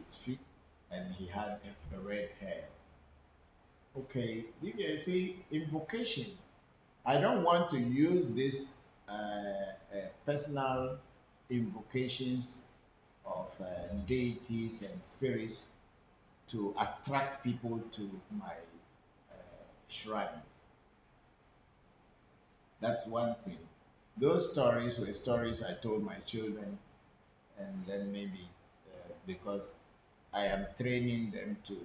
his feet, and he had a red hair. Okay, you can see invocation. I don't want to use this personal invocations of deities and spirits to attract people to my shrine. That's one thing. Those stories were stories I told my children, and then maybe because I am training them to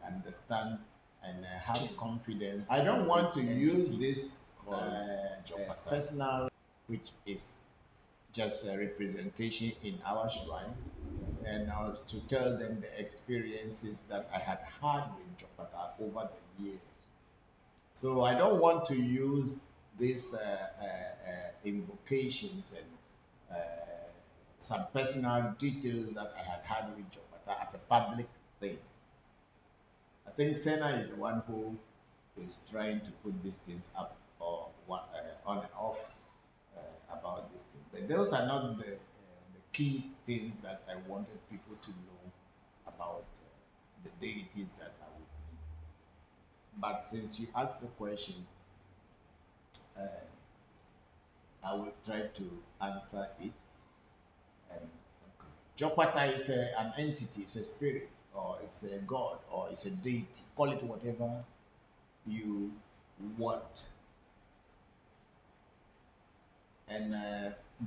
understand and have confidence. I don't want to use this personal, which is just a representation in our shrine, and I was to tell them the experiences that I had had with Jopata over the years. So I don't want to use these invocations and some personal details that I had with Jopata as a public thing. I think Senna is the one who is trying to put these things up or on and off about these things. But those are not the key things that I wanted people to know about the deities that I would be. But since you asked the question, uh, I will try to answer it. Um, Jopata is an entity, it's a spirit, or it's a god, or it's a deity. Call it whatever you want. And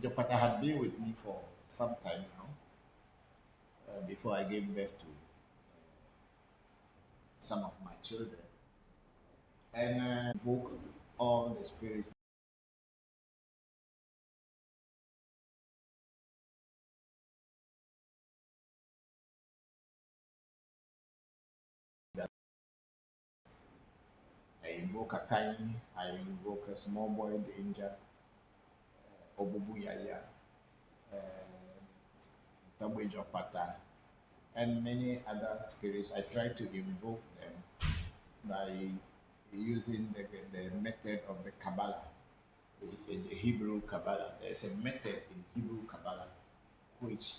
Jopata had been with me for some time now, before I gave birth to some of my children. And invoke all the spirits that I invoke a tiny, I invoke a small boy danger, Obubu Yaya, Tabwe Jopata, and many other spirits. I try to invoke them by using the method of the Kabbalah, the Hebrew Kabbalah. There's a method in Hebrew Kabbalah which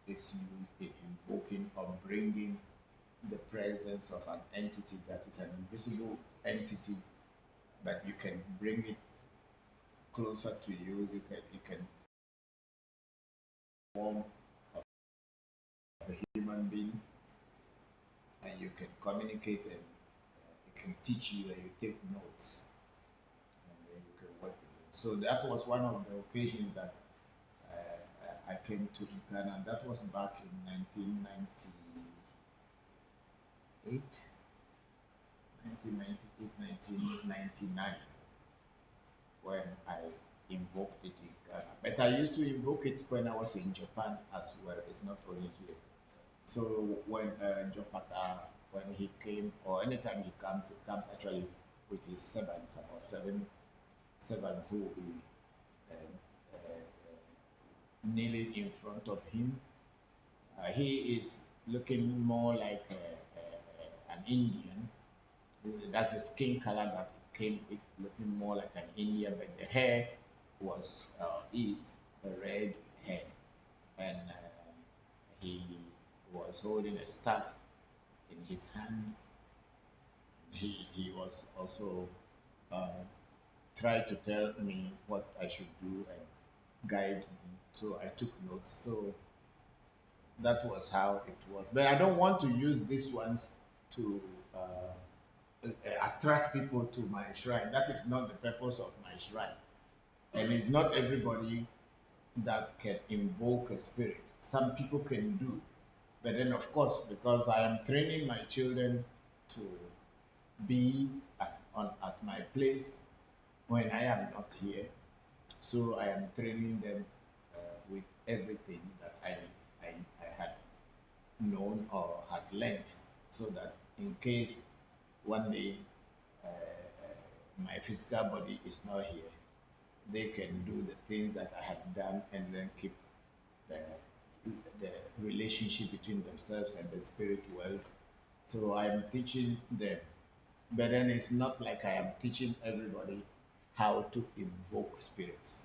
is used in invoking or bringing the presence of an entity that is an invisible entity, but you can bring it closer to you. You can form of a human being, and you can communicate, and it can teach you, and you take notes, and then you can work with it. So that was one of the occasions that I came to Ghana, and that was back in 1998, 1999, when I invoked it in Ghana. But I used to invoke it when I was in Japan as well. It's not only here. So when Jopata, when he came, or anytime he comes actually with his servants, about seven servants who will be um, kneeling in front of him. He is looking more like an Indian. That's the skin color that came it looking more like an Indian, but the hair was is a red hair, and he was holding a staff in his hand. He was also uh, trying to tell me what I should do and guide me. So I took notes. So that was how it was. But I don't want to use these ones to attract people to my shrine. That is not the purpose of my shrine. And it's not everybody that can invoke a spirit. Some people can do. But then, of course, because I am training my children to be at my place when I am not here, so I am training them with everything that I had known or had learned, so that in case one day my physical body is not here, they can do the things that I had done and then keep the, the relationship between themselves and the spirit world. So I'm teaching them, but then it's not like I am teaching everybody how to invoke spirits.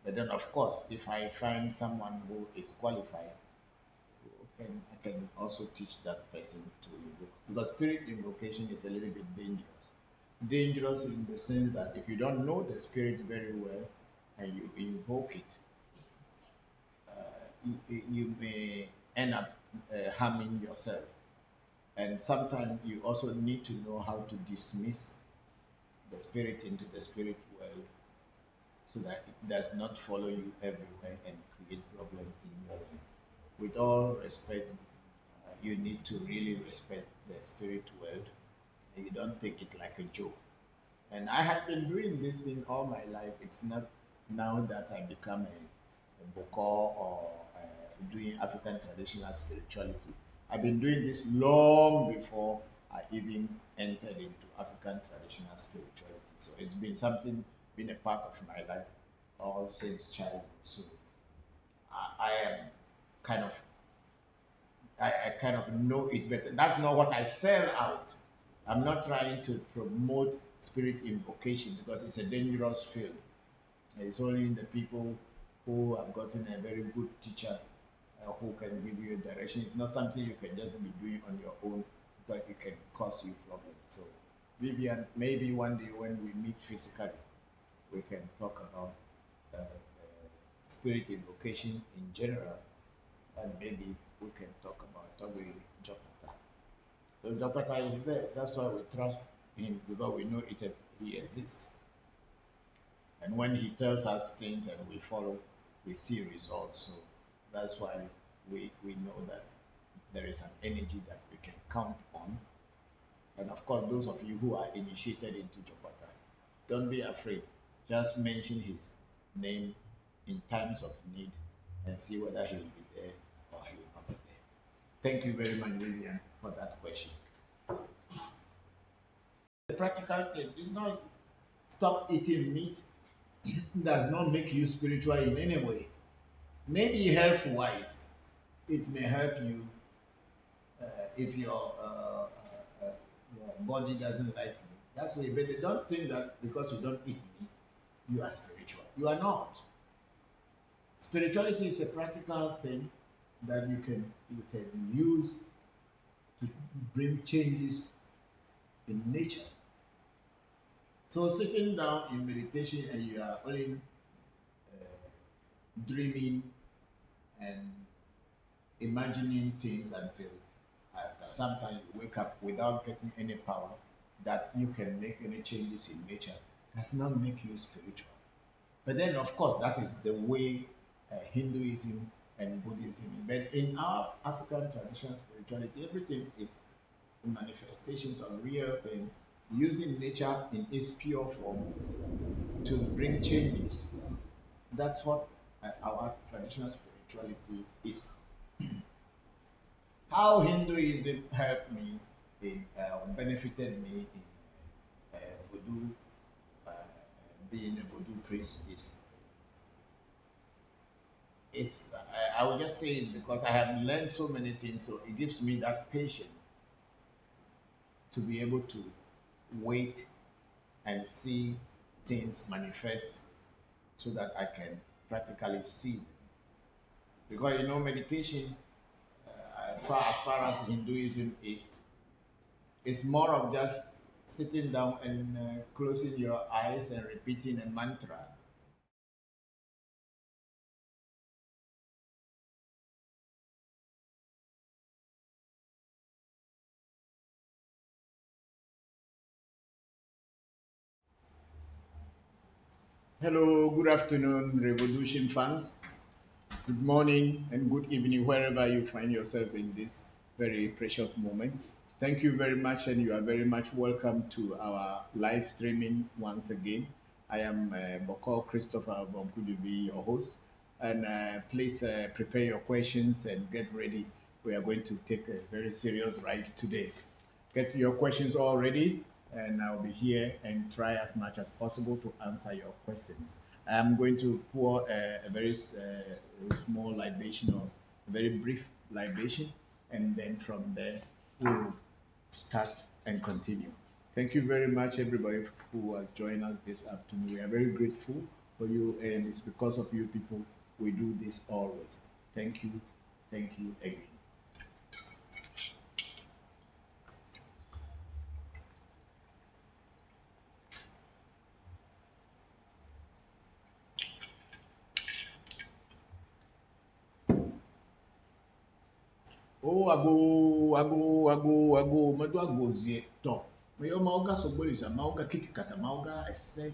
But then, of course, if I find someone who is qualified, I can also teach that person to invoke, because spirit invocation is a little bit dangerous. Dangerous in the sense that if you don't know the spirit very well and you invoke it, you may end up harming yourself. And sometimes you also need to know how to dismiss the spirit into the spirit world so that it does not follow you everywhere and create problem in your life. With all respect, you need to really respect the spirit world. And you don't take it like a joke. And I have been doing this thing all my life. It's not now that I become a Bokor or doing African traditional spirituality. I've been doing this long before I even entered into African traditional spirituality. So it's been something, been a part of my life all since childhood. So I am kind of, I kind of know it better. That's not what I sell out. I'm not trying to promote spirit invocation because it's a dangerous field. It's only the people who have gotten a very good teacher who can give you direction. It's not something you can just be doing on your own because it can cause you problems. So, Vivian, maybe one day when we meet physically, we can talk about spirit invocation in general, and maybe we can talk about Togi Jopata. So Jopata is there. That's why we trust him because we know he exists. And when he tells us things and we follow, we see results. So that's why we know that there is an energy that we can count on. And of course, those of you who are initiated into Jopata, don't be afraid. Just mention his name in times of need and see whether he will be there or he will not be there. Thank you very much, Vivian, for that question. The practical thing is not stop eating meat does not make you spiritual in any way. Maybe health wise, it may help you if your body doesn't like you. That's why, but they don't think that because you don't eat meat, you are spiritual. You are not. Spirituality is a practical thing that you can use to bring changes in nature. So sitting down in meditation and you are only dreaming and imagining things until after some time you wake up without getting any power that you can make any changes in nature does not make you spiritual. But then, of course, that is the way Hinduism and Buddhism. But in our African traditional spirituality, everything is manifestations of real things, using nature in its pure form to bring changes. That's what our traditional spirituality is. How Hinduism helped me in benefited me in voodoo, uh, being a voodoo priest is I would just say it's because I have learned so many things, so it gives me that patience to be able to wait and see things manifest so that I can practically see them. Because meditation, as far as Hinduism is, it's more of just sitting down and closing your eyes and repeating a mantra. Hello, good afternoon, Revolution fans. Good morning and good evening, wherever you find yourself in this very precious moment. Thank you very much, and you are very much welcome to our live streaming once again. I am Bokor Christopher Voncujovi, your host, and please prepare your questions and get ready. We are going to take a very serious ride today. Get your questions all ready, and I'll be here and try as much as possible to answer your questions. I'm going to pour a very small libation or a very brief libation, and then from there we'll start and continue. Thank you very much, everybody who has joined us this afternoon. We are very grateful for you, and it's because of you people we do this always. Thank you again. Oh, ago, madu agozie to. Me yo mauga sobolisa, mauga kitikata, mauga ese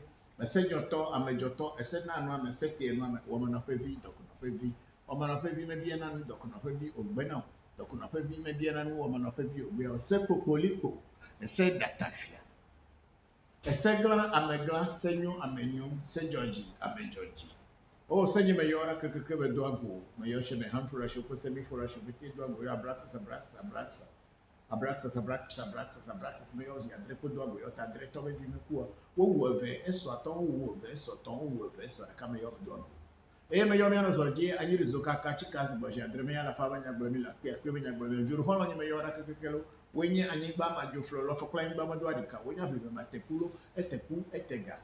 nyoto, amejoto, ese na anu ame seti enu ame, woman of evi, dokun of evi, woman of evi me bien anu, dokun of evi, ogbena, dokun of evi me bien anu, woman of evi, ogbe, ese popolipo, ese datafia. Ese glan ameglan, senyo amenyo, se Georgie, ame Georgie. Oh, senye me yora keke be do ago, me yo she me hamfura she ko semi fura she be do ago, yo abraxas, me yo ya drepo do ago, yo ta dreto be vi me ku, wo eve, eso aton wo eve, eso ton wo eve, eso ka me yo do ago. E me yo me no zoje, anyi rizoka ka chikazi bo je andre me ya la fa banya gba mi la pe me nya gba mi juru hono me yora keke lo, wenye anyi gba ma jo flo lo fo kla gba ma do adika, wenya bi me ma tekulo, eteku, etega.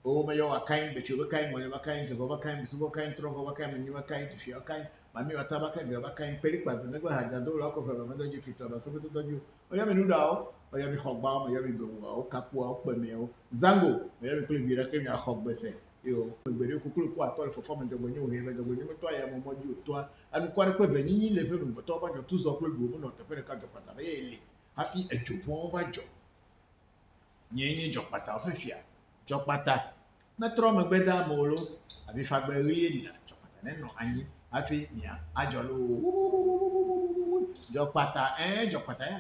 O me yo akain be chuba kain mo ba kain zo ba kain bisu ba kain tro ba kain ni ba kain ti fio kain ma mi wata ba kain ba kain peri kwa me gba haja do lo ko fe ba do ji fito ba so to doju o ya me nu da o ya mi khogba o ya mi go o kapu o pe me o zango o ya mi pe bi ra ke mi a khogbe se yo gbe re kukuru ko atole fo fo me do nyu he me do nyu me to ya mo mo ju to anu kwa pe be ni le fe mu to ba jo tu zo pe gbo mo no te pe ka jo pata be ele happy e jo fo ba jo nyenye jo pata o fe fia jo pata metro megbeda molo abi fagbe ri edi chopata neno anyi afi nia ajolo jopata ya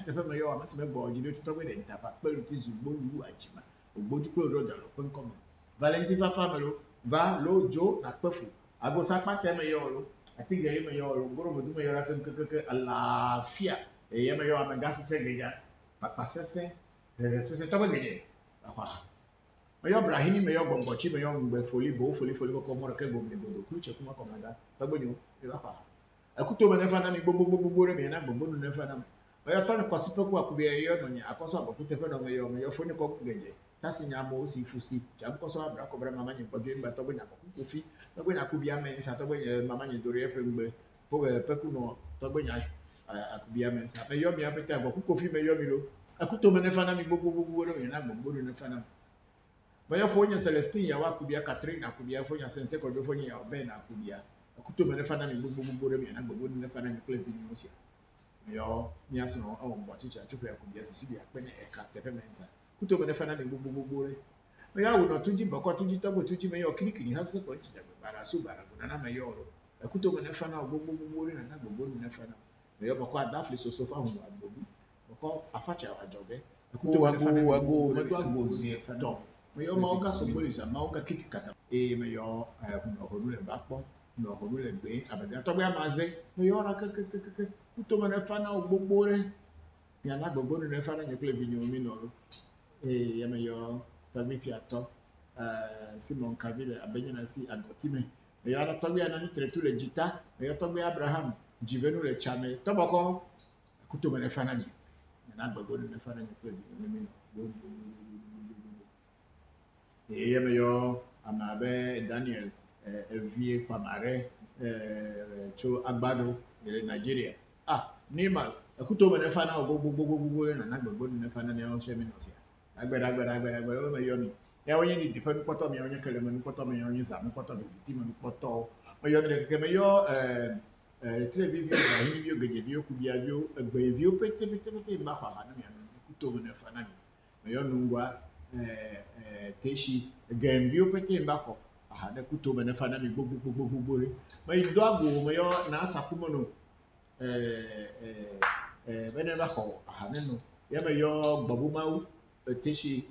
tefe me yo amase me gbo jide to gbe de ntapa pelu ti zugbo ru ajima ogboju pe ro da lo pe nko mo valentine fa famelo va lo jo na pefu ago sapa te me yo lo ati gere me yo lo goro bodu me yo la fe keke alafia e ye me yo amega sese geja papa sese sese to gbe geje meyo brahini meyo bombochi meyo ngbe foli ko mo ke go mi go ku che kuma ko mada tagbo ni e ba fa akuto me nefa na mi gbogbo re me na gbogbo nu nefa na meyo to ni ko sipe ku akubie yo no ni akoso aboku te fe no meyo foni ko geje tasi nya mo si fusi jam ko so abra ko bra mama ni ko bi ngba tagbo nya ko kofi tagbo nya kubia me sa tagbo mama ni dori e fe ngbe po pe ku no tagbo nya akubia me sa meyo mi apete aboku kofi meyo mi lo akuto me nefa na mi gbogbo re me na gbogbo nu nefa na Baya fonya Celestine ya wakubia Catherine akubia fonya sense ko fonya ya Ben akubia akuto me fana ni gbogbo re mi na gbogbo ni fana ni play video sia yo ni aso no o mbo chicha chupe akubia sisi dia pe ne e ka tepe mensa kuto me fana ni gbogbo re me ya wo no tuji boko tuji tobo tuji me yo kirikiri hase ko chicha bara su bara na me yo ro akuto me fana gbogbo re na gbogbo ni fana me yo boko adafli so fa hu agbobi boko afacha ajobe akuto me fana wago medo agbozie to meyo mauga sobolisa mauga kitikata meyo horu le bakpo no horu le gbe abega to gba maze meyo ra kekekeke kuto me fana ogbogbo re ya na gbogbo re fana ni play video mi no ro ya meyo tagbi fi ato Simon Kavile abenyana si agotime meyo ala to gba na ni tretu le jita meyo to gba Abraham jivenu le chame to boko kuto me fana ni na gbogbo re fana ni play video mi no yeme yo amabe Daniel evie pamare cho agbado ile Nigeria Nimal akuto me nefa na gbogbo na gbogbo ne fa na ne o se mi no sia agbeda o me yo mi ya onye ni difa mi poto mi onye kele mi poto mi onye za mi poto mi victim mi poto me yo ne ke me yo tre vivio na hini bio geje bio kubia bio egbe bio pete ma ha na mi akuto me nefa na ni me yo nungwa teshi genvio pete mbako de kuto me nefa na mi gbogbo re me do ago me yo na asakumo no bene mbako ne no ya me yo gbobu mawu teshi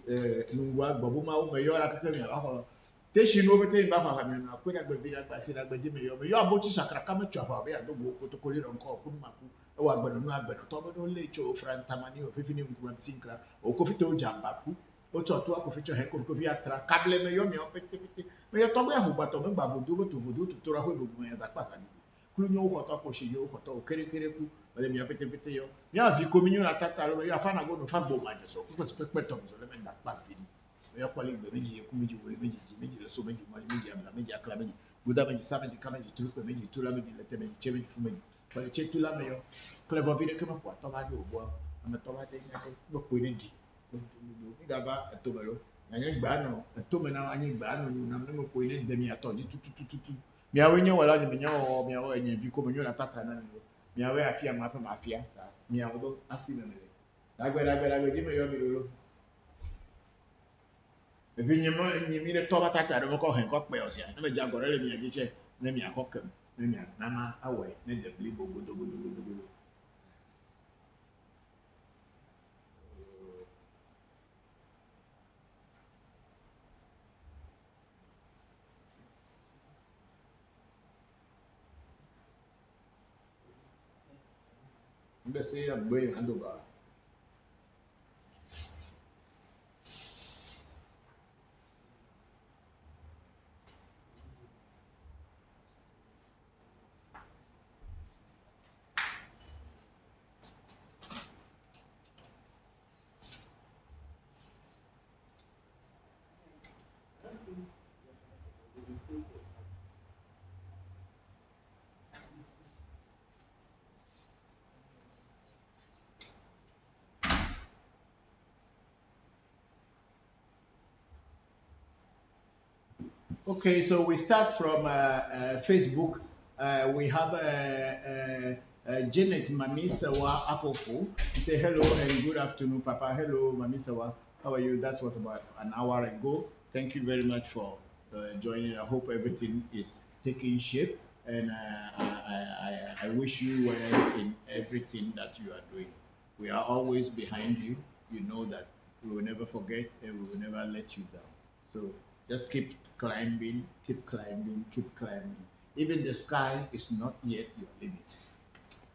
nungwa gbobu mawu me yo ra keke mi ako teshi no pete mbako me na kwena gbe bi na gba si na gbe me yo abochi sakra ka me twa ba do go ko to ko ro nko ku maku e wa gbenu nu agbenu to bo le cho frantamani o fifini mu sinkra o ko fito jamba ku ocho to ko ficho he ko vi atra kable me yo mi o pete me yo to gbe hu gba to me gba vodu to ra ho gbogbo yan za pasa ni kru nyo ko to ko shi yo ko to kere ku ole mi o pete yo mi a vi communion la tata lo yo afana go no fa gbo ma je so ko se pe to so le me da pa fi ni me yo pale gbe meji ku meji wo meji ji meji le so meji mo meji abla meji akla meji guda meji sa meji ka meji tru pe meji tu la meji le te meji che meji fu meji pale che tu la me yo clever vide ke mo ko to ba do bo me to ba de nya ko ko ni di Gaba etomelo anye gba no etomena anye gba no na me ko ile de mi ato di tutu mi awo nye wala ni mi nya o mi awo enye vi ko mi nyola tata na ni Mia we afia mapa mafia. Mia odo asi na mele. Dagbe di me yo mi lolo. Efi nyimi ne toba tata de ko hen ko pe o sia. Na me ja gore le mia giche na mia ko kam. Na mia na ma awe ne de bli bogo dogo dogo dogo. Mbe se ya gbe na do ba. Okay, so we start from Facebook. We have Janet Mamisawa Apofo. Say hello and good afternoon, Papa. Hello, Mamisawa. How are you? That was about an hour ago. Thank you very much for joining. I hope everything is taking shape, and I wish you well in everything that you are doing. We are always behind you. You know that we will never forget and we will never let you down. So just keep climbing, keep climbing. Even the sky is not yet your limit.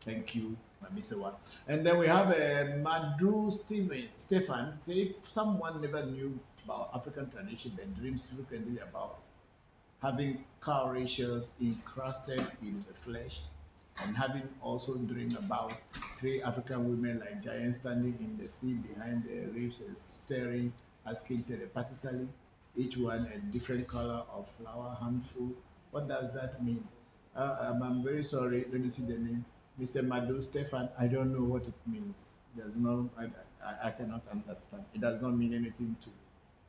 Thank you, Mamisewa. And then we have Madru Stefan. Say if someone never knew about African tradition, then dreams frequently about having cowries encrusted in the flesh, and having also dreamed about three African women like giants standing in the sea behind the reefs and staring, asking telepathically, each one a different color of flower handful. What does that mean? I'm very sorry. Let me see the name. Mr. Madu Stefan, I don't know what it means. There's no, I cannot understand. It does not mean anything to me.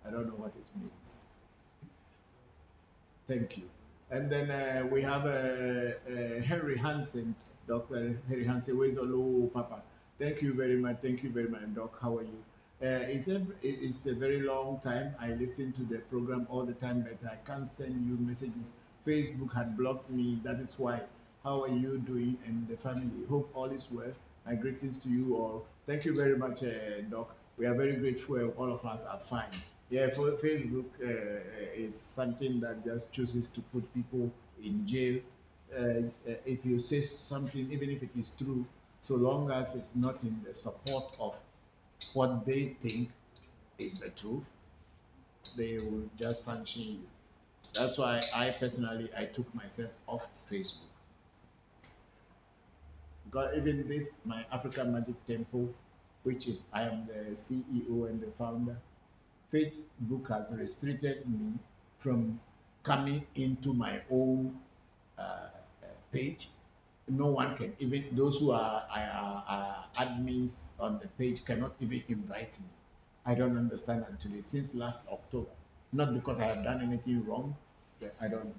I don't know what it means. Thank you. And then we have Henry Hansen, Dr. Henry Hansen. Where's Olo Papa? Thank you very much. Thank you very much, Doc. How are you? It's a very long time. I listen to the program all the time, but I can't send you messages. Facebook had blocked me. That is why. How are you doing and the family? Hope all is well. My greetings to you all. Thank you very much, Doc. We are very grateful. All of us are fine. Yeah, for Facebook is something that just chooses to put people in jail. If you say something, even if it is true, so long as it's not in the support of what they think is the truth, they will just sanction you. That's why I personally I took myself off Facebook. Because even this my African Magic Temple, which is I am the CEO and the founder, Facebook has restricted me from coming into my own page. No one can even those who are admins on the page cannot even invite me. I don't understand until since last October. Not because I have done anything wrong, but I don't.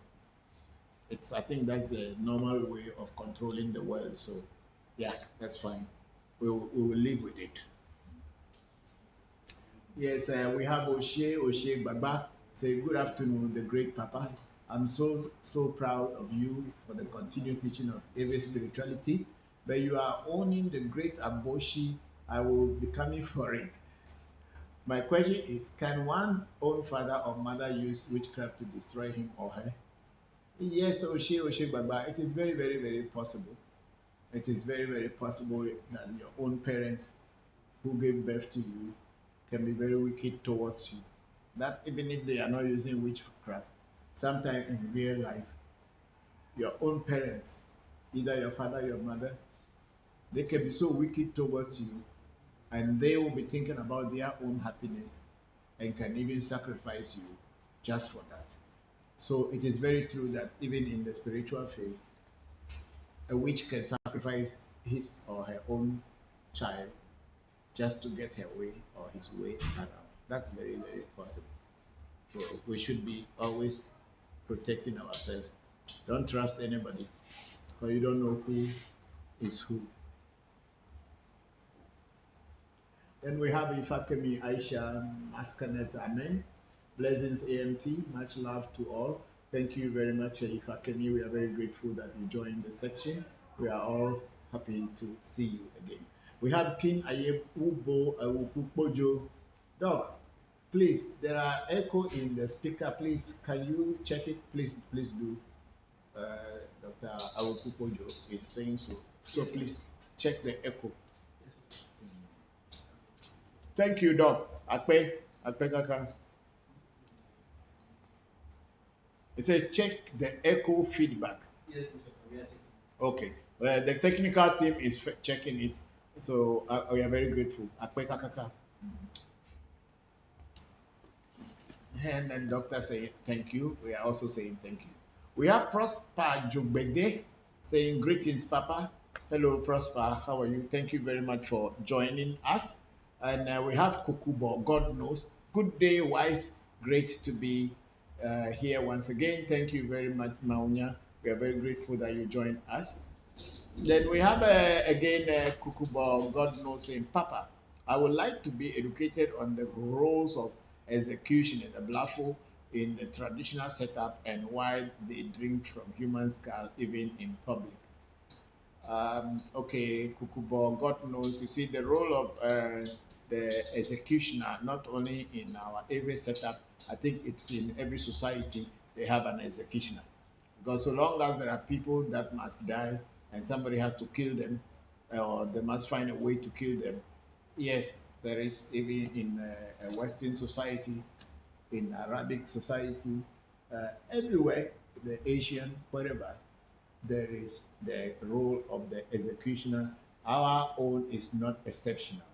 It's I think that's the normal way of controlling the world. So yeah, that's fine. We will live with it. Yes, we have Oshe Baba. Say good afternoon, the great Papa. I'm so proud of you for the continued teaching of every spirituality. But you are owning the great Aboshi. I will be coming for it. My question is, can one's own father or mother use witchcraft to destroy him or her? Yes, Oshe Baba. It is very possible. It is very possible that your own parents who gave birth to you can be very wicked towards you. That even if they are not using witchcraft, sometimes in real life, your own parents, either your father, your mother, they can be so wicked towards you, and they will be thinking about their own happiness and can even sacrifice you just for that. So it is very true that even in the spiritual faith, a witch can sacrifice his or her own child just to get her way or his way around. That's very possible. So we should be always protecting ourselves. Don't trust anybody because you don't know who is who. Then we have Ifakemi Aisha Maskanet Amen. Blessings AMT. Much love to all. Thank you very much, Ifakemi. We are very grateful that you joined the section. We are all happy to see you again. We have King Ayebubo Awukukpojo. Doc, please, there are echo in the speaker. Please, can you check it? Please do. Dr. Awukukpojo is saying so. So please check the echo. Thank you, Doc. Akpe Kaka. It says check the echo feedback. Yes, we are checking. Okay. Well, the technical team is checking it, so we are very grateful. Akpe Kaka. And then doctor saying thank you. We are also saying thank you. We have Prosper Jugbede saying greetings, Papa. Hello, Prosper. How are you? Thank you very much for joining us. And we have Kukubo. God knows. Good day, wise. Great to be here once again. Thank you very much, Maunya. We are very grateful that you joined us. Then we have again Kukubo. God knows saying, Papa, I would like to be educated on the roles of execution in the Blafo in the traditional setup and why they drink from human skull even in public. Okay, Kukubo, God knows. You see, the role of the executioner, not only in our every setup, I think it's in every society, they have an executioner. Because so long as there are people that must die and somebody has to kill them, or they must find a way to kill them, yes, there is even in a Western society, in Arabic society, everywhere, the Asian, wherever, there is the role of the executioner. Our own is not exceptional.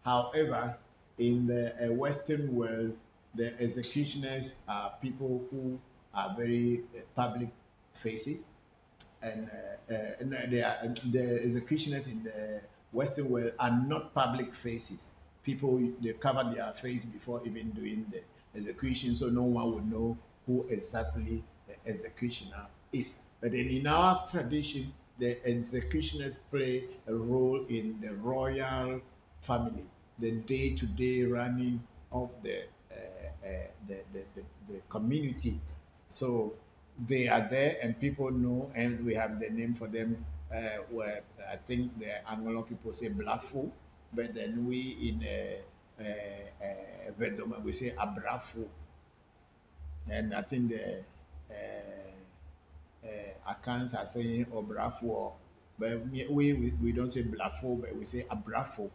However, in the Western world, the executioners are people who are very public faces, and the executioners in the Western world are not public faces. People, they cover their face before even doing the execution, so no one would know who exactly the executioner is. But then in our tradition, the executioners play a role in the royal family, the day-to-day running of the community. So they are there and people know, and we have the name for them. Where I think the Anglo people say Blafo, but then we in Vedoma we say Abrafo, and I think the Akans are saying Obrafo, but we don't say Blafo, but we say Abrafo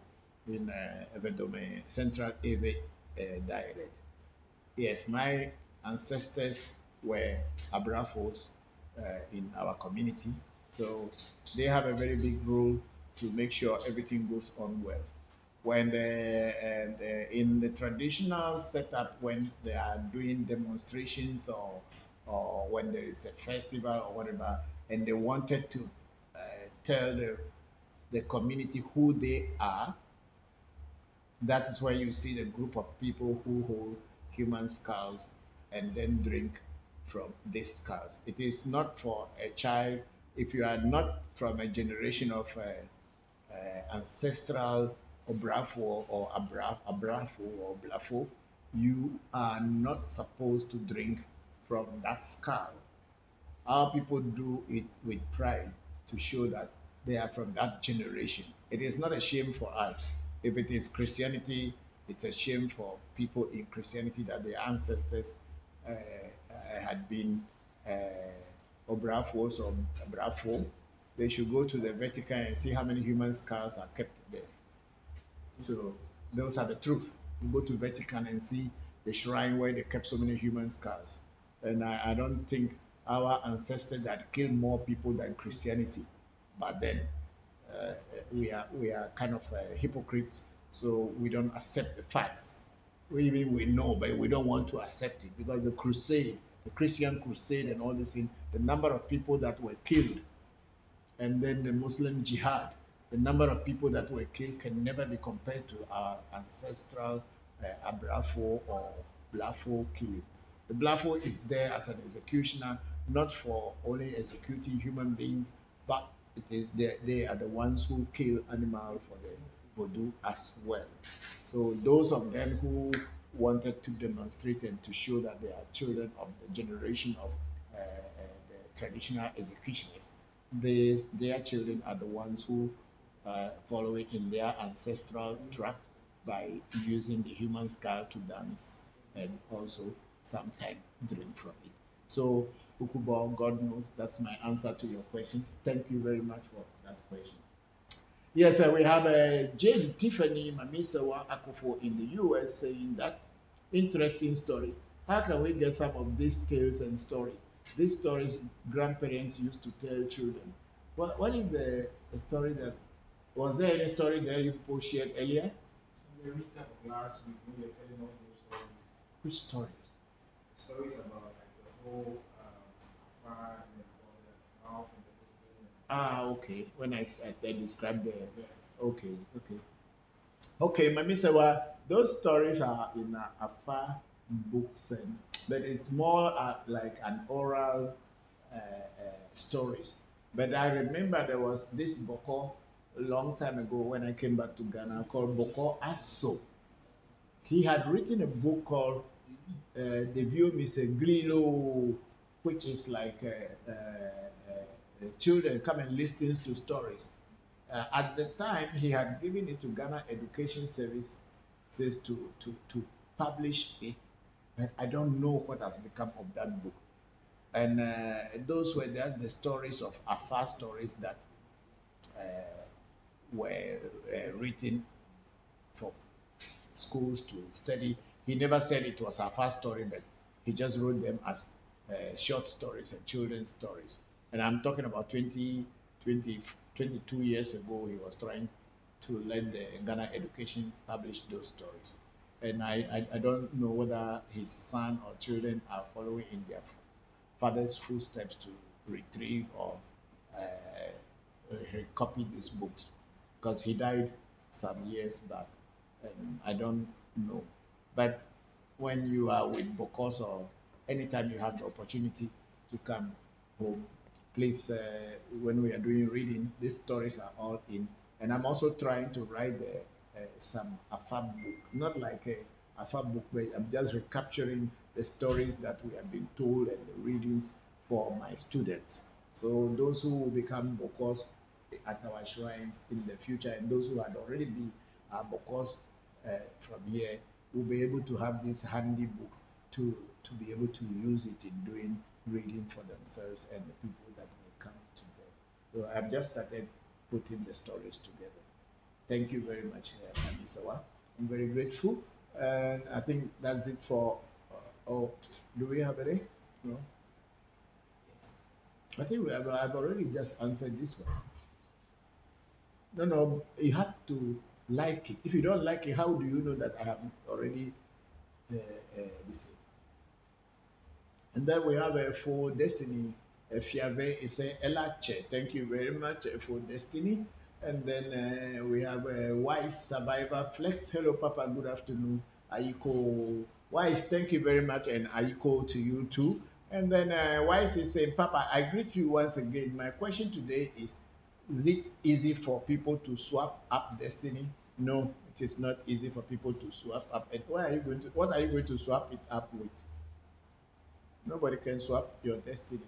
in Vedome Central Eve dialect. Yes, my ancestors were Abrafos in our community, so they have a very big role to make sure everything goes on well. When in the traditional setup, when they are doing demonstrations or when there is a festival or whatever, and they wanted to tell the community who they are, that is why you see the group of people who hold human skulls and then drink from these skulls. It is not for a child. If you are not from a generation of ancestral Obrafo or Abrafo or Blafo, you are not supposed to drink from that skull. Our people do it with pride to show that they are from that generation. It is not a shame for us. If it is Christianity, it's a shame for people in Christianity that their ancestors had been Obrafos or Brafo. They should go to the Vatican and see how many human skulls are kept there. So those are the truth. You go to Vatican and see the shrine where they kept so many human skulls. And I don't think our ancestors that killed more people than Christianity. But then we are kind of hypocrites, so we don't accept the facts. We know, but we don't want to accept it because the crusade, the Christian crusade, and all this thing, the number of people that were killed, and then the Muslim jihad, the number of people that were killed can never be compared to our ancestral Abrafo or Blafo killings. The Blafo is there as an executioner not for only executing human beings, but they are the ones who kill animals for the voodoo as well. So those of them who wanted to demonstrate and to show that they are children of the generation of the traditional executioners, their children are the ones who follow it in their ancestral track by using the human skull to dance and also sometimes drink from it. So, Ukubo, God knows that's my answer to your question. Thank you very much for that question. Yes, we have Jane Tiffany Mamisawa Akufo in the US saying that interesting story. How can we get some of these tales and stories? These stories grandparents used to tell children. What is the story that was there any story there you people shared earlier? So the recap of last week, we were telling all those stories. Which stories? Stories about like the whole fire and all the mouth and the listening. Ah, okay. When I described the okay, okay. Okay, Mami Sewa, those stories are in Afa books, but it's more like an oral stories. But I remember there was this Bokor a long time ago when I came back to Ghana called Bokor Aso. He had written a book called The View Mr. Glilo, which is like children come and listen to stories. At the time, he had given it to Ghana Education Service to publish it, but I don't know what has become of that book. And those were just the stories of Afar stories that uh, were written for schools to study. He never said it was Afar story, but he just wrote them as short stories and children's stories. And I'm talking about 22 years ago, he was trying to let the Ghana Education publish those stories. And I don't know whether his son or children are following in their father's footsteps to retrieve or copy these books because he died some years back. And I don't know. But when you are with Bokos or anytime you have the opportunity to come home, please, when we are doing reading, these stories are all in. And I'm also trying to write some AFAB book, not like a AFAB book, but I'm just recapturing the stories that we have been told and the readings for my students. So those who will become Bokos at our shrines in the future and those who had already been Bokos from here will be able to have this handy book to be able to use it in doing reading for themselves and the people that may come to them. So I've just started putting the stories together. Thank you very much, Amisawa. I'm very grateful. And I think that's it for. Oh, do we have any? No. Yes. I think I've already just answered this one. No, no, you have to like it. If you don't like it, how do you know that I have already this? And then we have for Destiny. Fiave is a Elache. Thank you very much for Destiny. And then we have Wise Survivor Flex. Hello, Papa. Good afternoon. Aiko Wise, thank you very much. And Aiko to you too. And then Wise is saying, Papa, I greet you once again. My question today is it easy for people to swap up Destiny? No, it is not easy for people to swap up. And what are you going to swap it up with? Nobody can swap your destiny.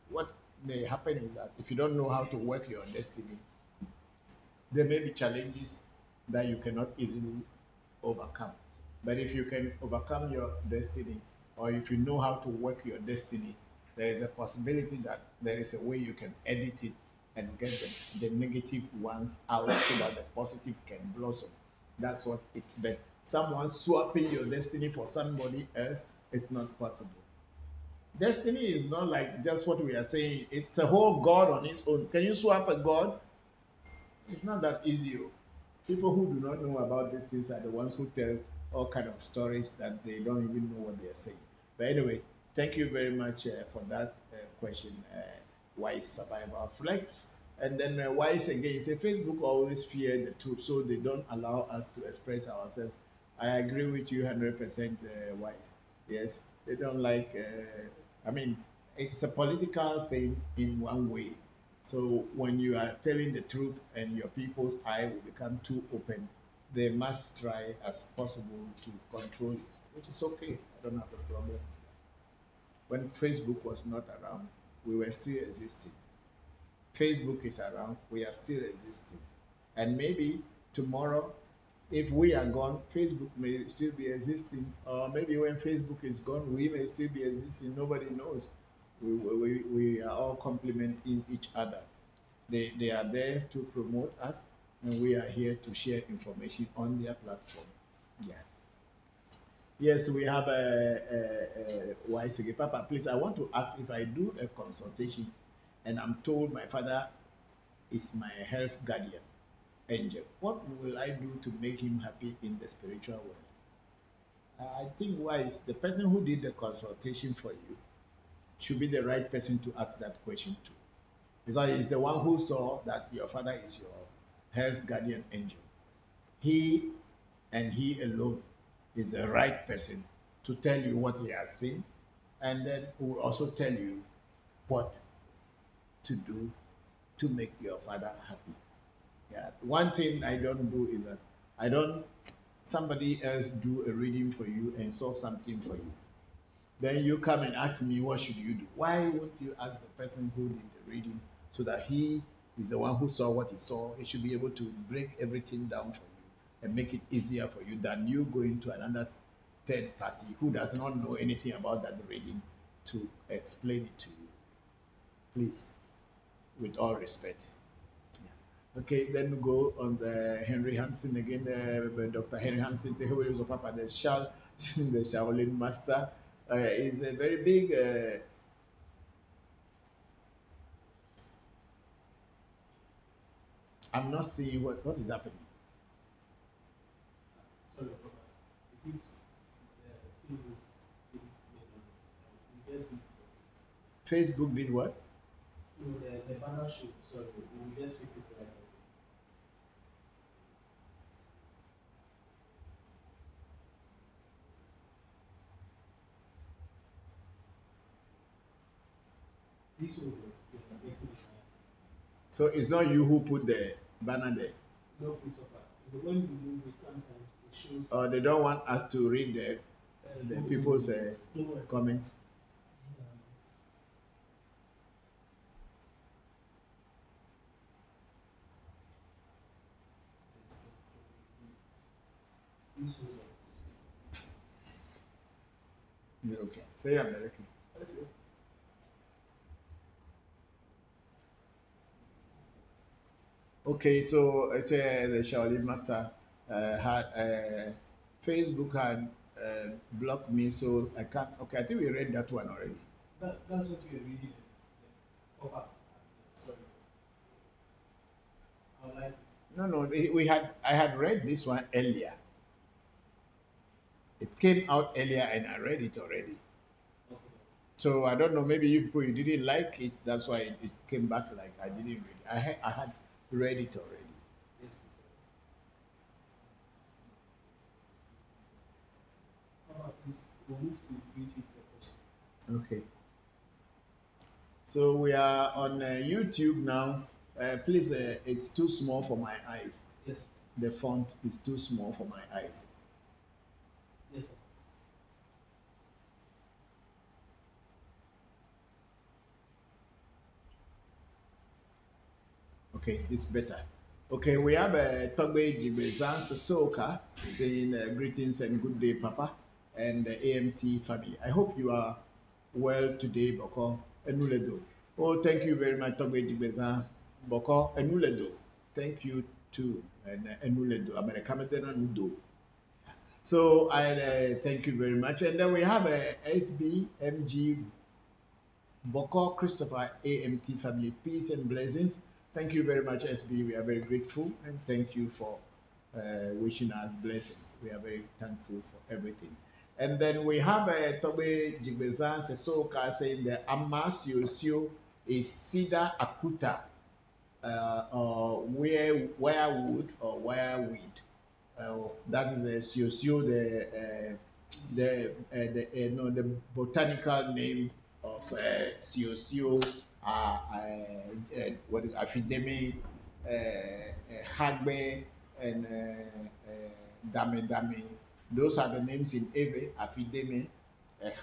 What may happen is that if you don't know how to work your destiny, there may be challenges that you cannot easily overcome. But if you can overcome your destiny, or if you know how to work your destiny, there is a possibility that there is a way you can edit it and get the negative ones out so that the positive can blossom. That's what it's been. Someone swapping your destiny for somebody else, it's not possible. Destiny is not like just what we are saying. It's a whole God on its own. Can you swap a God? It's not that easy. Oh. People who do not know about these things are the ones who tell all kind of stories that they don't even know what they are saying. But anyway, thank you very much for that question, Wise Survival Flex. And then Wise again say Facebook always fear the truth, so they don't allow us to express ourselves. I agree with you 100%, Wise. Yes, they don't like. I mean, it's a political thing in one way. So when you are telling the truth and your people's eye will become too open, they must try as possible to control it, which is okay. I don't have a problem. When Facebook was not around, we were still existing. Facebook is around, we are still existing. And maybe tomorrow, if we are gone, Facebook may still be existing. Or maybe when Facebook is gone, we may still be existing. Nobody knows. We are all complementing each other. They are there to promote us, and we are here to share information on their platform. Yeah. Yes, we have a wise Papa. Please, I want to ask if I do a consultation and I'm told my father is my health guardian angel, what will I do to make him happy in the spiritual world? I think wise, the person who did the consultation for you should be the right person to ask that question to. Because he's the one who saw that your father is your health guardian angel. He and he alone is the right person to tell you what he has seen, and then will also tell you what to do to make your father happy. Yeah. One thing I don't do is that I don't somebody else do a reading for you and saw something for you. Then you come and ask me what should you do. Why won't you ask the person who did the reading so that he is the one who saw what he saw? He should be able to break everything down for you and make it easier for you than you going to another third party who does not know anything about that reading to explain it to you. Please, with all respect. Okay, then we go on the Henry Hansen again. Dr. Henry Hansen, say, who is Papa? The the Shaolin master is a very big. I'm not seeing what is happening. Sorry, Papa. It seems Facebook did we just Facebook did what? no, the banner show. Sorry, we just fix it right away. This will make it fine. So it's not you who put the banner there. No, please, Papa. When you move it, sometimes it shows. Or they don't want us to read the people's Don't worry. comment. This will Yeah, okay. Say American. Okay, so I say the Shaolin master had Facebook had blocked me, so I can't. Okay, I think we read that one already. that's what you're reading. Papa. Sorry. I like it. No, no, we had. I had read this one earlier. It came out earlier, and I read it already. Okay. So I don't know. Maybe you people you didn't like it. That's why it came back like I didn't read it. I had read it already. Yes, please. Papa, please, we'll move to YouTube for questions. Okay. So we are on YouTube now. Please, it's too small for my eyes. Yes, The font is too small for my eyes. yes, Okay, it's better. Okay, we have Togbe Jibezan Sosoka saying greetings and good day, Papa, and the AMT family. I hope you are well today, Bokor Enuledo. Oh, thank you very much, Togbe Jibezan Bokor Enuledo. Thank you too, and Enuledo, Amerikamedena Nudo. So I thank you very much. And then we have a SBMG Bokor Christopher AMT family. Peace and blessings. Thank you very much, SB. We are very grateful and thank you for wishing us blessings. We are very thankful for everything. And then we have Tobe Jigbezan Sesoka saying the Amasio is Cedar Akuta or wirewood or wireweed. That is the Siosio, the no, the botanical name of COCO, what is Afidemi, Hagbe, and Dame Dame. Those are the names in Eve, Afidemi,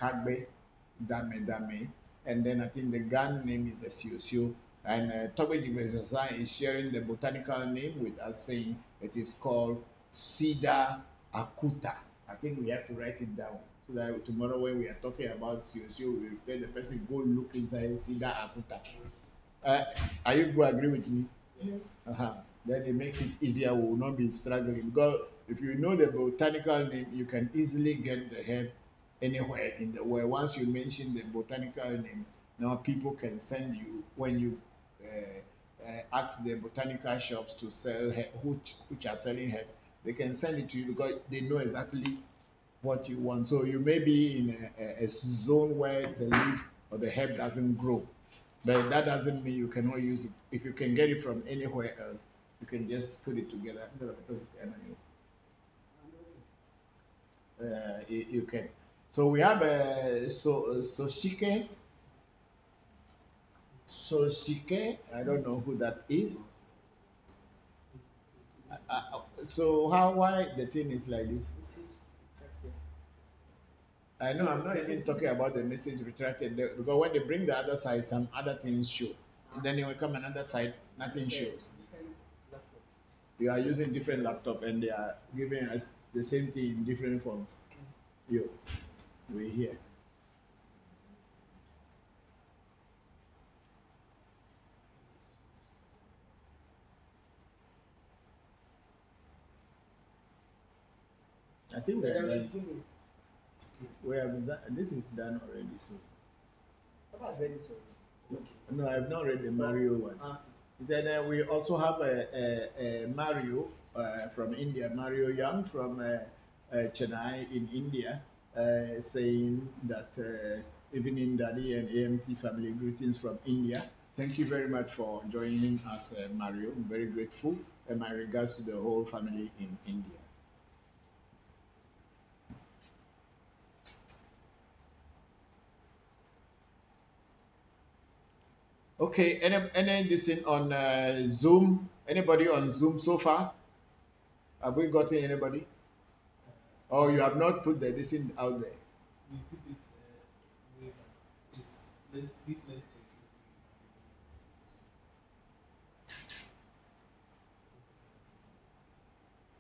Hagbe, Dame Dame. And then I think the Gan name is the COCO. And Tobe Jibezazan is sharing the botanical name with us, saying it is called Cedar Akuta. I think we have to write it down so that tomorrow when we are talking about COCO, we will tell the person go look inside Cedar Akuta. Uh, are you going to agree with me? Yes. Uh-huh. Then it makes it easier. We will not be struggling because if you know the botanical name, you can easily get the herb anywhere in the world. Once you mention the botanical name, now people can send you when you ask the botanical shops to sell which are selling herbs. They can send it to you because they know exactly what you want. So you may be in a zone where the leaf or the herb doesn't grow, but that doesn't mean you cannot use it. If you can get it from anywhere else, you can just put it together. You can. So we have Soshike. I don't know who that is. So why the thing is like this? I know I'm not even talking about the message retracted because when they bring the other side, some other things show. And then they will come another side, nothing shows. You are using different laptop and they are giving us the same thing in different forms. Yo, we here. I think we are done. We have this is done already. So no, I've not read the Mario one. Then we also have a Mario from India, Mario Young from Chennai in India, saying that evening daddy and AMT family greetings from India. Thank you very much for joining us, Mario. I'm very grateful. And my regards to the whole family in India. Okay, any this thing on Zoom? Anybody on Zoom so far? Have we gotten anybody? Oh, you have not put the this thing out there. We put it way back. This let's check.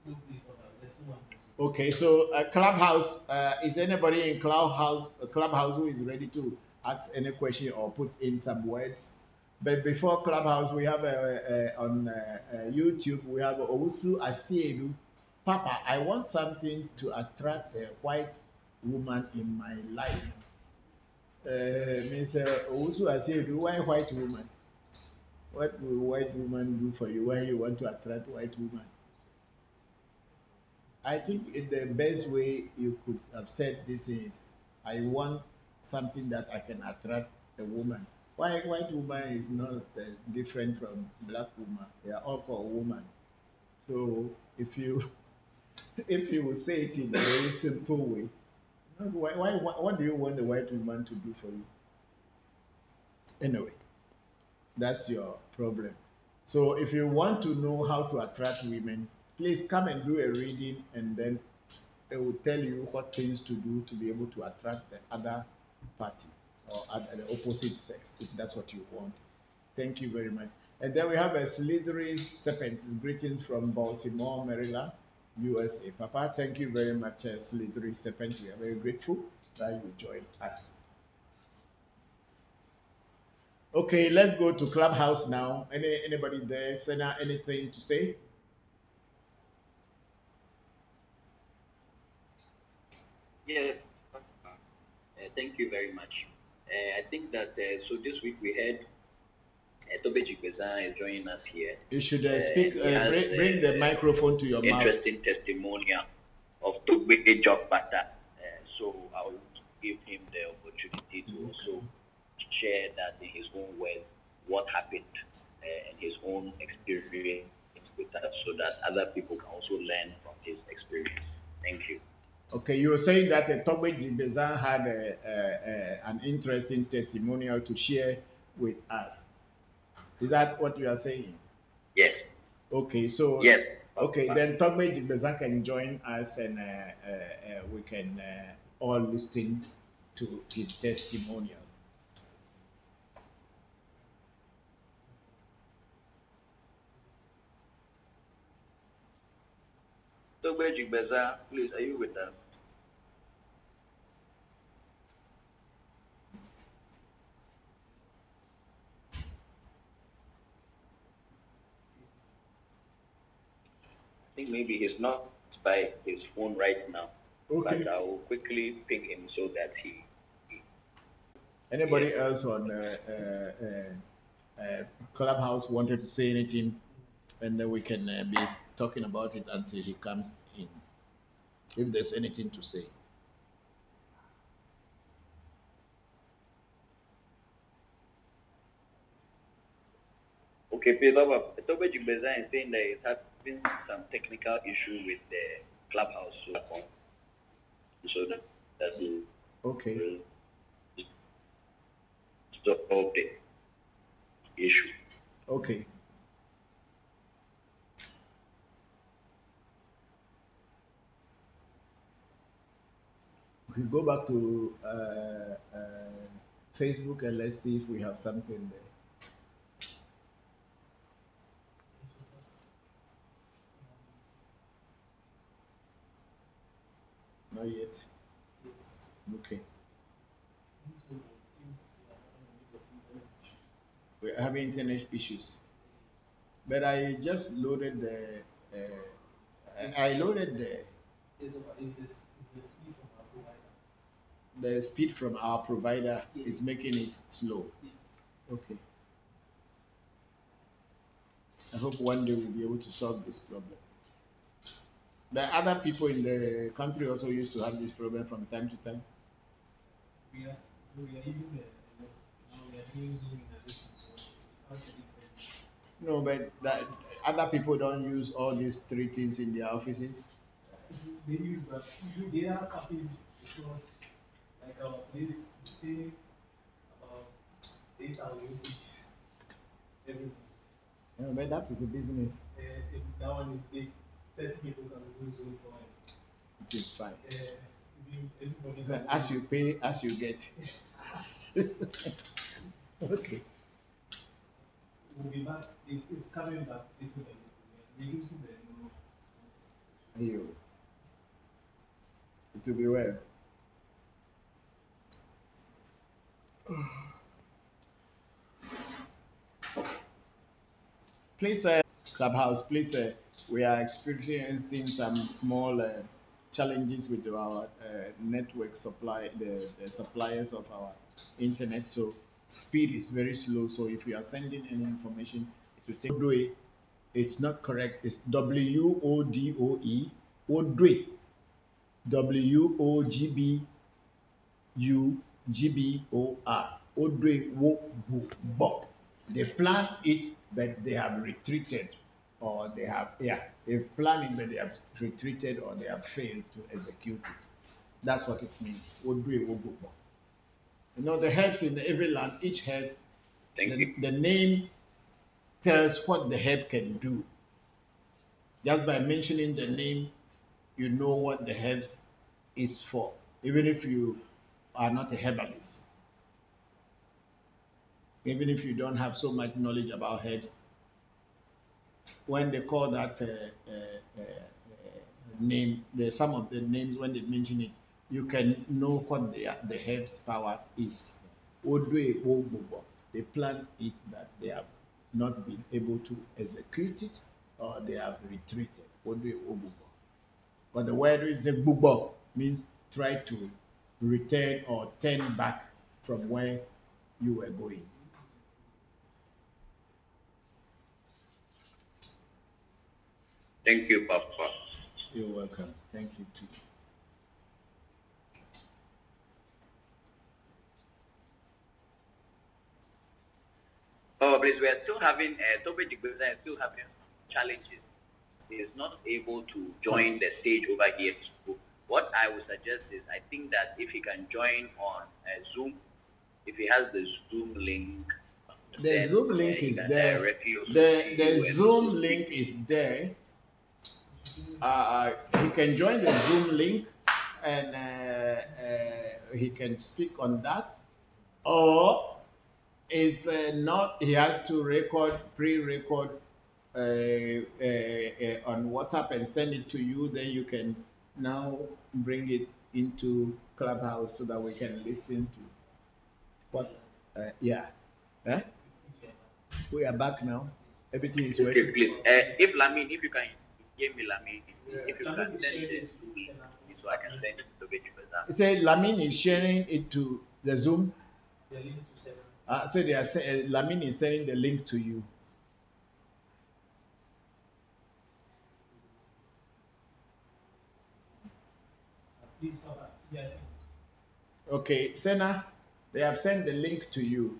No, please, there's no one. Okay, so Clubhouse, is anybody in Clubhouse who is ready to ask any question or put in some words? But before Clubhouse, we have on YouTube, we have Owusu Asiedu. Papa, I want something to attract a white woman in my life. Mr. Owusu Asiedu, why white woman? What will white woman do for you? Why you want to attract white woman? I think the best way you could have said this is, I want something that I can attract a woman. Why white woman is not different from black woman? They are all called woman. So if you if you will say it in a very simple way, what do you want the white woman to do for you? Anyway, that's your problem. So if you want to know how to attract women, please come and do a reading and then it will tell you what things to do to be able to attract the other party or the opposite sex if that's what you want. Thank you very much. And then we have a slithery serpent. Greetings from Baltimore, Maryland, USA. Papa, thank you very much, slithery serpent. We are very grateful that you joined us. Okay, let's go to Clubhouse now. Anybody there? Senna, anything to say? Yes, thank you very much. I think that so this week we had Tobe Jigbeza is joining us here. You should speak, bring the microphone to your mouth. Interesting testimonial of Tobe Jogbata. So I will give him the opportunity to also share that in his own words, what happened and his own experience with us so that other people can also learn from his experience. Thank you. Okay, you were saying that Togbe Jibezan had an interesting testimonial to share with us. Is that what you are saying? Yes, Okay, so yes, okay, Papa. then Togbe Jibezan can join us and we can all listen to his testimonial. Togbe Jigbeza, please, are you with us? I think maybe he's not by his phone right now, but Okay. I will quickly ping him so that yes. Anybody else on Clubhouse wanted to say anything, and then we can be talking about it until he comes in. If there's anything to say. Okay, please, Togbe Jigbeza is saying that he's having some technical issue with the clubhouse, so that will Okay. solve the issue. Okay. We go back to Facebook and let's see if we have something there. Not yet. Yes. Okay. This one seems to be having a bit of internet issues. We're having internet issues. But I just loaded the. I loaded Is the speed from our provider? the speed from our provider is making it slow. Yeah. Okay. I hope one day we'll be able to solve this problem. The other people in the country also used to have this problem from time to time. We are we are using the net. Now we are doing Zoom in addition, so it has a different. No, but that other people don't use all these three things in their offices. They use, but they are package because like our place pay about 8,006 every month. Yeah, but that is a business. If that one is big, 30 people can do Zoom for it. It is fine. Everybody So can as you pay, as you get. Okay. We'll be back. It's coming back little by little. We are reducing the number of You. It will be well. Please, Clubhouse, please, we are experiencing some small challenges with our network supply, the suppliers of our internet. So speed is very slow. So if you are sending any information, it will take Wodoe. It's not correct. It's WODOE. Wodoe. WOGBUGBOR. Odre wo bu bo. They planned it, but they have retreated, or they have they've planned it, but they have retreated, or they have failed to execute it. That's what it means. Odre wo bu bo. You know the herbs in every land, each herb, Thank you. the name tells what the herb can do. Just by mentioning the name, you know what the herbs is for, even if you are not a herbalist. Even if you don't have so much knowledge about herbs, when they call that name, some of the names, when they mention it, you can know what the herb's power is. Odwe Ogbogbo, they plant it, but they have not been able to execute it, or they have retreated. Odwe Ogbogbo. But the word is a bubo, means try to return or turn back from where you were going. Thank you, Papa. You're welcome. Thank you too. Oh, please, we are still having, Toby Jigbeza is still having challenges. He is not able to join the stage over here. What I would suggest is, I think that if he can join on Zoom, if he has the Zoom link, The then Zoom link he is can there. directly also see The you and also Zoom speak link to you. is there. He can join the Zoom link, and he can speak on that. Or if not, he has to pre-record on WhatsApp and send it to you. Then you can now bring it into Clubhouse so that we can listen to what. Yeah. Eh? We are back now. Everything is Okay, working. please. If Lamin, if you can hear me, Lamin, if you can Lamin is send sharing the it Zoom to link Senna. to me so I can send it to the better. He said Lamin is sharing it to the Zoom. The link to Senna. So they are Lamin is sending the link to you. Please, yes. Okay, Senna, they have sent the link to you.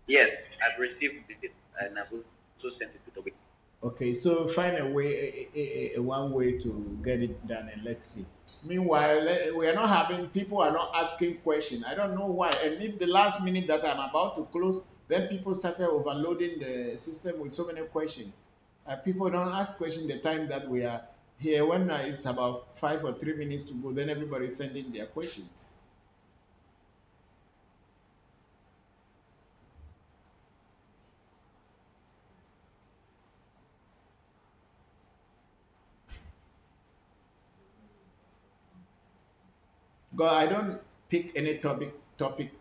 Yes, I've received it and I've also sent it to the better. Okay, so find a way, one way to get it done, and let's see. Meanwhile, we are not having people are not asking questions. I don't know why. And if the last minute that I'm about to close, then people started overloading the system with so many questions. People don't ask questions the time that we are here. When it's about 5 or 3 minutes to go, then everybody's sending their questions. God, I don't pick any topic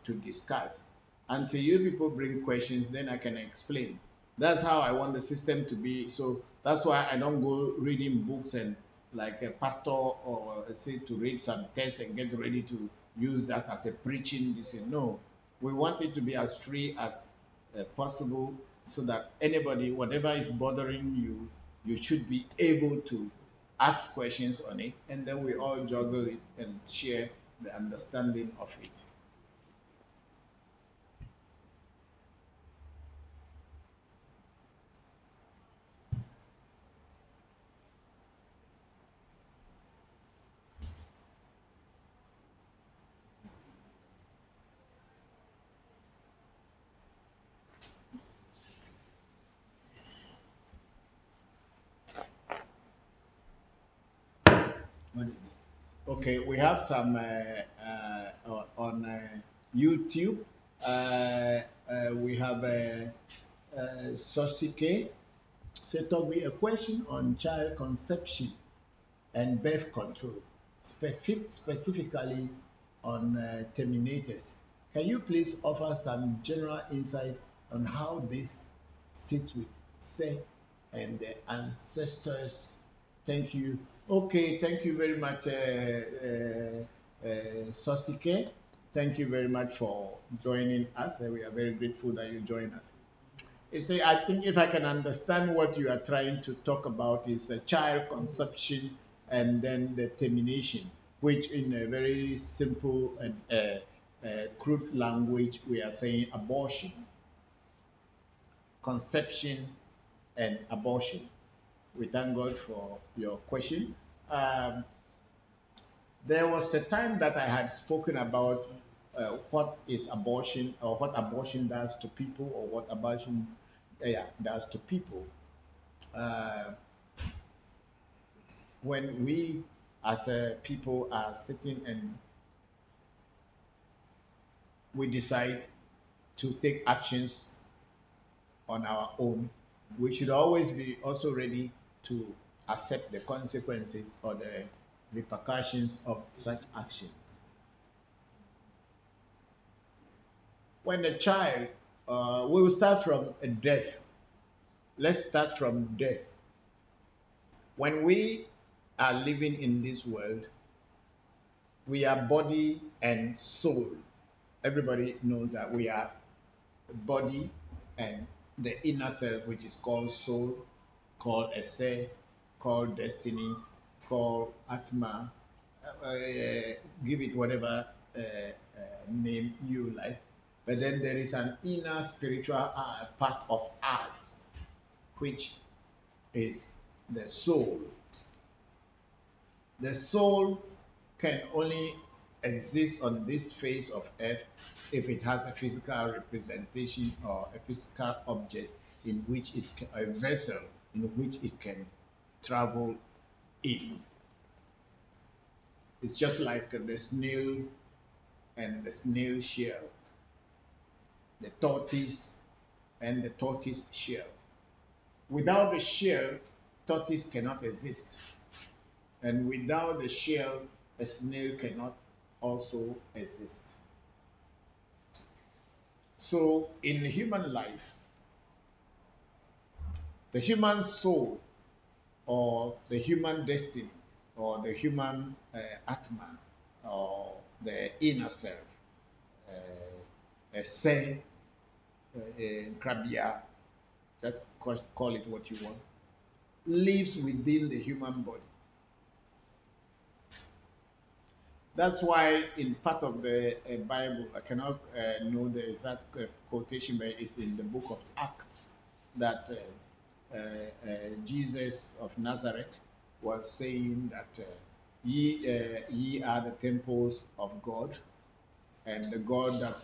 to discuss until you people bring questions. Then I can explain. That's how I want the system to be. So that's why I don't go reading books and like a pastor or say to read some text and get ready to use that as a preaching. This no, we want it to be as free as possible, so that anybody, whatever is bothering you, you should be able to ask questions on it, and then we all juggle it and share the understanding of it. What is it? Okay, we have some on YouTube. We have Sosike. So talk me a question on child conception and birth control, specifically on terminators. Can you please offer some general insights on how this sits with Seth and the ancestors? Thank you. Okay, thank you very much, Sosike. Thank you very much for joining us. We are very grateful that you join us. I think if I can understand what you are trying to talk about is a child conception and then the termination, which in a very simple and crude language we are saying abortion, conception, and abortion. We thank God for your question. Um, there was a time that I had spoken about what is abortion, or what abortion does to people, or what abortion does to people. Uh, when we as a people are sitting and we decide to take actions on our own, we should always be also ready to accept the consequences or the repercussions of such actions. When a child, we will start from a death. Let's start from death. When we are living in this world, we are body and soul. Everybody knows that we are body and the inner self, which is called soul, called esse, called destiny, called atma. Give it whatever name you like. But then there is an inner spiritual part of us, which is the soul. The soul can only exist on this face of earth if it has a physical representation or a physical object in which it can, a vessel in which it can travel in. It's just like the snail and the snail shell, the tortoise and the tortoise shell. Without the shell, tortoise cannot exist. And without the shell, a snail cannot also exist. So in human life, the human soul or the human destiny or the human atman or the inner self, a say, krabia, just call it what you want, lives within the human body. That's why in part of the Bible, I cannot know the exact quotation, but it's in the book of Acts that Jesus of Nazareth was saying that ye are the temples of God, and the God that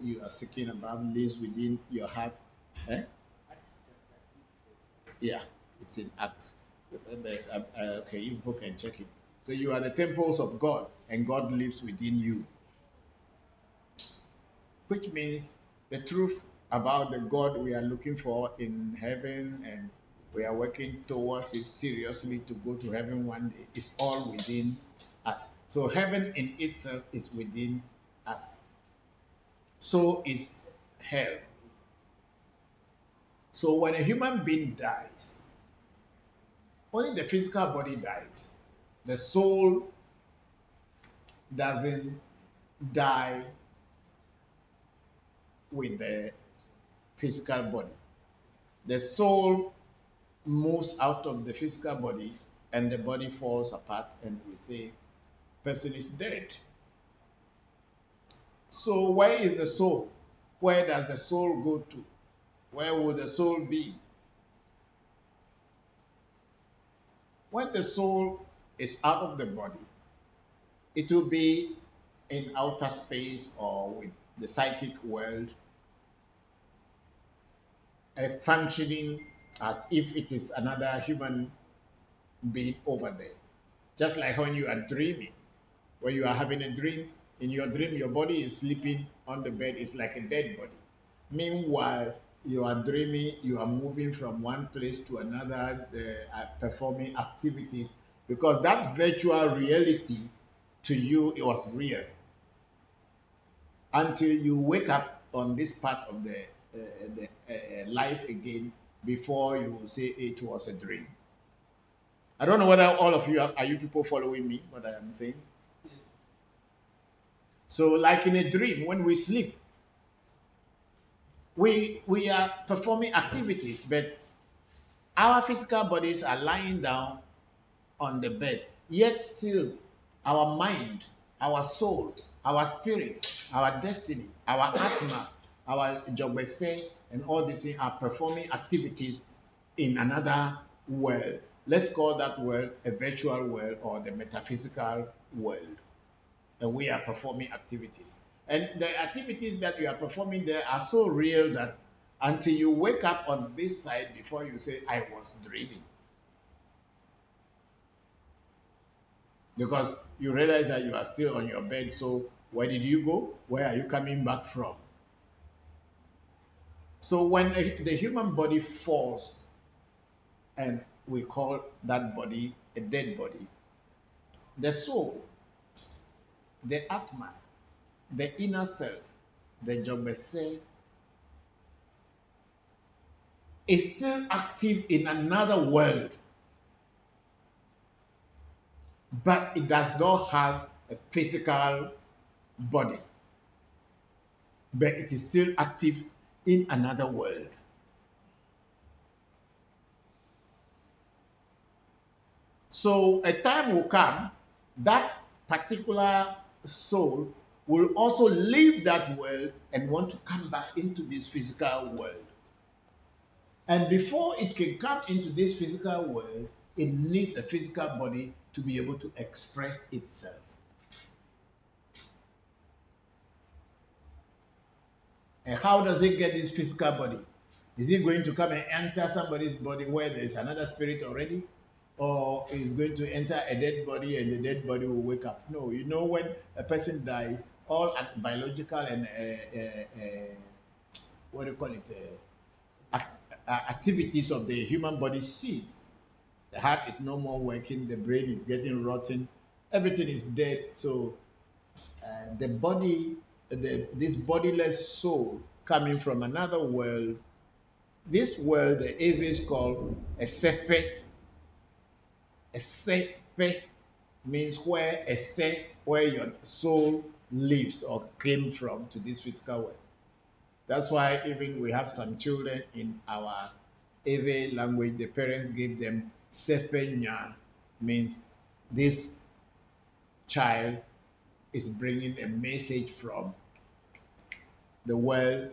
you are seeking about lives within your heart. Eh? Yeah, it's in Acts. Okay, you people can check it. So you are the temples of God, and God lives within you. Which means the truth about the God we are looking for in heaven and we are working towards it seriously to go to heaven one day is all within us. So heaven in itself is within us. So is hell. So when a human being dies, only the physical body dies. The soul doesn't die with the physical body. The soul moves out of the physical body and the body falls apart and we say person is dead. So where is the soul? Where does the soul go to? Where will the soul be? When the soul is out of the body, it will be in outer space or with the psychic world, functioning as if it is another human being over there. Just like when you are dreaming, when you are having a dream, in your dream, your body is sleeping on the bed, it's like a dead body. Meanwhile, you are dreaming, you are moving from one place to another, performing activities, because that virtual reality to you, it was real. Until you wake up on this part of the life again, before you will say it was a dream. I don't know whether all of you are you people following me, what I am saying? So like in a dream, when we sleep, we are performing activities, but our physical bodies are lying down on the bed, yet still our mind, our soul, our spirit, our destiny, our atma, our jogbese, and all these things are performing activities in another world. Let's call that world a virtual world or the metaphysical world. And we are performing activities. And the activities that you are performing there are so real that until you wake up on this side before you say, I was dreaming. Because you realize that you are still on your bed. So where did you go? Where are you coming back from? So when the human body falls, and we call that body a dead body, the soul, the atma, the inner self, the jogbese, is still active in another world, but it does not have a physical body, but it is still active in another world. So a time will come that particular soul will also leave that world and want to come back into this physical world. And before it can come into this physical world, it needs a physical body to be able to express itself. And how does it get this physical body? Is it going to come and enter somebody's body where there is another spirit already? Or is going to enter a dead body and the dead body will wake up? No, you know, when a person dies, all biological and what do you call it? Activities of the human body cease. The heart is no more working, the brain is getting rotten, everything is dead. So the body, this bodiless soul coming from another world, this world the Aves call a sepe. A sepe means where a se, where your soul lives or came from to this physical world. That's why even we have some children in our Ewe language, the parents give them sepenya, means this child is bringing a message from the world,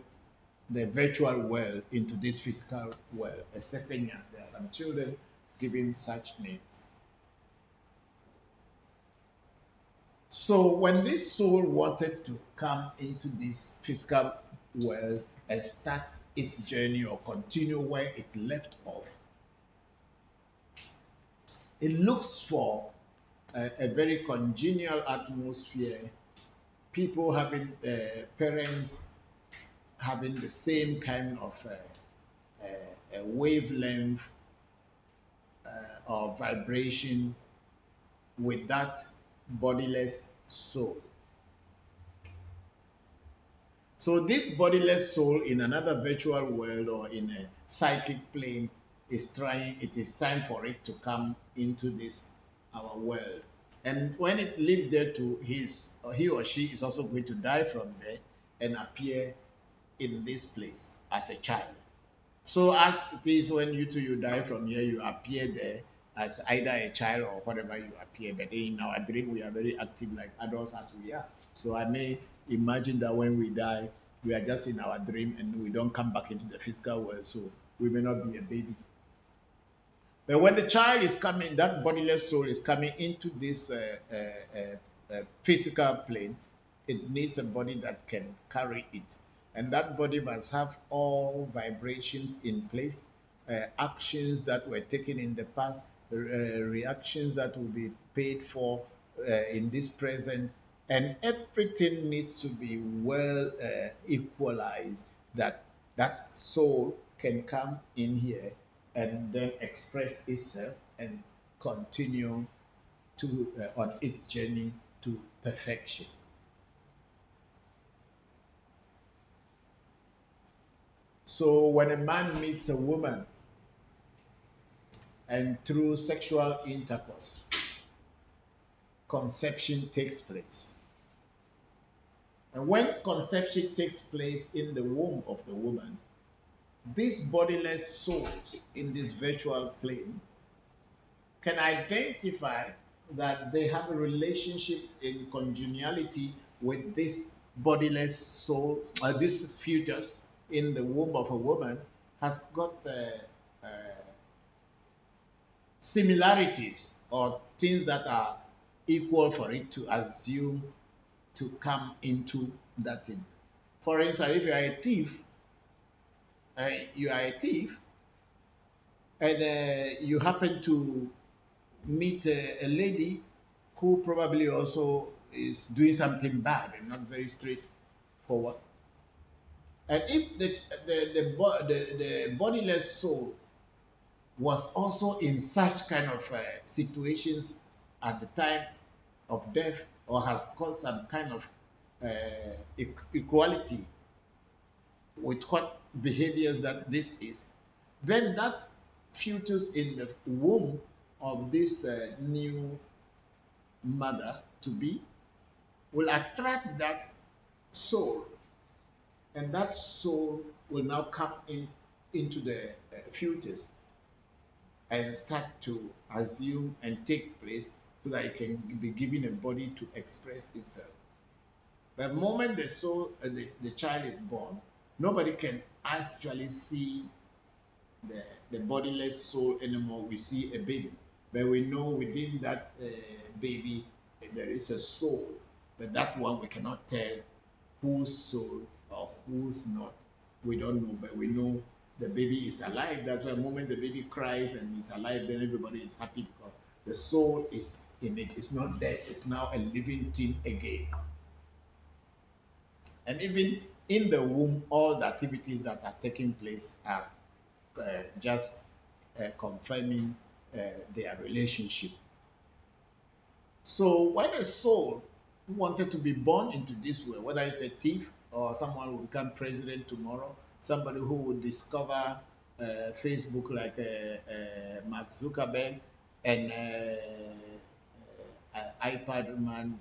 the virtual world, into this physical world. A sepenya. There are some children giving such names. So when this soul wanted to come into this physical world and start its journey or continue where it left off, it looks for a very congenial atmosphere, people having parents having the same kind of wavelength or vibration with that bodiless soul. So this bodiless soul in another virtual world or in a psychic plane is trying, it is time for it to come into this, our world. And when it lived there to he or she is also going to die from there and appear in this place as a child. So as it is when you die from here, you appear there as either a child or whatever you appear. But in our dream, we are very active like adults as we are. So I may imagine that when we die, we are just in our dream and we don't come back into the physical world. So we may not be a baby. But when the child is coming, that bodiless soul is coming into this physical plane, it needs a body that can carry it. And that body must have all vibrations in place, actions that were taken in the past, reactions that will be paid for in this present, and everything needs to be well equalized, that that soul can come in here and then express itself and continue to on its journey to perfection. So when a man meets a woman and through sexual intercourse, conception takes place. And when conception takes place in the womb of the woman, these bodiless souls in this virtual plane can identify that they have a relationship in congeniality with this bodiless soul, or this fetus in the womb of a woman has got similarities or things that are equal for it to assume to come into that thing. For instance, if you are a thief, and you happen to meet a lady who probably also is doing something bad and not very straightforward. And if the bodiless soul was also in such kind of situations at the time of death, or has caused some kind of equality with what behaviors that this is, then that fetus in the womb of this new mother to be will attract that soul, and that soul will now come into the fetus and start to assume and take place so that it can be given a body to express itself. The moment the soul, the child is born, nobody can actually see the bodiless soul anymore. We see a baby. But we know within that baby there is a soul, but that one we cannot tell whose soul or whose not. We don't know, but we know the baby is alive. That's why the moment the baby cries and is alive, then everybody is happy because the soul is in it. It's not dead. It's now a living thing again. And even in the womb, all the activities that are taking place are just confirming their relationship. So when a soul wanted to be born into this world, whether it's a thief or someone who will become president tomorrow, somebody who will discover Facebook like Mark Zuckerberg and iPad man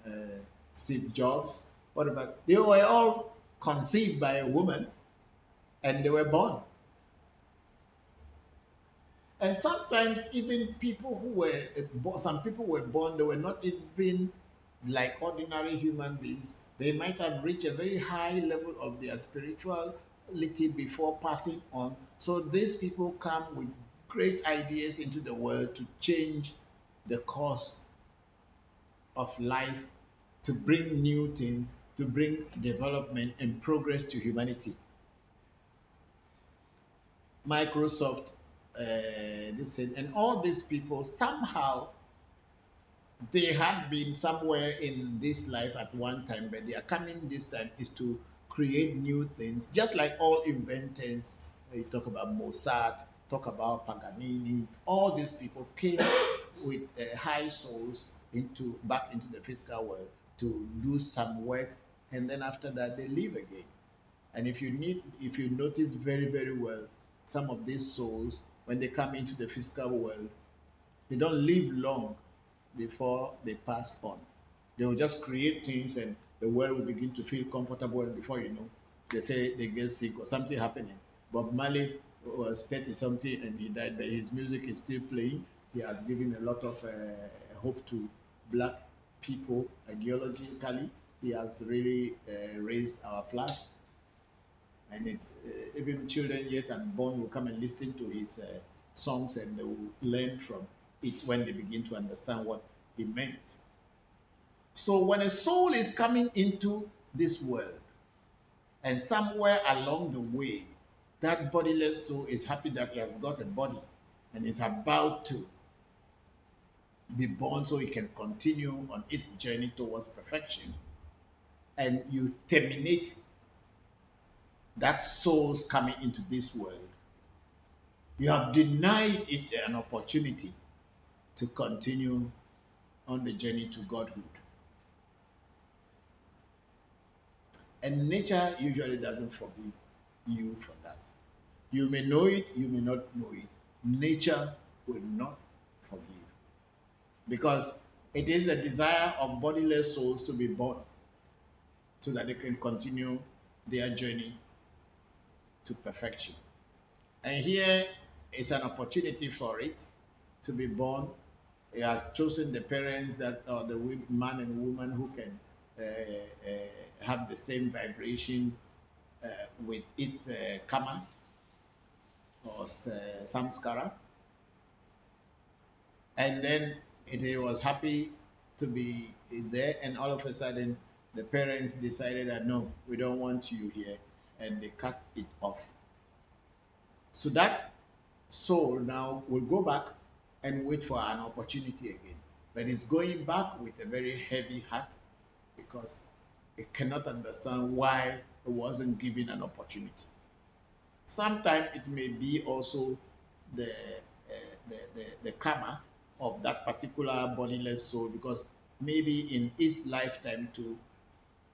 Steve Jobs, whatever, they were all conceived by a woman and they were born. And sometimes even people who were some people were born, they were not even like ordinary human beings. They might have reached a very high level of their spirituality before passing on. So these people come with great ideas into the world to change the course of life, to bring new things, to bring development and progress to humanity. Microsoft, and all these people somehow they had been somewhere in this life at one time, but they are coming this time is to create new things, just like all inventors. You talk about Mozart, talk about Paganini, all these people came with high souls back into the physical world to do some work, and then after that they leave again. And if you notice very, very well, some of these souls, when they come into the physical world, they don't live long before they pass on. They will just create things and the world will begin to feel comfortable, and before you know, they say they get sick or something happening. Bob Marley was 30 something and he died, but his music is still playing. He has given a lot of hope to black people ideologically. He has really raised our flag, and it's even children yet unborn will come and listen to his songs and they will learn from it when they begin to understand what he meant. So when a soul is coming into this world and somewhere along the way that bodiless soul is happy that he has got a body and is about to be born so it can continue on its journey towards perfection, and you terminate that soul's coming into this world, you have denied it an opportunity to continue on the journey to godhood. And nature usually doesn't forgive you for that. You may know it, you may not know it. Nature will not forgive, because it is a desire of bodiless souls to be born so that they can continue their journey to perfection. And here is an opportunity for it to be born. He has chosen the parents that are the man and woman who can have the same vibration with its karma or samskara. And then he was happy to be there, and all of a sudden the parents decided that no, we don't want you here, and they cut it off. So that soul now will go back and wait for an opportunity again. But it's going back with a very heavy heart because it cannot understand why it wasn't given an opportunity. Sometimes it may be also the, the karma of that particular bodiless soul, because maybe in its lifetime too,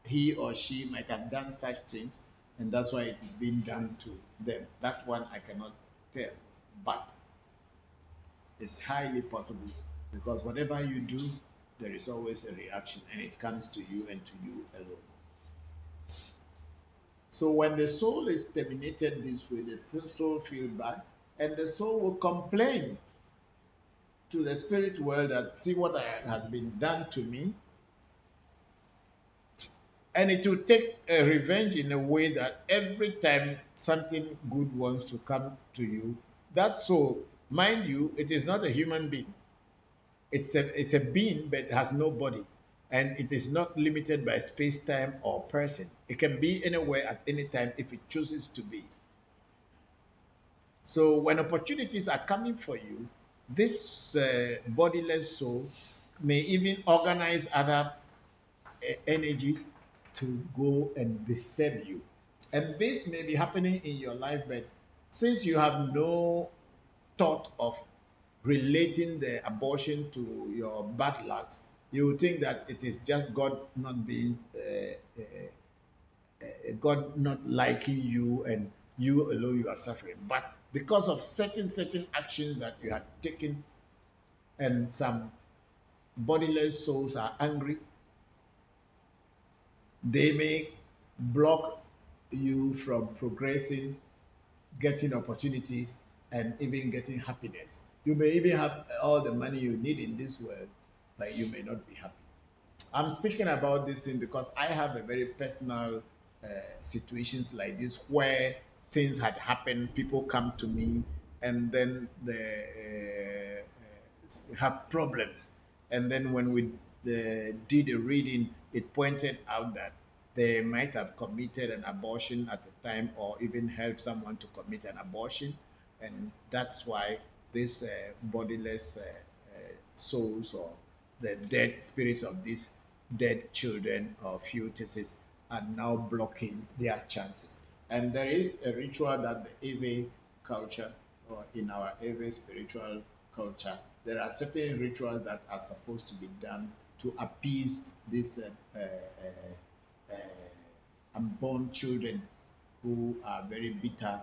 he or she might have done such things, and that's why it is being done to them. That one I cannot tell, but it's highly possible, because whatever you do, there is always a reaction, and it comes to you and to you alone. So when the soul is terminated this way, the soul feels bad, and the soul will complain to the spirit world that see what has been done to me, and it will take a revenge in a way that every time something good wants to come to you, that soul, mind you, it is not a human being. it's a being, but it has no body, and it is not limited by space, time, or person. It can be anywhere at any time if it chooses to be. So when opportunities are coming for you, this bodiless soul may even organize other energies to go and disturb you. And this may be happening in your life, but since you have no thought of relating the abortion to your bad luck, you would think that it is just God not being, God not liking you, and you alone you are suffering. But because of certain actions that you have taken, and some bodiless souls are angry, they may block you from progressing, getting opportunities, and even getting happiness. You may even have all the money you need in this world, but you may not be happy. I'm speaking about this thing because I have a very personal situations like this where things had happened, people come to me, and then they have problems. And then when we did a reading, it pointed out that they might have committed an abortion at the time, or even helped someone to commit an abortion. And that's why these bodiless souls, or the dead spirits of these dead children or fetuses, are now blocking their chances. And there is a ritual that the Ewe culture, or in our Ewe spiritual culture, there are certain rituals that are supposed to be done to appease these unborn children who are very bitter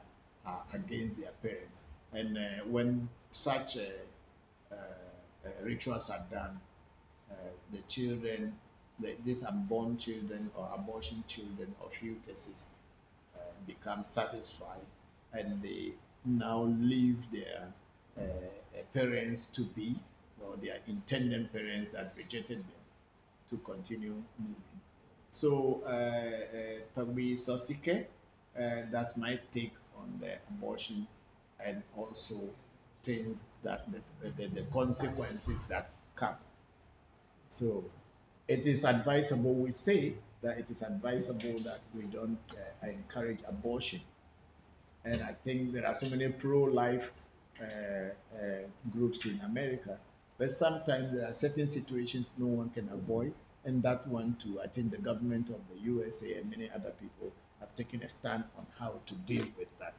against their parents. And when such rituals are done, the children, these unborn children or abortion children or fetuses become satisfied, and they now leave their parents to be, or their intended parents that rejected them, to continue moving. So, Togbi Sosike, that's my take on the abortion, and also things that the consequences that come. So, it is advisable, we say that it is advisable that we don't encourage abortion. And I think there are so many pro-life groups in America, but sometimes there are certain situations no one can avoid, and that one too, I think the government of the USA and many other people have taken a stand on how to deal with that.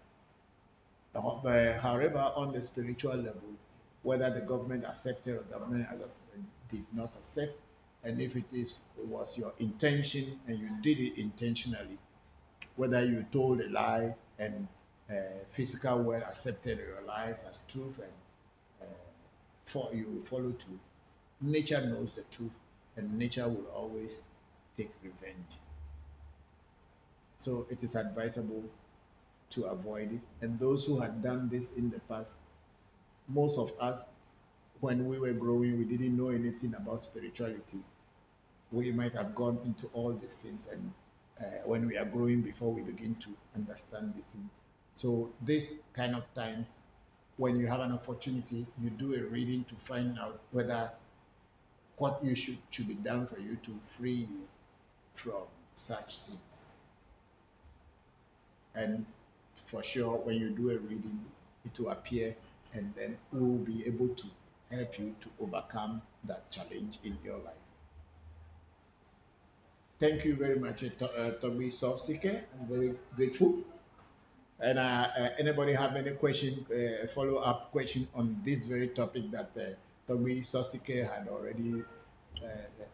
However, on the spiritual level, whether the government accepted or the government did not accept, and if it was your intention and you did it intentionally, whether you told a lie and physical world accepted your lies as truth, and you follow truth, nature knows the truth, and nature will always take revenge. So it is advisable to avoid it. And those who had done this in the past, most of us, when we were growing, we didn't know anything about spirituality. We might have gone into all these things, and when we are growing, before we begin to understand this. So this kind of times, when you have an opportunity, you do a reading to find out whether what you should be done for you to free you from such things. And for sure, when you do a reading, it will appear, and then we will be able to help you to overcome that challenge in your life. Thank you very much, Toby Sosike. I'm very grateful. And anybody have any question, follow-up question on this very topic that Toby Sosike had already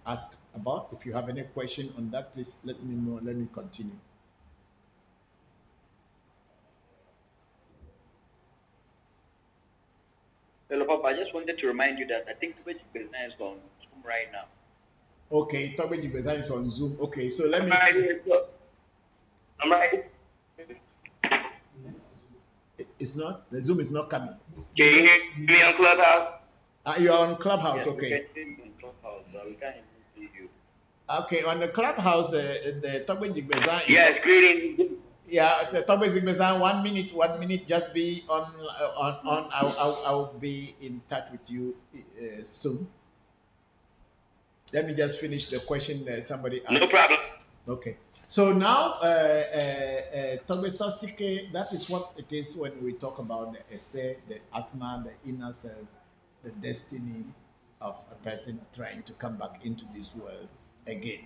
asked about? If you have any question on that, please let me know. Let me continue. Hello, Papa. I just wanted to remind you that I think Twitch is on Zoom right now. Okay, Toby Jibeza is on Zoom. Okay, so let me. I'm right. It's not. The Zoom is not coming. Can you hear me on Clubhouse? You are on Clubhouse. Yes, okay. We can hear you on Clubhouse, but we can't even see you. Okay, on the Clubhouse, the Toby Jibeza is. Yes, greetings. Yeah, Toby Jibeza, 1 minute, 1 minute. Just be on. I'll be in touch with you soon. Let me just finish the question that somebody No asked. problem. Okay. So now, Tobe Sosike, that is what it is when we talk about the essay, the Atma, the inner self, the destiny of a person trying to come back into this world again.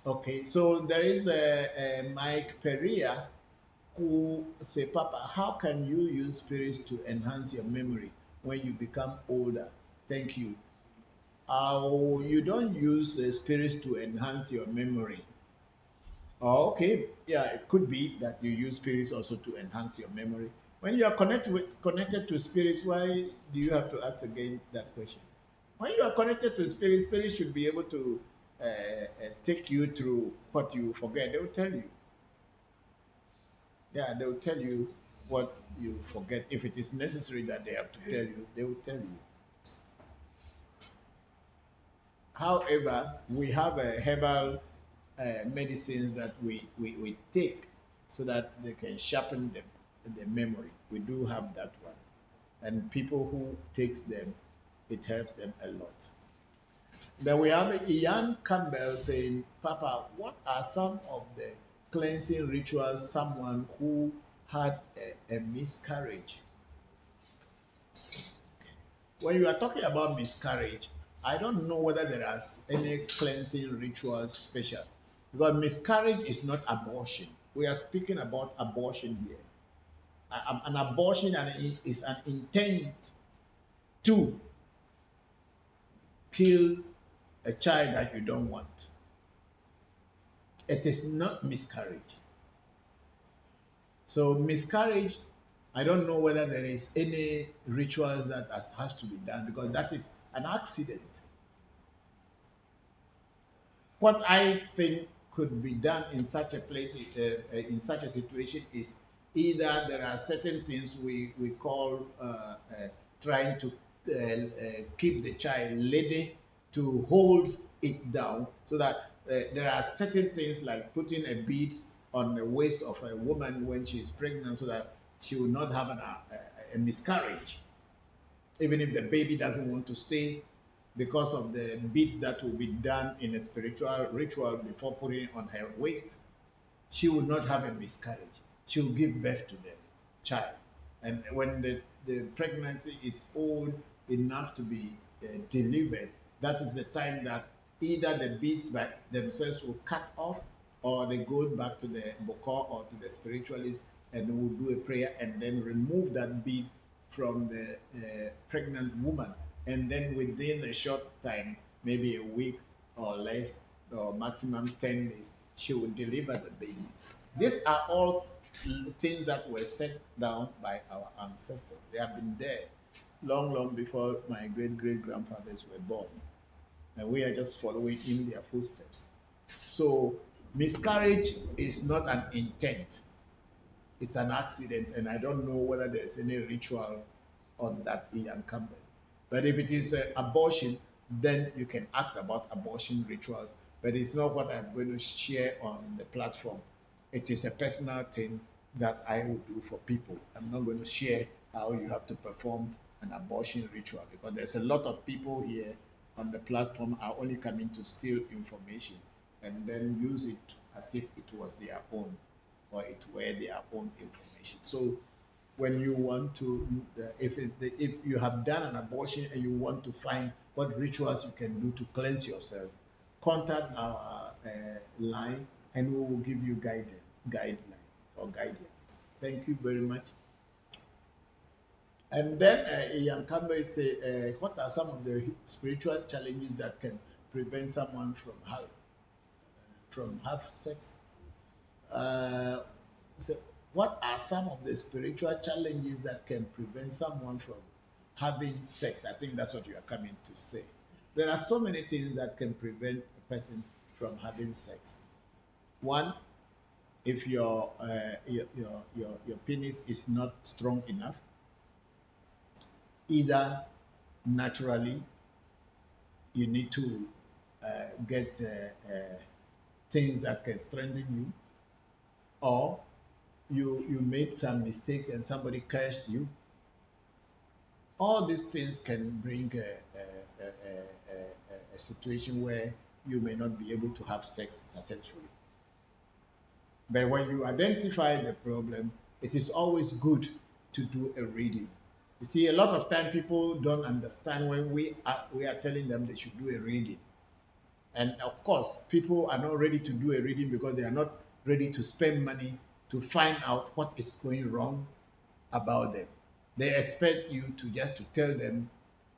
Okay, so there is a Mike Perea who say, Papa, how can you use spirits to enhance your memory when you become older? Thank you. You don't use spirits to enhance your memory. Oh, okay. Yeah, it could be that you use spirits also to enhance your memory. When you are connected to spirits, why do you have to ask again that question? When you are connected to spirits, spirits should be able to take you through what you forget. They will tell you. Yeah, they will tell you what you forget. If it is necessary that they have to tell you, they will tell you. However, we have a herbal medicines that we take so that they can sharpen the memory. We do have that one. And people who takes them, it helps them a lot. Then we have Ian Campbell saying, Papa, what are some of the cleansing rituals someone who had a miscarriage? When you are talking about miscarriage, I don't know whether there are any cleansing rituals special because miscarriage is not abortion. We are speaking about abortion here. An abortion is an intent to kill a child that you don't want. It is not miscarriage. So miscarriage, I don't know whether there is any rituals that has to be done because that is an accident. What I think could be done in such a place, in such a situation, is either there are certain things we call trying to keep the child lady to hold it down so that there are certain things like putting a bead on the waist of a woman when she is pregnant so that she will not have a miscarriage even if the baby doesn't want to stay because of the beads that will be done in a spiritual ritual before putting it on her waist, she will not have a miscarriage. She will give birth to the child. And when the pregnancy is old enough to be delivered, that is the time that either the beads by themselves will cut off or they go back to the Bokor or to the spiritualist and will do a prayer and then remove that bead from the pregnant woman. And then within a short time, maybe a week or less, or maximum 10 days, she will deliver the baby. These are all things that were set down by our ancestors. They have been there long, long before my great great grandfathers were born. And we are just following in their footsteps. So, miscarriage is not an intent, it's an accident, and I don't know whether there's any ritual on that Ian Campbell. But if it is abortion, then you can ask about abortion rituals. But it's not what I'm going to share on the platform. It is a personal thing that I will do for people. I'm not going to share how you have to perform an abortion ritual because there's a lot of people here on the platform are only coming to steal information and then use it as if it was their own or it were their own information. So when you want to, if you have done an abortion and you want to find what rituals you can do to cleanse yourself, contact our line and we will give you guidelines or guidance. Thank you very much. And then Ian Campbell say, what are some of the spiritual challenges that can prevent someone from have sex? So what are some of the spiritual challenges that can prevent someone from having sex? I think that's what you are coming to say. There are so many things that can prevent a person from having sex. One, if your penis is not strong enough, either naturally you need to get things that can strengthen you, or you made some mistake and somebody cursed you. All these things can bring a situation where you may not be able to have sex successfully. But when you identify the problem, it is always good to do a reading. You see, a lot of time people don't understand when we are telling them they should do a reading. And of course, people are not ready to do a reading because they are not ready to spend money to find out what is going wrong about them. They expect you to just to tell them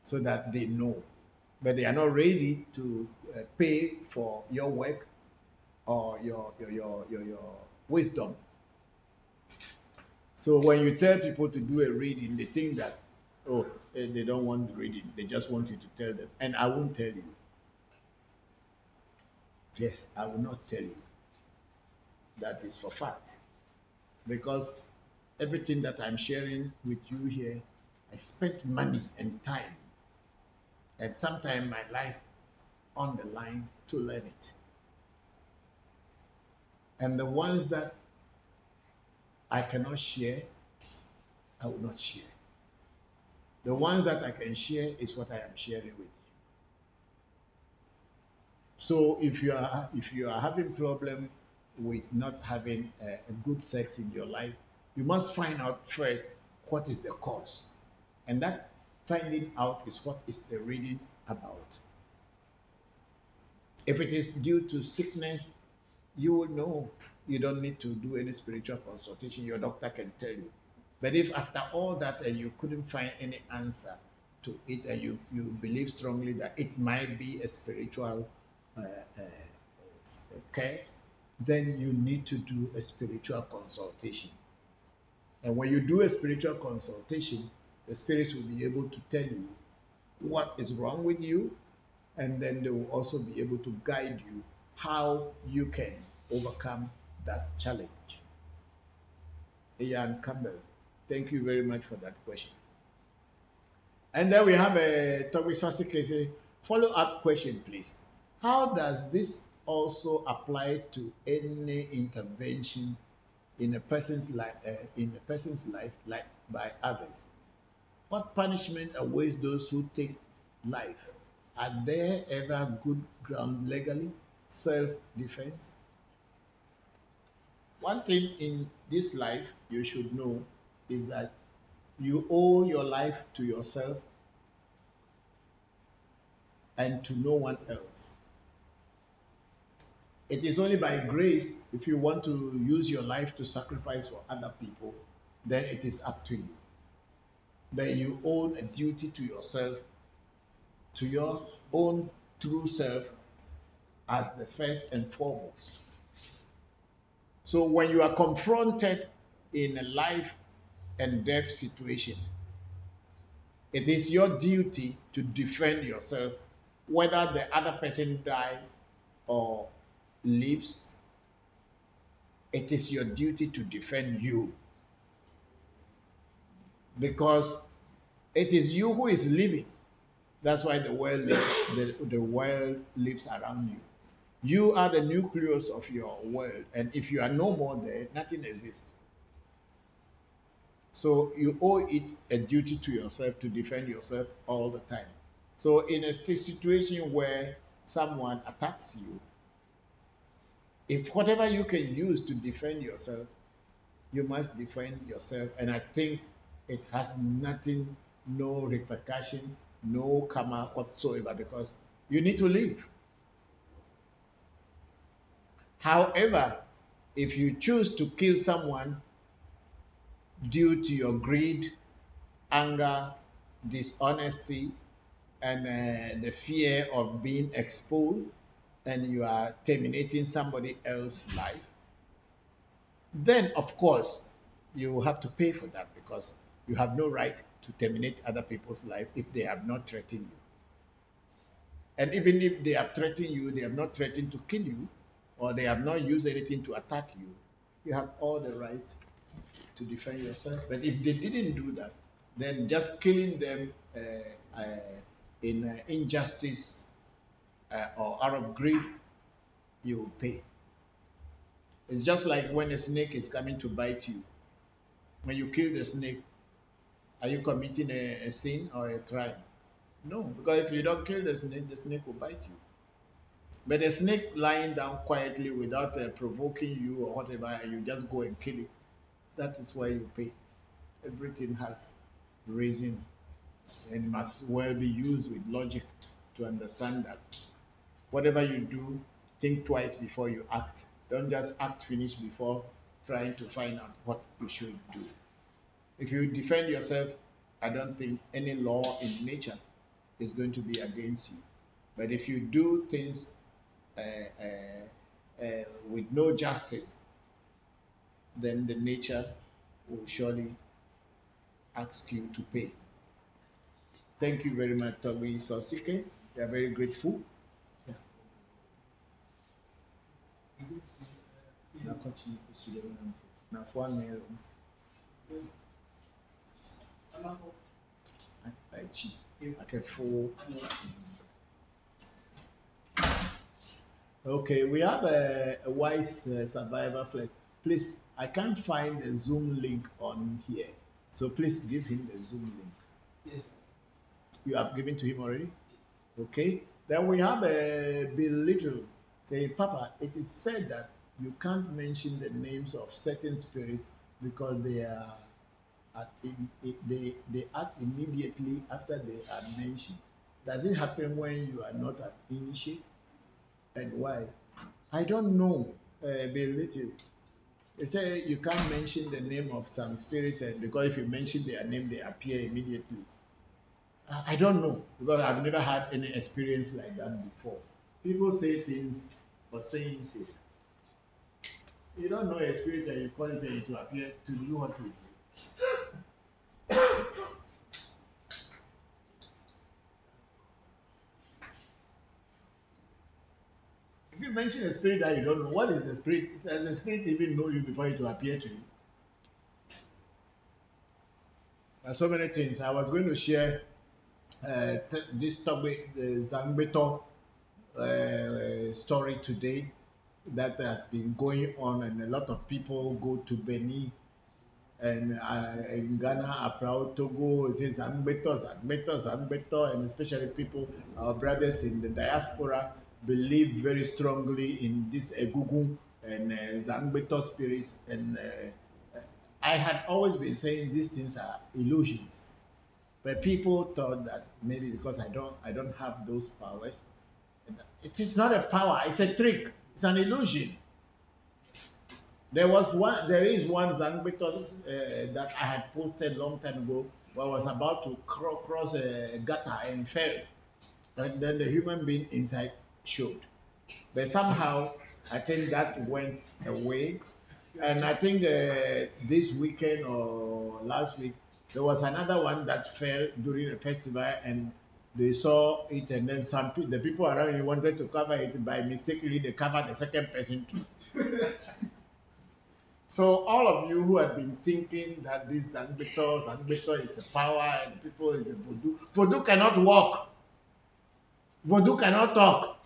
so that they know, but they are not ready to pay for your work or your wisdom. So when you tell people to do a reading, they think that, oh, they don't want the reading. They just want you to tell them. And I won't tell you. Yes, I will not tell you. That is for fact. Because everything that I'm sharing with you here, I spent money and time and sometimes my life on the line to learn it. And the ones that I cannot share, I will not share. The ones that I can share is what I am sharing with you. So if you are having problem with not having a good sex in your life, you must find out first what is the cause, and that finding out is what is the reading about. If it is due to sickness, you will know. You don't need to do any spiritual consultation. Your doctor can tell you. But if after all that and you couldn't find any answer to it, and you believe strongly that it might be a spiritual curse, then you need to do a spiritual consultation. And when you do a spiritual consultation, the spirits will be able to tell you what is wrong with you, and then they will also be able to guide you how you can overcome that challenge. Ian Campbell, thank you very much for that question. And then we have a Toby Sassi follow-up question, please. How does this also apply to any intervention in a person's life, like by others? What punishment awaits those who take life? Are there ever good grounds legally? Self-defense? One thing in this life you should know is that you owe your life to yourself and to no one else. It is only by grace, if you want to use your life to sacrifice for other people, then it is up to you. But you owe a duty to yourself, to your own true self, as the first and foremost. So when you are confronted in a life and death situation, it is your duty to defend yourself, whether the other person dies or lives. It is your duty to defend you, because it is you who is living. That's why the world lives around you. You are the nucleus of your world, and if you are no more there, nothing exists. So you owe it a duty to yourself to defend yourself all the time. So in a situation where someone attacks you, if whatever you can use to defend yourself, you must defend yourself. And I think it has nothing, no repercussion, no karma whatsoever, because you need to live. However, if you choose to kill someone due to your greed, anger, dishonesty, and the fear of being exposed, and you are terminating somebody else's life, then of course you have to pay for that, because you have no right to terminate other people's life if they have not threatened you. And even if they have threatened you, they have not threatened to kill you, or they have not used anything to attack you, you have all the right to defend yourself. But if they didn't do that, then just killing them in injustice or out of greed, you will pay. It's just like when a snake is coming to bite you. When you kill the snake, are you committing a sin or a crime? No, because if you don't kill the snake will bite you. But a snake lying down quietly without provoking you or whatever, and you just go and kill it, that is why you pay. Everything has reason and must well be used with logic to understand that. Whatever you do, think twice before you act. Don't just act finish before trying to find out what you should do. If you defend yourself, I don't think any law in nature is going to be against you. But if you do things uh, with no justice, then the nature will surely ask you to pay. Thank you very much, Toby Sosike. We are very grateful. Yeah. Na for mail. Okay, we have a wise survivor flex. Please, I can't find the Zoom link on here. So please give him the Zoom link. Yes. You have given to him already? Okay. Then we have a belittle. Say, Papa, it is said that you can't mention the names of certain spirits because they are they act immediately after they are mentioned. Does it happen when you are not an initiate? And why? I don't know. Belittle. They say you can't mention the name of some spirits, and because if you mention their name, they appear immediately. I don't know because I've never had any experience like that before. People say things for saying sake. You don't know a spirit and you call it and it will appear to do what with you. If you mention a spirit that you don't know, what is the spirit? Does the spirit even know you before it will appear to you? There are so many things. I was going to share this topic, the Zangbeto story today that has been going on, and a lot of people go to Benin and in Ghana, Accra, Togo, it says Zangbeto, Zangbeto, Zangbeto, and especially people, our brothers in the diaspora, believe very strongly in this Egungun and Zangbeto spirits. And I had always been saying these things are illusions, but people thought that maybe because I don't have those powers. It is not a power, it's a trick, it's an illusion. There is one Zangbetos that I had posted long time ago where I was about to cross a gutter and fell. And then the human being inside showed. But somehow, I think that went away. And I think this weekend or last week, there was another one that fell during a festival and they saw it, and then the people around you wanted to cover it by mistakenly they covered the second person too. So all of you who have been thinking that this Zangbeto is a power and people is a voodoo. Voodoo cannot walk. Voodoo cannot talk.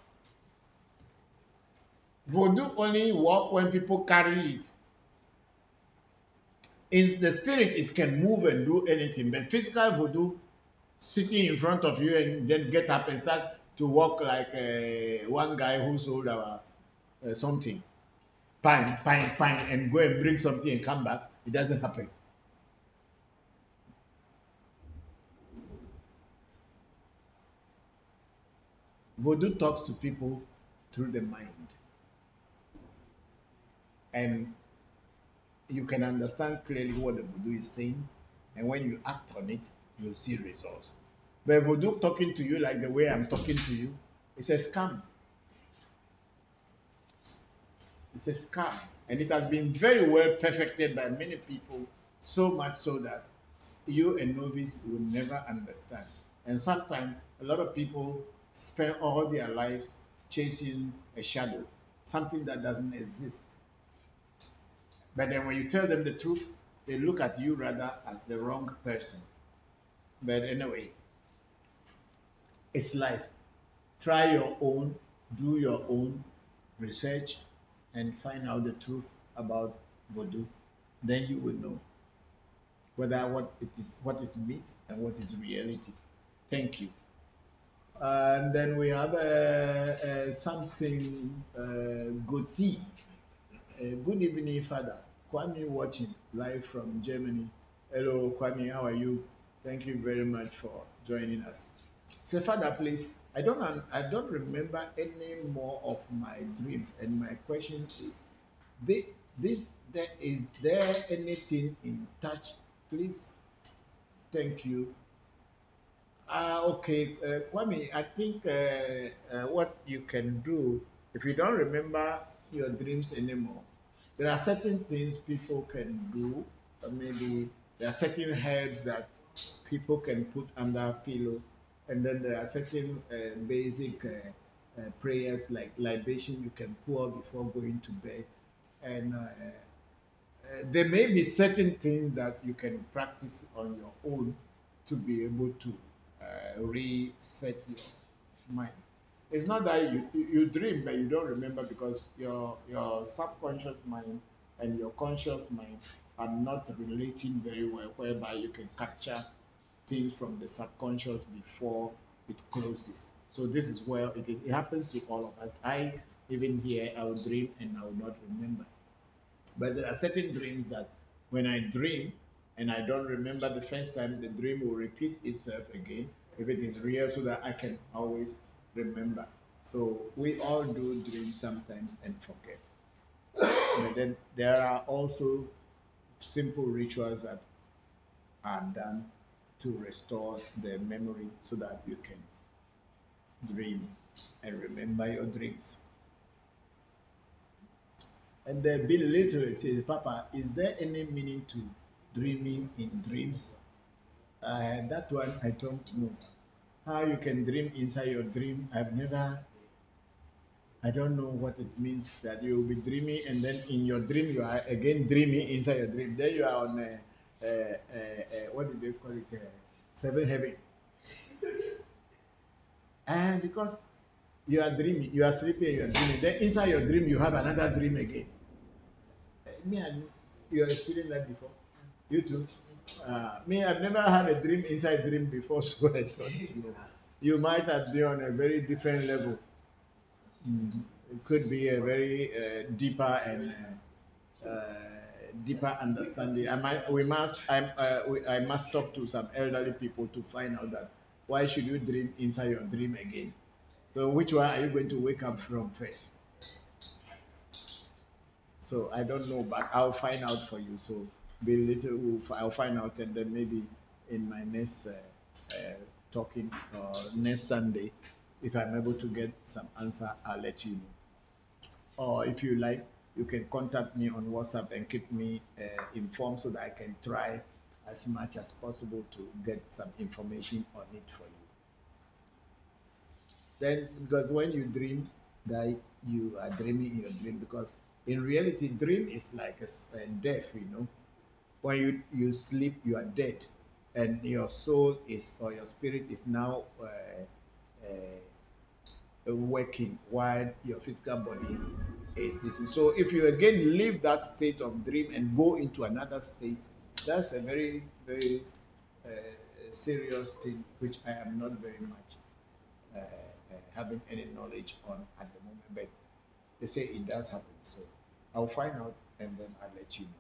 Voodoo only walk when people carry it. In the spirit, it can move and do anything, but physical voodoo, sitting in front of you and then get up and start to walk like one guy who sold our something, pine, and go and bring something and come back. It doesn't happen. Voodoo talks to people through the mind, and you can understand clearly what the voodoo is saying, and when you act on it, you'll see results. But voodoo talking to you like the way I'm talking to you, it's a scam. It's a scam, and it has been very well perfected by many people, so much so that you, a novice, will never understand. And sometimes a lot of people spend all their lives chasing a shadow, something that doesn't exist. But then when you tell them the truth, they look at you rather as the wrong person. But anyway, it's life. Try your own, do your own research, and find out the truth about voodoo. Then you will know whether what is myth and what is reality. Thank you. And then we have something Goti. Good evening, Father. Kwame watching live from Germany. Hello, Kwame. How are you? Thank you very much for joining us. Say, Father, please. I don't remember any more of my dreams, and my question is, they, this is there anything in touch? Please, thank you. Okay, Kwame, I think what you can do, if you don't remember your dreams anymore, there are certain things people can do. Maybe there are certain herbs that people can put under a pillow, and then there are certain basic prayers like libation you can pour before going to bed. And there may be certain things that you can practice on your own to be able to reset your mind. It's not that you dream but you don't remember because your subconscious mind and your conscious mind are not relating very well, whereby you can capture things from the subconscious before it closes. So this is where it happens to all of us. I even here I will dream and I will not remember. But there are certain dreams that when I dream and I don't remember the first time, the dream will repeat itself again if it is real so that I can always remember. So we all do dream sometimes and forget. But then there are also simple rituals that are done to restore the memory so that you can dream and remember your dreams. And the Bill literally says, Papa, is there any meaning to dreaming in dreams? That one I don't know. How you can dream inside your dream, I don't know what it means that you will be dreaming and then in your dream you are again dreaming inside your dream. Then you are on what do they call it? Seven heaven. And because you are dreaming, you are sleeping, you are dreaming. Then inside your dream you have another dream again. Me and you are experiencing that before. You too. Me, I've never had a dream inside dream before, so I don't know. You might have been on a very different level. It could be a very deeper and deeper understanding. I must talk to some elderly people to find out that why should you dream inside your dream again? So which one are you going to wake up from first? So I don't know, but I'll find out for you. So be little, I'll find out, and then maybe in my next talking or next Sunday, if I'm able to get some answer, I'll let you know. Or if you like, you can contact me on WhatsApp and keep me informed so that I can try as much as possible to get some information on it for you. Then, because when you dream, that you are dreaming in your dream, because in reality, dream is like a death, you know. When you sleep, you are dead, and your soul is or your spirit is now working while your physical body is this. So if you again leave that state of dream and go into another state, that's a very very uh, serious thing, which I am not very much having any knowledge on at the moment. But they say it does happen, so I'll find out and then I'll let you know.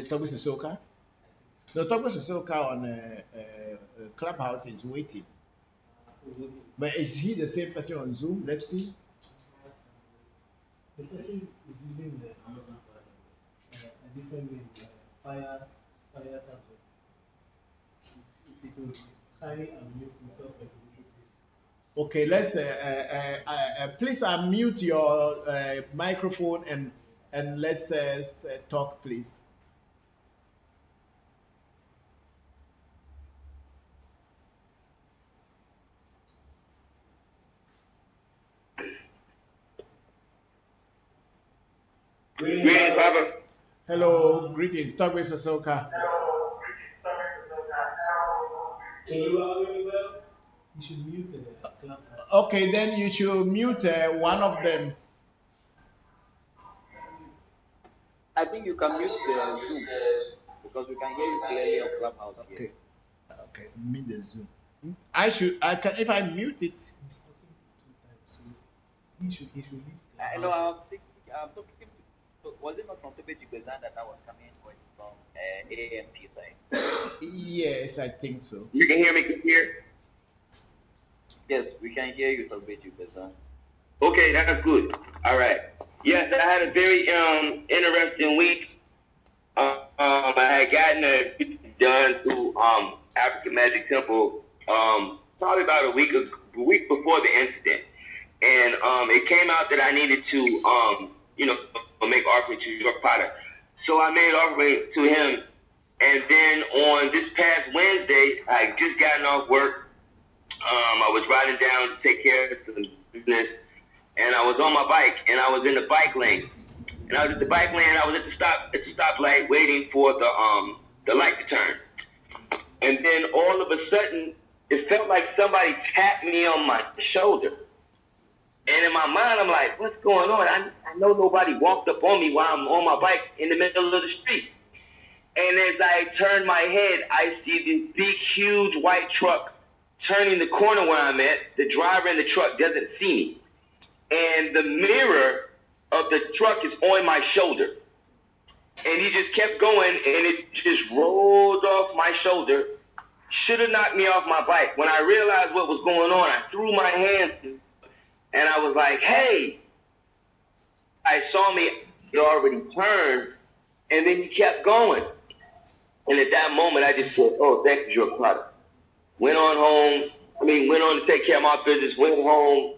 Togo Sissoko? No, Togo Sissoko on Clubhouse is waiting. But is he the same person on Zoom? Let's see. The person is using a different name, fire tablet. If it will kindly unmute himself and introduce. Okay, let's please unmute your microphone and let's talk, please. Greetings, Papa. Hello, greetings. Talk with Sosoka. Can you all hear me well? You should mute the club. Okay, then you should mute one of them. I think you can mute the Zoom. because we can hear you clearly on Clubhouse here. Okay. Okay. Mute the Zoom. I can, if I mute it. He's talking 2 times, so he should leave I the know house. I'm talking to, was it not from Tope Chibezan that I was coming, or it's from AMP side? Yes, I think so. You can hear me clear? Yes, we can hear you, Tope Chibezan. Okay, that's good. All right. Yes, I had a very interesting week. I had gotten it done through African Magic Temple probably about a week before the incident, and it came out that I needed to make offering to York Potter. So I made offering to him, and then on this past Wednesday, I just gotten off work. I was riding down to take care of some business, and I was on my bike, and I was in the bike lane. And I was at the bike lane. I was at the stoplight waiting for the light to turn. And then all of a sudden, it felt like somebody tapped me on my shoulder. And in my mind, I'm like, what's going on? I know nobody walked up on me while I'm on my bike in the middle of the street. And as I turn my head, I see this big, huge white truck turning the corner where I'm at. The driver in the truck doesn't see me. And the mirror of the truck is on my shoulder. And he just kept going, and it just rolled off my shoulder. Should have knocked me off my bike. When I realized what was going on, I threw my hands, and I was like, hey. I saw me, it already turned, and then he kept going. And at that moment, I just said, oh, thank you, your product. Went on to take care of my business, went home,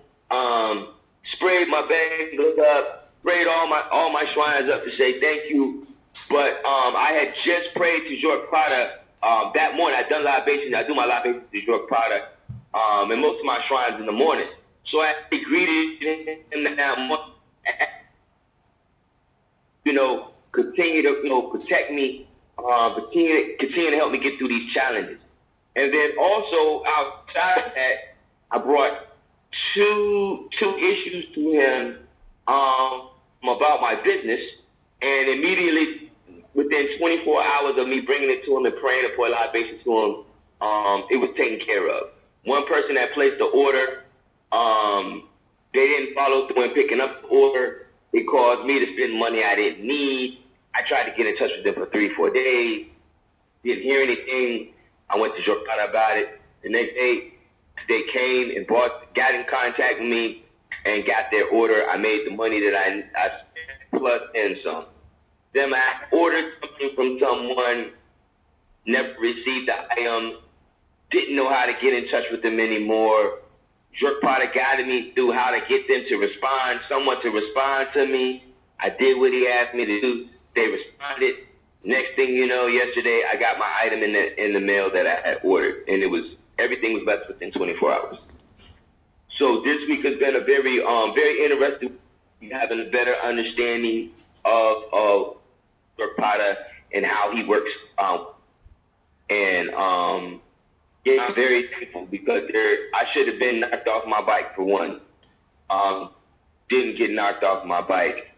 sprayed my bangles up, sprayed all my shrines up to say thank you. But I had just prayed to York Prada that morning. I'd done libations. I do my libations to York Prada and most of my shrines in the morning. So I greeted him that morning, continue to protect me, continue to help me get through these challenges. And then also outside of that, I brought two issues to him about my business, and immediately within 24 hours of me bringing it to him and praying and pouring libation to him, it was taken care of. One person that placed the order, they didn't follow through in picking up the order. It caused me to spend money I didn't need. I tried to get in touch with them for 3-4 days, didn't hear anything. I went to Jordan about it. The next day, they came and got in contact with me and got their order. I made the money that I spent plus and some. Then I ordered something from someone, never received the item, didn't know how to get in touch with them anymore. Jerk Potter guided me through how to get them to respond, someone to respond to me. I did what he asked me to do. They responded. Next thing you know, yesterday I got my item in the mail that I had ordered, and everything was left within 24 hours. So this week has been a very interesting, having a better understanding of Jerk Potter and how he works. I'm very thankful because I should have been knocked off my bike for one. Didn't get knocked off my bike.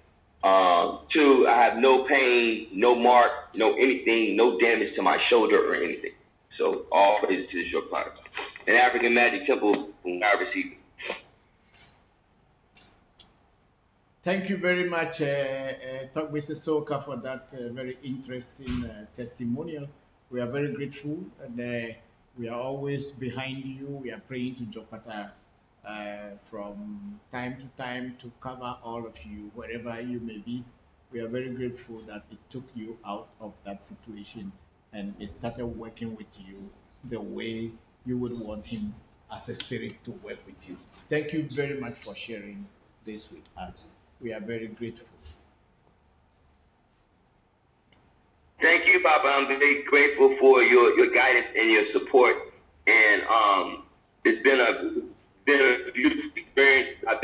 Two, I have no pain, no mark, no anything, no damage to my shoulder or anything. So all praise to your product. And African Magic Temple, whom I received. Thank you very much, Mr. Soka, for that very interesting testimonial. We are very grateful, and we are always behind you. We are praying to Jopata from time to time to cover all of you, wherever you may be. We are very grateful that it took you out of that situation and it started working with you the way you would want him as a spirit to work with you. Thank you very much for sharing this with us. We are very grateful. Thank you, Papa. I'm very grateful for your guidance and your support. And it's been a beautiful experience. I've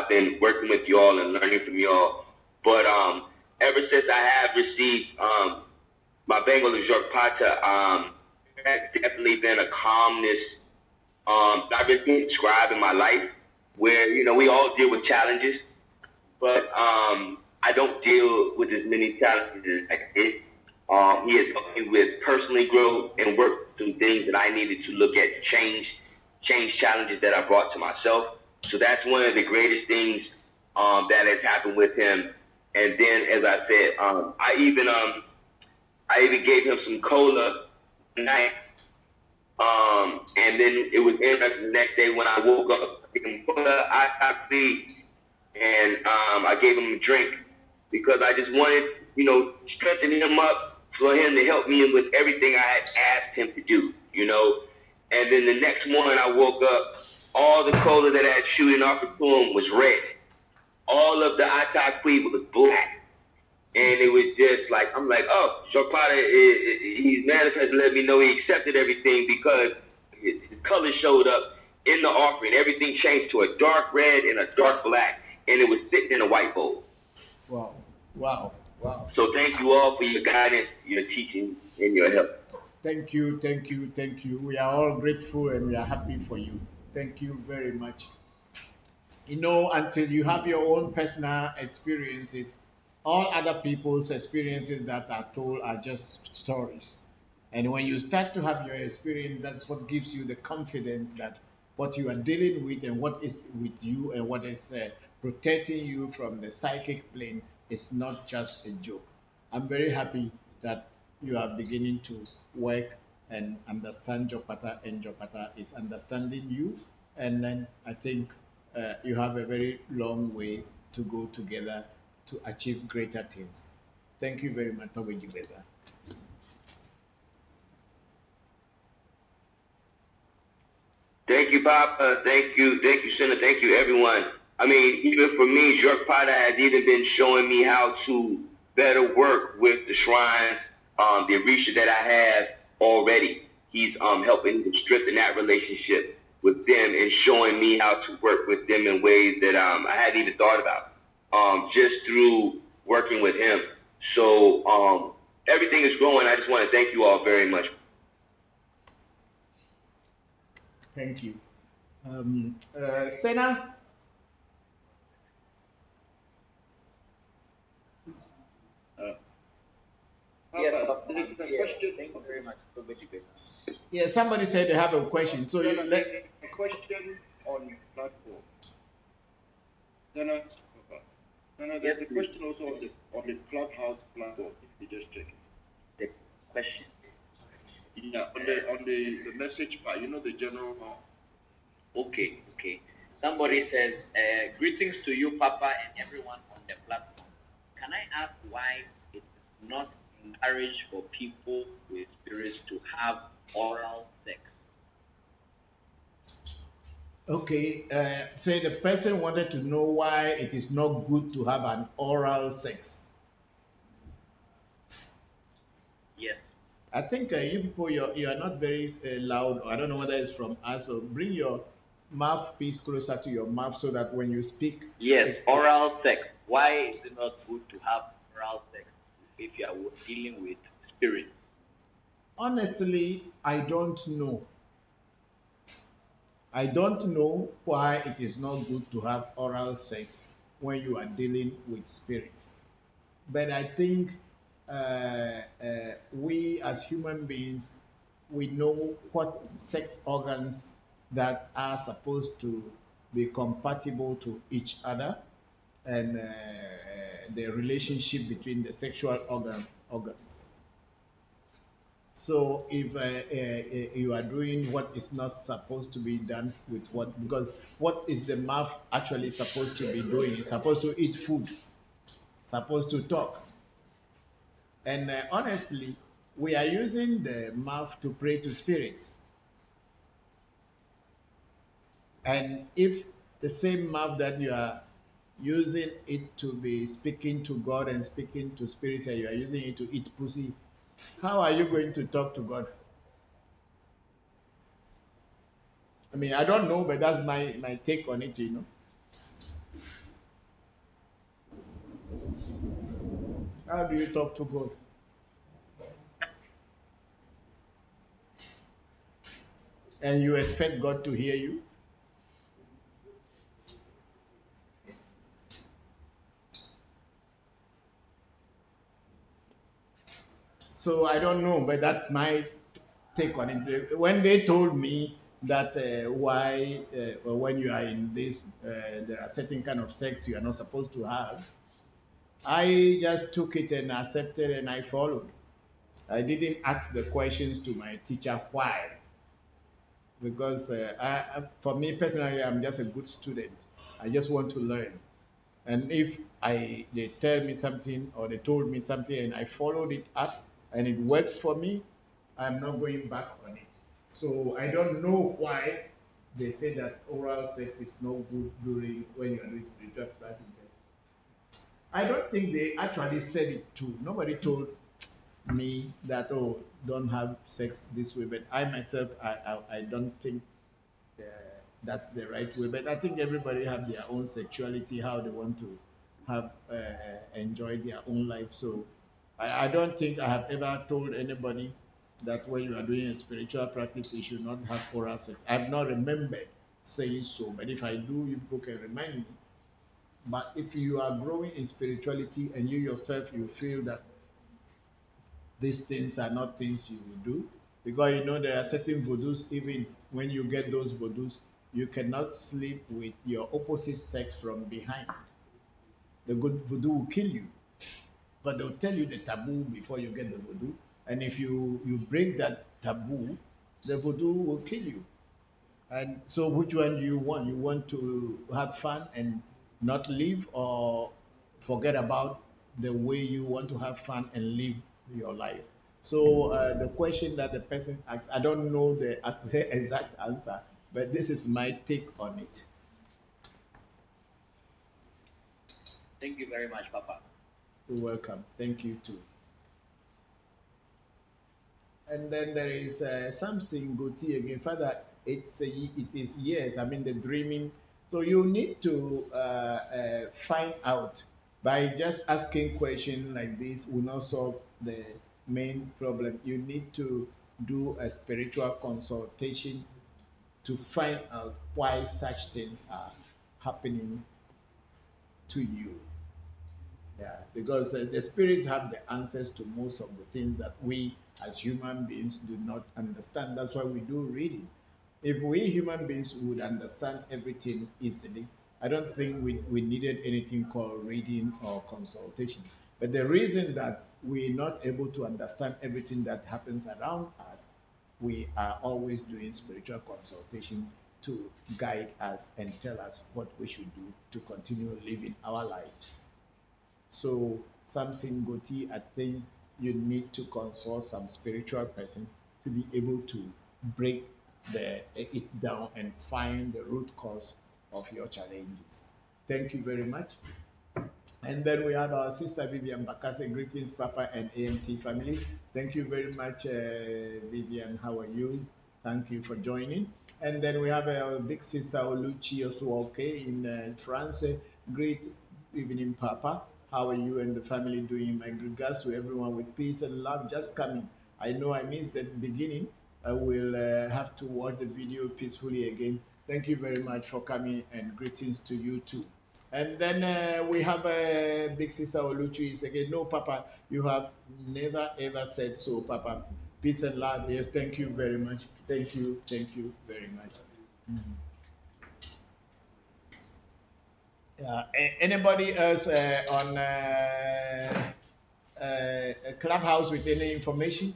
been working with y'all and learning from y'all. But ever since I have received my Bengal York Pata, there has definitely been a calmness I've been described in my life where, we all deal with challenges, but I don't deal with as many challenges as I did. He has helped me with personally grow and work through things that I needed to look at to change challenges that I brought to myself. So that's one of the greatest things that has happened with him. And then, as I said, I even gave him some cola tonight. And then it was interesting the next day when I woke up, I gave him cola, iced tea, and I gave him a drink because I just wanted, strengthen him up for him to help me with everything I had asked him to do. And then the next morning I woke up, all the cola that I had shooting off to him was red. All of the Itakwe was black. And it was just like, I'm like, oh, Sharpada, he's manifest let me know he accepted everything because his color showed up in the offering. Everything changed to a dark red and a dark black, and it was sitting in a white bowl. Wow, wow, wow. So thank you all for your guidance, your teaching, and your help. Thank you, thank you, thank you. We are all grateful and we are happy for you. Thank you very much. Until you have your own personal experiences, all other people's experiences that are told are just stories. And when you start to have your experience, that's what gives you the confidence that what you are dealing with and what is with you and what is protecting you from the psychic plane is not just a joke. I'm very happy that you are beginning to work and understand Jopata, and Jopata is understanding you. And then I think you have a very long way to go together to achieve greater things. Thank you very much, Tobe Jigbeza. Thank you, Papa. Thank you, Senator. Thank you, everyone. I mean, even for me, Jerk Potter has even been showing me how to better work with the shrines, the Orisha that I have already. He's helping to strengthen that relationship with them and showing me how to work with them in ways that I hadn't even thought about, just through working with him. So everything is growing. I just want to thank you all very much. Thank you. Sena? Yes, please, question. Thank you very much. So much, Yeah, somebody said they have a question. So you let. A question on platform. Then, there's a question also on the Clubhouse platform. If you just check it. The question. Yeah, on the message part, the general. Okay. Somebody says, greetings to you, Papa, and everyone on the platform. Can I ask why it is not encouraged for people with spirits to have oral sex? Okay, say the person wanted to know why it is not good to have an oral sex. Yes. I think you people, you are not very loud. Or I don't know whether it's from us. So bring your mouthpiece closer to your mouth so that when you speak. Yes, oral sex. Why is it not good to have oral sex if you are dealing with spirits? Honestly, I don't know. I don't know why it is not good to have oral sex when you are dealing with spirits. But I think we as human beings, we know what sex organs that are supposed to be compatible to each other and the relationship between the sexual organs. So if you are doing what is not supposed to be done with what, because what is the mouth actually supposed to be doing? It's supposed to eat food, supposed to talk. And honestly, we are using the mouth to pray to spirits. And if the same mouth that you are using it to be speaking to God and speaking to spirits, and you are using it to eat pussy, how are you going to talk to God? I mean, I don't know, but that's my take on it. How do you talk to God? And you expect God to hear you? So I don't know, but that's my take on it. When they told me that when you are in this, there are certain kind of sex you are not supposed to have, I just took it and accepted and I followed. I didn't ask the questions to my teacher why, because for me personally, I'm just a good student. I just want to learn. And if they tell me something or they told me something and I followed it up and it works for me, I'm not going back on it. So I don't know why they say that oral sex is no good during when you are doing spiritual practice. I don't think they actually said it too. Nobody told me that, oh, don't have sex this way. But I myself, I don't think uh, that's the right way. But I think everybody have their own sexuality, how they want to have enjoy their own life. So I don't think I have ever told anybody that when you are doing a spiritual practice, you should not have oral sex. I've not remembered saying so. But if I do, you people can remind me. But if you are growing in spirituality and you yourself, you feel that these things are not things you will do, because you know there are certain voodoos, even when you get those voodoos, you cannot sleep with your opposite sex from behind. The good voodoo will kill you, but they'll tell you the taboo before you get the voodoo. And if you break that taboo, the voodoo will kill you. And so, which one do you want? You want to have fun and not live, or forget about the way you want to have fun and live your life? So, the question that the person asks, I don't know the exact answer, but this is my take on it. Thank you very much, Papa. You're welcome. Thank you too. And then there is something Goti again, Father. It is yes. I mean the dreaming. So you need to find out by just asking questions like this will not solve the main problem. You need to do a spiritual consultation to find out why such things are happening to you. Yeah, because the spirits have the answers to most of the things that we as human beings do not understand. That's why we do reading. If we human beings would understand everything easily, I don't think we needed anything called reading or consultation. But the reason that we're not able to understand everything that happens around us, we are always doing spiritual consultation to guide us and tell us what we should do to continue living our lives. So, something Goti, I think you need to consult some spiritual person to be able to break it down and find the root cause of your challenges. Thank you very much. And then we have our sister Vivian Bakase. Greetings, Papa and AMT family. Thank you very much, Vivian. How are you? Thank you for joining. And then we have our big sister Oluchi Oswoke in France. Great evening, Papa. How are you and the family doing? My regards to everyone with peace and love just coming. I know I missed the beginning. I will have to watch the video peacefully again. Thank you very much for coming and greetings to you too. And then we have big sister Oluchi is again. No, Papa, you have never ever said so, Papa. Peace and love. Yes, thank you very much. Thank you very much. Anybody else on Clubhouse with any information?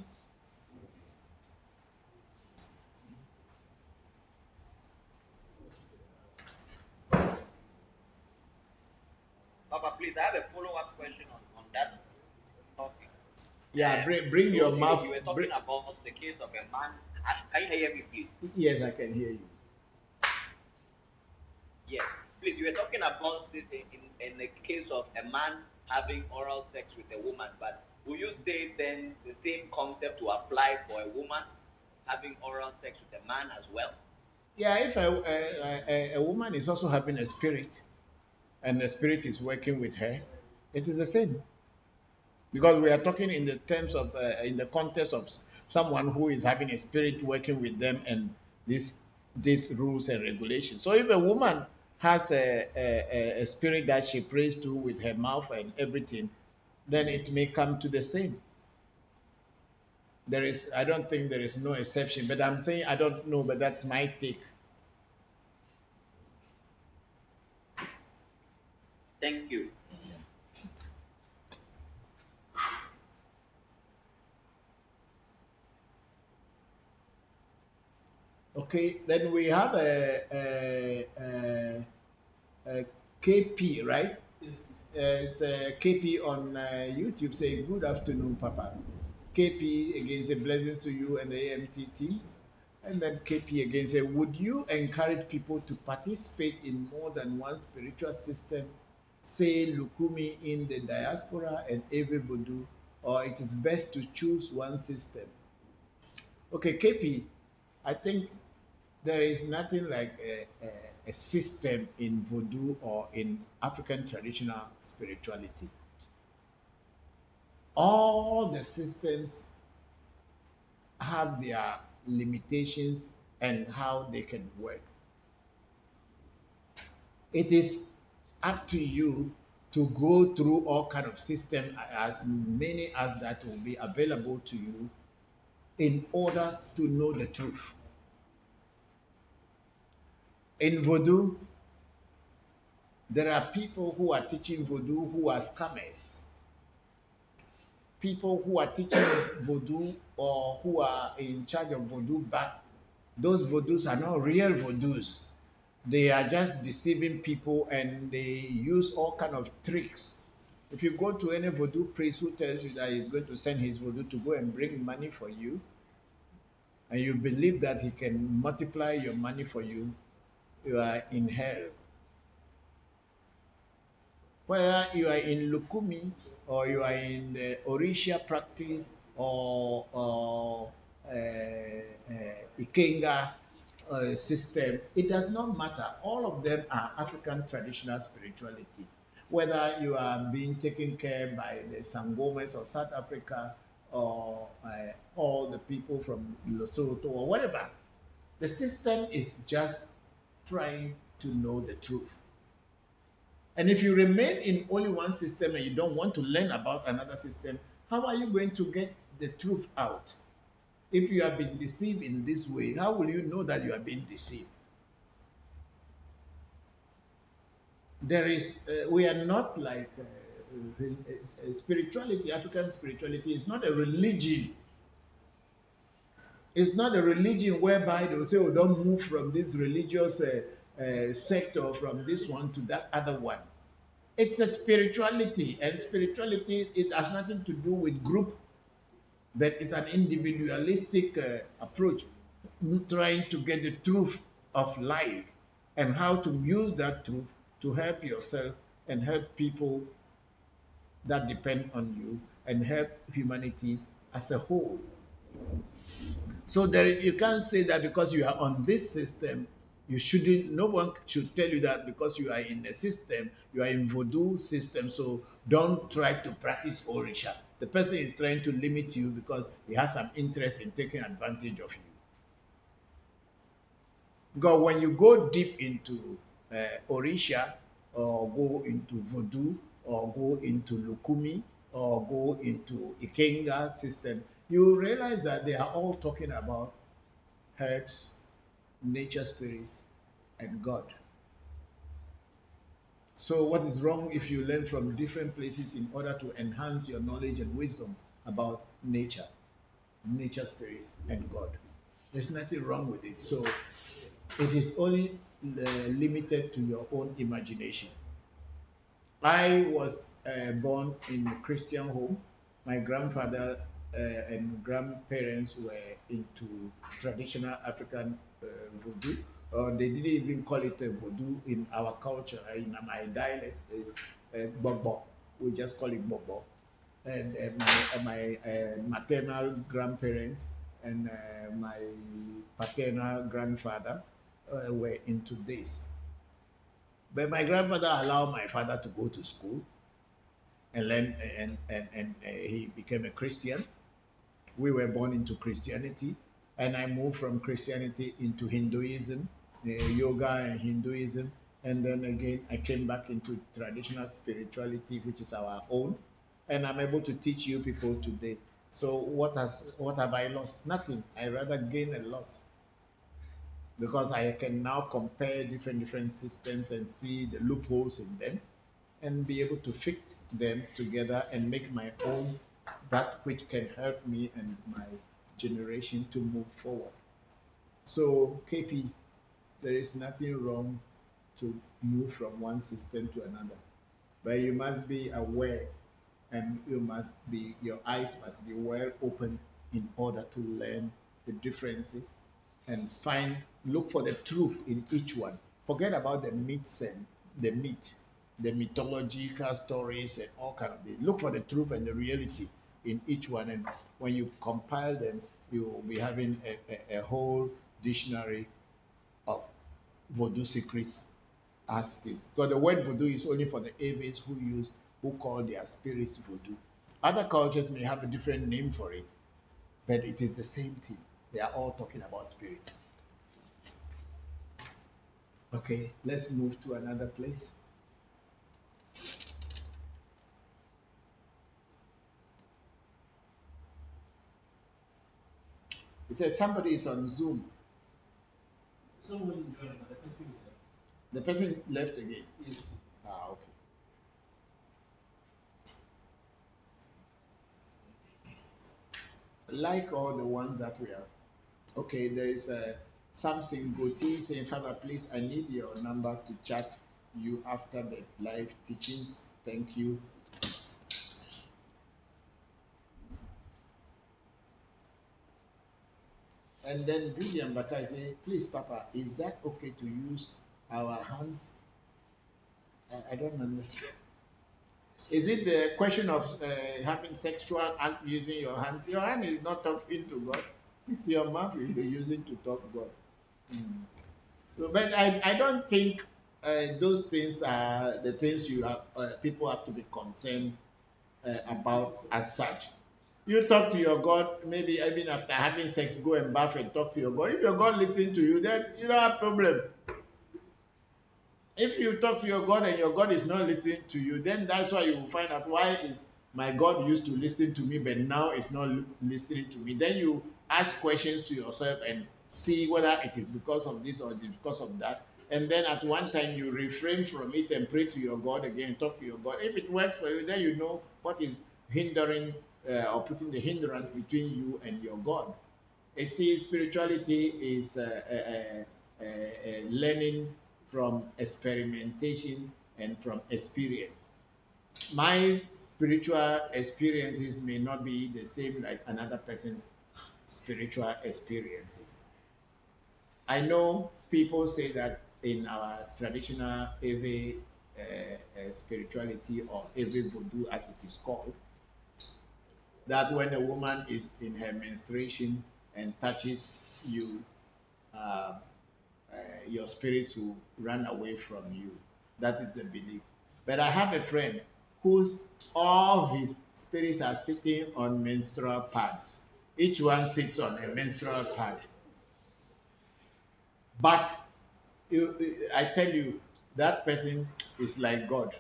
Papa, please, I have a follow-up question on that topic. Yeah, bring your mouth. You were talking about the case of a man. Can you hear me, please? Yes, I can hear you. Yes. Please, you were talking about this in the case of a man having oral sex with a woman, but will you say then the same concept to apply for a woman having oral sex with a man as well? Yeah, if a woman is also having a spirit and the spirit is working with her, it is the same. Because we are talking in the terms of, in the context of someone who is having a spirit working with them and these rules and regulations. So if a woman has a spirit that she prays to with her mouth and everything, then it may come to the same. There is, I don't think there is no exception, but I'm saying I don't know, but that's my take. Thank you. Okay, then we have a KP, right? Yes, It's KP on YouTube saying, "Good afternoon, Papa." KP again say, "Blessings to you and the AMT team." And then KP again say, "Would you encourage people to participate in more than one spiritual system, say Lukumi in the diaspora and Ewe Voodoo, or it is best to choose one system?" Okay, KP, I think there is nothing like a system in Voodoo or in African traditional spirituality. All the systems have their limitations and how they can work. It is up to you to go through all kind of system, as many as that will be available to you, in order to know the truth. In Voodoo, there are people who are teaching Voodoo who are scammers. People who are teaching Voodoo or who are in charge of Voodoo, but those Voodoos are not real Voodoos. They are just deceiving people and they use all kind of tricks. If you go to any Voodoo priest who tells you that he's going to send his Voodoo to go and bring money for you, and you believe that he can multiply your money for you, you are in hell. Whether you are in Lukumi or you are in the Orisha practice or Ikenga system, it does not matter. All of them are African traditional spirituality. Whether you are being taken care by the Sangomas of South Africa or all the people from Lesotho or whatever, the system is just trying to know the truth. And if you remain in only one system and you don't want to learn about another system, how are you going to get the truth out? If you have been deceived in this way, how will you know that you are being deceived? There is, we are not like spirituality. African spirituality is not a religion. It's not a religion whereby they will say, "Oh, don't move from this religious sect or from this one to that other one." It's a spirituality, and spirituality, it has nothing to do with group, but it's an individualistic approach, trying to get the truth of life and how to use that truth to help yourself and help people that depend on you and help humanity as a whole. So there, you can't say that because you are on this system, you shouldn't, no one should tell you that because you are in a system, you are in Voodoo system, so don't try to practice Orisha. The person is trying to limit you because he has some interest in taking advantage of you. Because when you go deep into Orisha, or go into Voodoo, or go into Lukumi, or go into Ikenga system, you realize that they are all talking about herbs, nature spirits, and God. So what is wrong if you learn from different places in order to enhance your knowledge and wisdom about nature, nature spirits, and God? There's nothing wrong with it. So it is only limited to your own imagination. I was born in a Christian home. My grandfather and grandparents were into traditional African voodoo. They didn't even call it a voodoo in our culture. In my dialect, it's Bokor. We just call it Bokor. And my maternal grandparents and my paternal grandfather were into this. But my grandfather allowed my father to go to school and learn, and he became a Christian. We were born into Christianity, and I moved from Christianity into Hinduism, yoga and Hinduism, and then again I came back into traditional spirituality, which is our own, and I'm able to teach you people today. So what have I lost? Nothing. I rather gain a lot because I can now compare different systems and see the loopholes in them and be able to fit them together and make my own, that which can help me and my generation to move forward. So KP, there is nothing wrong to move from one system to another, but you must be aware and your eyes must be well open in order to learn the differences and look for the truth in each one. Forget about the myths and the myth, the mythological stories and all kind of things. Look for the truth and the reality in each one, and when you compile them, you will be having a whole dictionary of voodoo secrets as it is. Because the word voodoo is only for the Aves who call their spirits voodoo. Other cultures may have a different name for it, but it is the same thing. They are all talking about spirits. Okay, let's move to another place. It says somebody is on Zoom. Someone joined, but the person left. The person left again. Yes. Ah, okay. Like all the ones that we have. Okay, there is a something Goti saying, Father, please, I need your number to chat you after the live teachings. Thank you. And then William Bata say, please, Papa, is that okay to use our hands? I don't understand. Is it the question of having sexual act using your hands? Your hand is not talking to God. It's your mouth you're using to talk God. Mm. So, but I don't think those things are the things people have to be concerned about as such. You talk to your God, maybe even after having sex, go and bath and talk to your God. If your God listens to you, then you don't have problem. If you talk to your God and your God is not listening to you, then that's why you will find out why is my God used to listen to me, but now it's not listening to me. Then you ask questions to yourself and see whether it is because of this or it is because of that. And then at one time you refrain from it and pray to your God again, talk to your God. If it works for you, then you know what is hindering or putting the hindrance between you and your God. You see, spirituality is learning from experimentation and from experience. My spiritual experiences may not be the same like another person's spiritual experiences. I know people say that in our traditional Ewe spirituality or Ewe voodoo as it is called, that when a woman is in her menstruation and touches you, uh, your spirits will run away from you. That is the belief. But I have a friend whose all his spirits are sitting on menstrual pads. Each one sits on a menstrual pad. But I tell you, that person is like God.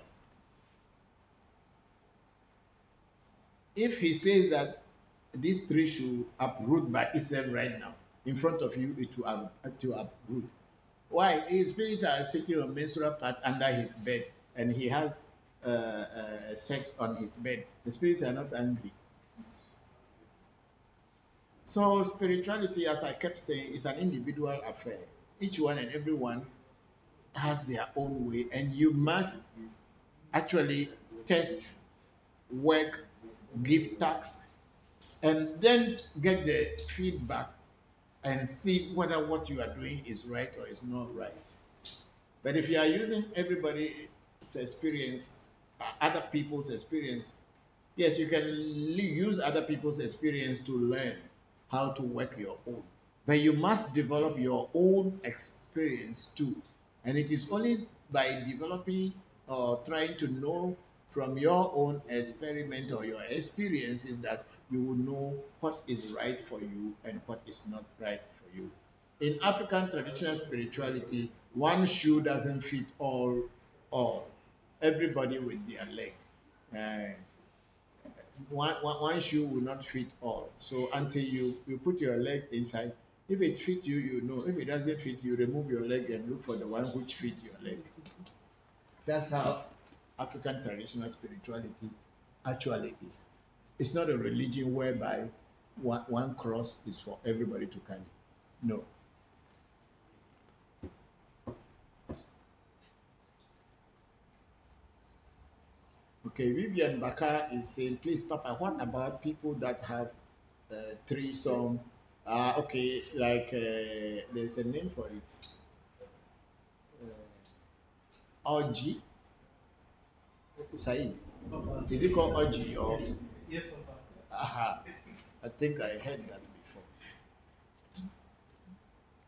If he says that this tree should uproot by itself right now, in front of you, it will uproot. Why? His spirits are sitting on menstrual pad under his bed, and he has sex on his bed. The spirits are not angry. So spirituality, as I kept saying, is an individual affair. Each one and everyone has their own way, and you must actually test, work, give tasks, and then get the feedback and see whether what you are doing is right or is not right. But if you are using everybody's experience, other people's experience, yes, you can use other people's experience to learn how to work your own. But you must develop your own experience too. And it is only by developing or trying to know from your own experiment or your experiences that you will know what is right for you and what is not right for you. In African traditional spirituality, one shoe doesn't fit all, everybody with their leg. one shoe will not fit all. So until you put your leg inside, if it fits you, you know. If it doesn't fit you, remove your leg and look for the one which fit your leg. That's how African traditional spirituality actually is. It's not a religion whereby one cross is for everybody to carry. No. Okay, Vivian Baka is saying, please, Papa, what about people that have threesome? Okay, like there's a name for it. Orgy, Said. Papa. Is it called orgy or? Yes, yes, Papa. Aha, I think I heard that before.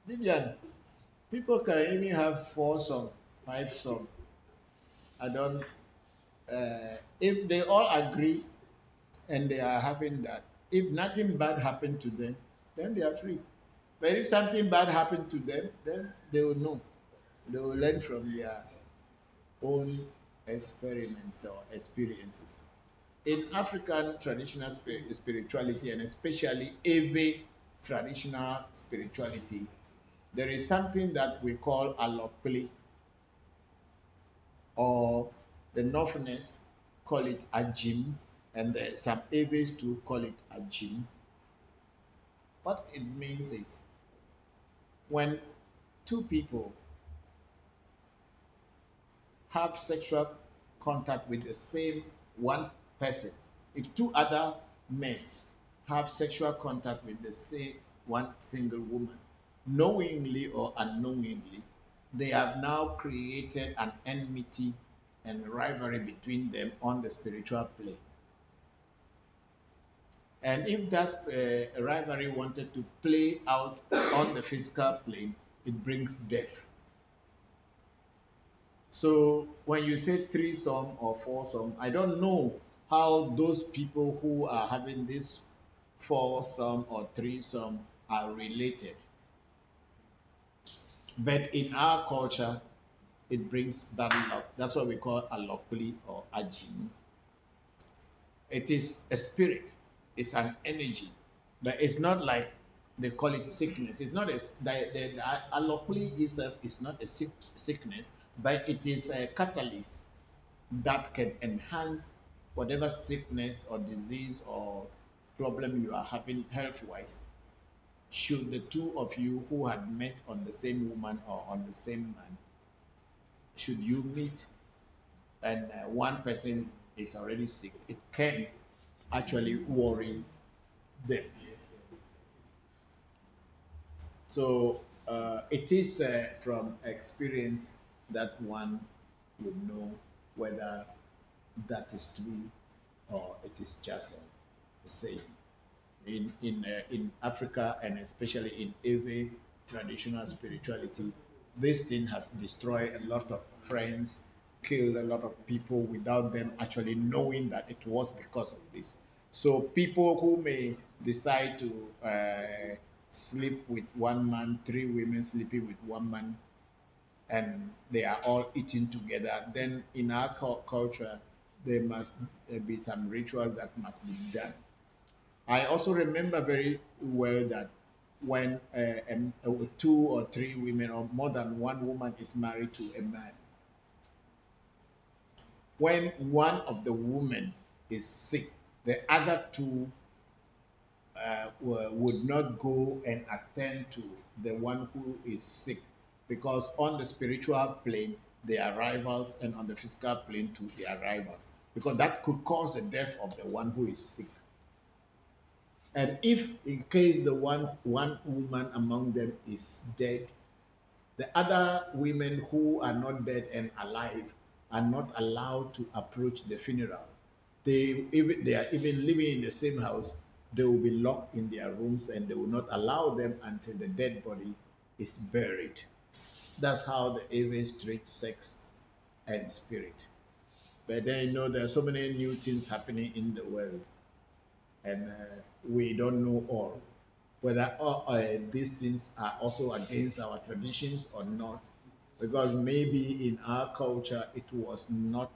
Vivian, people can even have foursome, fivesome. I don't. If they all agree and they are having that, if nothing bad happened to them, then they are free. But if something bad happened to them, then they will know. They will learn from their own experiments or experiences. In African traditional spirituality, and especially Ewe traditional spirituality, there is something that we call alokli, or the Northerners call it ajim, and some Ewes too call it ajim. What it means is when two people have sexual contact with the same one person, if two other men have sexual contact with the same one single woman, knowingly or unknowingly, they have now created an enmity and rivalry between them on the spiritual plane. And if that rivalry wanted to play out on the physical plane, it brings death. So when you say threesome or foursome, I don't know how those people who are having this foursome or threesome are related. But in our culture, it brings bad luck. That's what we call alokuli or ajin. It is a spirit, it's an energy, but it's not like they call it sickness. It's not the alokuli itself is not a sickness, but it is a catalyst that can enhance whatever sickness or disease or problem you are having health wise. Should the two of you who had met on the same woman or on the same man, should you meet and one person is already sick, it can actually worry them. So it is from experience that one would know whether that is true or it is just a saying. In Africa and especially in Ewe traditional spirituality, this thing has destroyed a lot of friends, killed a lot of people without them actually knowing that it was because of this. So people who may decide to sleep with one man, three women sleeping with one man, and they are all eating together, then in our culture, there must be some rituals that must be done. I also remember very well that when two or three women or more than one woman is married to a man, when one of the women is sick, the other two would not go and attend to the one who is sick, because on the spiritual plane they are rivals, and on the physical plane too they are rivals, because that could cause the death of the one who is sick. And if in case the one woman among them is dead, the other women who are not dead and alive are not allowed to approach the funeral. They are even living in the same house, they will be locked in their rooms and they will not allow them until the dead body is buried. That's how the Aves treat sex and spirit. But then there are so many new things happening in the world, and we don't know all whether these things are also against our traditions or not, because maybe in our culture it was not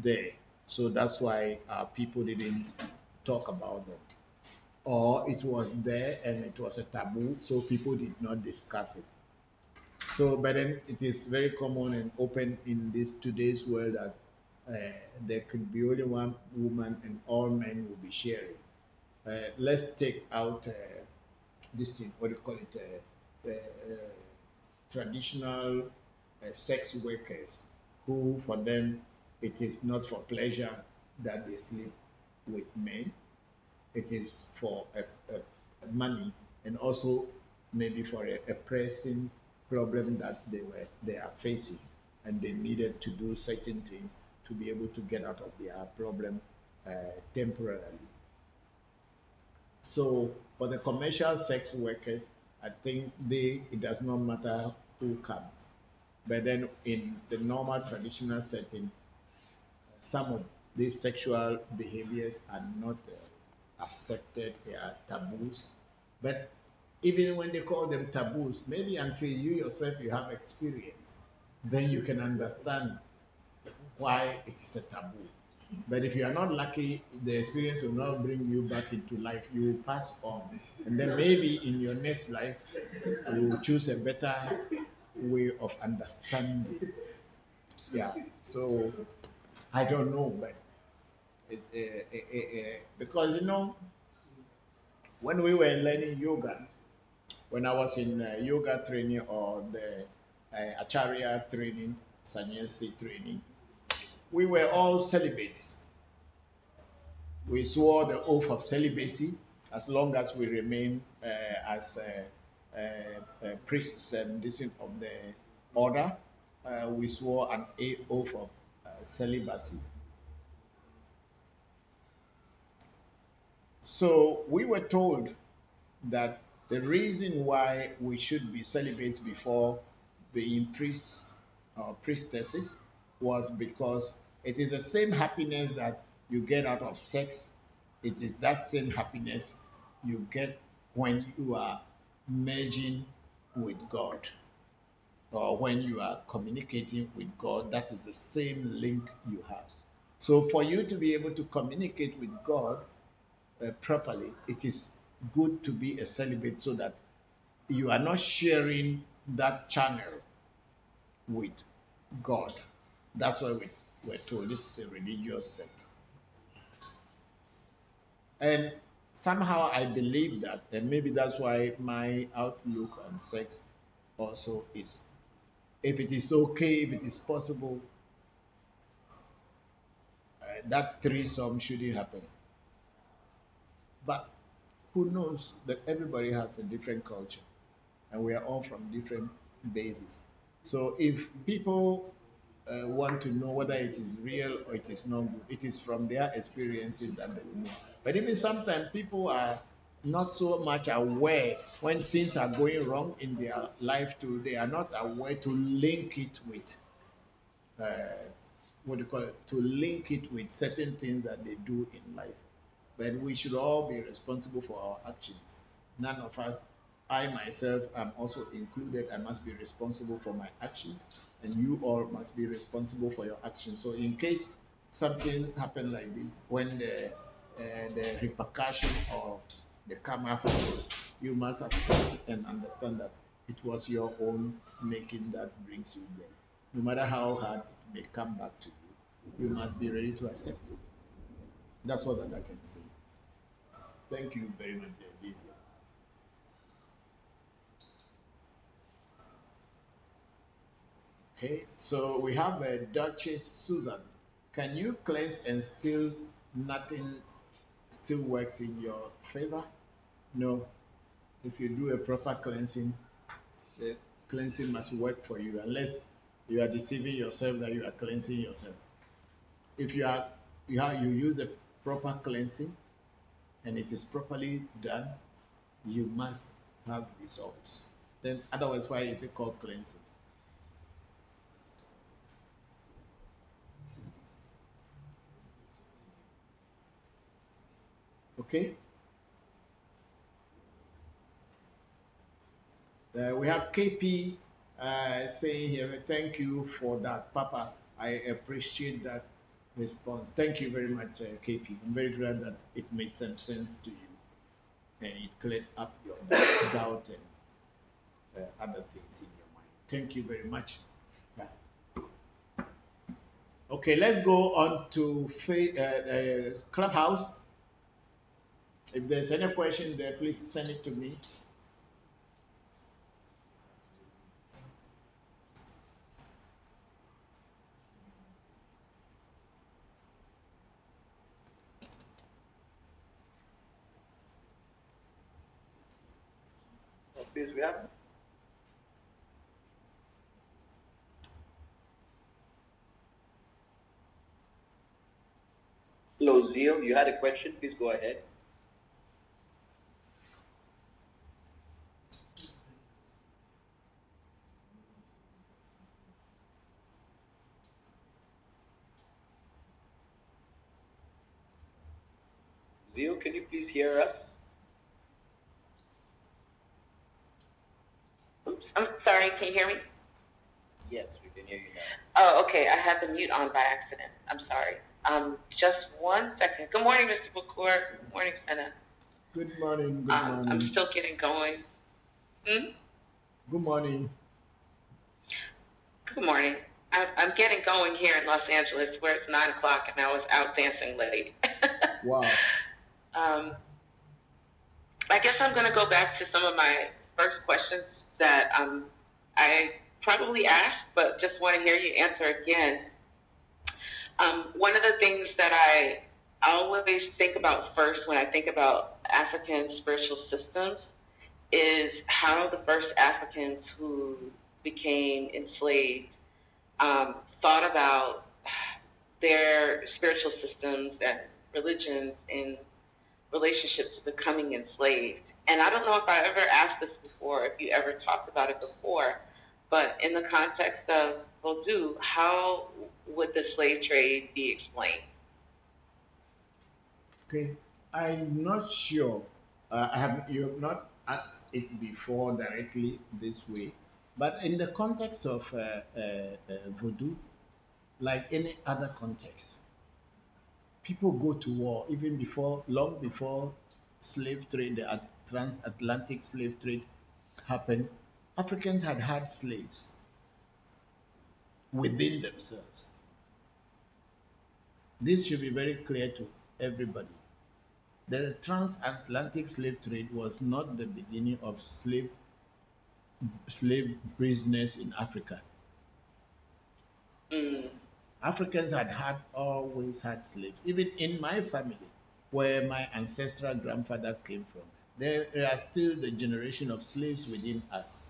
there, so that's why people didn't talk about them, or it was there and it was a taboo, so people did not discuss it. So, but then it is very common and open in this today's world that there could be only one woman and all men will be sharing. Let's take out this thing, what do you call it, traditional sex workers, who for them it is not for pleasure that they sleep with men. It is for money, and also maybe for a pressing problem that they are facing, and they needed to do certain things to be able to get out of their problem temporarily. So for the commercial sex workers, I think it does not matter who comes. But then in the normal traditional setting, some of these sexual behaviors are not accepted, they are taboos. But even when they call them taboos, maybe until you yourself you have experience, then you can understand why it is a taboo. But if you are not lucky, the experience will not bring you back into life. You will pass on. And then maybe in your next life, you will choose a better way of understanding. Yeah. So I don't know, but because when we were learning yoga, when I was in yoga training or the acharya training, sannyasi training, we were all celibates. We swore the oath of celibacy as long as we remain as priests and this of the order. We swore an oath of celibacy. So we were told that the reason why we should be celibates before being priests or priestesses was because it is the same happiness that you get out of sex. It is that same happiness you get when you are merging with God, or when you are communicating with God. That is the same link you have. So for you to be able to communicate with God properly, it is good to be a celibate so that you are not sharing that channel with God. That's why we're told this is a religious sect. And somehow I believe that, and maybe that's why my outlook on sex also is, if it is okay, if it is possible, that threesome shouldn't happen. But who knows that everybody has a different culture and we are all from different bases. So if people want to know whether it is real or it is not good, it is from their experiences that they will know. But even sometimes people are not so much aware when things are going wrong in their life too. They are not aware to link it with uh, what do you call it? To link it with certain things that they do in life. But we should all be responsible for our actions. None of us, I myself am also included, I must be responsible for my actions, and you all must be responsible for your actions. So in case something happened like this, when the repercussion of the karma follows, you must accept and understand that it was your own making that brings you there. No matter how hard it may come back to you, you must be ready to accept it. That's all that I can say. Thank you very much, Olivia. Okay, so we have Duchess Susan. Can you cleanse and still nothing still works in your favor? No. If you do a proper cleansing, the cleansing must work for you, unless you are deceiving yourself that you are cleansing yourself. If you use a proper cleansing and it is properly done, you must have results. Then otherwise, why is it called cleansing? Okay. We have KP saying here, thank you for that, Papa. I appreciate that. response. Thank you very much, KP. I'm very glad that it made some sense to you and it cleared up your doubt and other things in your mind. Thank you very much. Okay, let's go on to Clubhouse. If there's any question there, please send it to me. Oh, please, we have. Hello, Zeal. You had a question? Please go ahead. Zeal, can you please hear us? Oops, I'm sorry, can you hear me? Yes, we can hear you now. Oh, okay, I had the mute on by accident. I'm sorry. Just 1 second. Good morning, Mr. Bokor. Good morning, Senna. Good morning. Good morning. I'm still getting going. Good morning. Good morning. I'm getting going here in Los Angeles where it's 9 o'clock and I was out dancing late. Wow. I guess I'm going to go back to some of my first questions that I probably asked, but just want to hear you answer again. One of the things that I always think about first when I think about African spiritual systems is how the first Africans who became enslaved thought about their spiritual systems and religions in relationship to becoming enslaved. And I don't know if I ever asked this before, if you ever talked about it before, but in the context of Vodou, how would the slave trade be explained? Okay, I'm not sure. You have not asked it before directly this way, but in the context of voodoo, like any other context, people go to war even before, long before slave trade, the transatlantic slave trade happened. Africans had had slaves within themselves. This should be very clear to everybody. The transatlantic slave trade was not the beginning of slave business in Africa. Africans had always had slaves. Even in my family, where my ancestral grandfather came from, there are still the generation of slaves within us.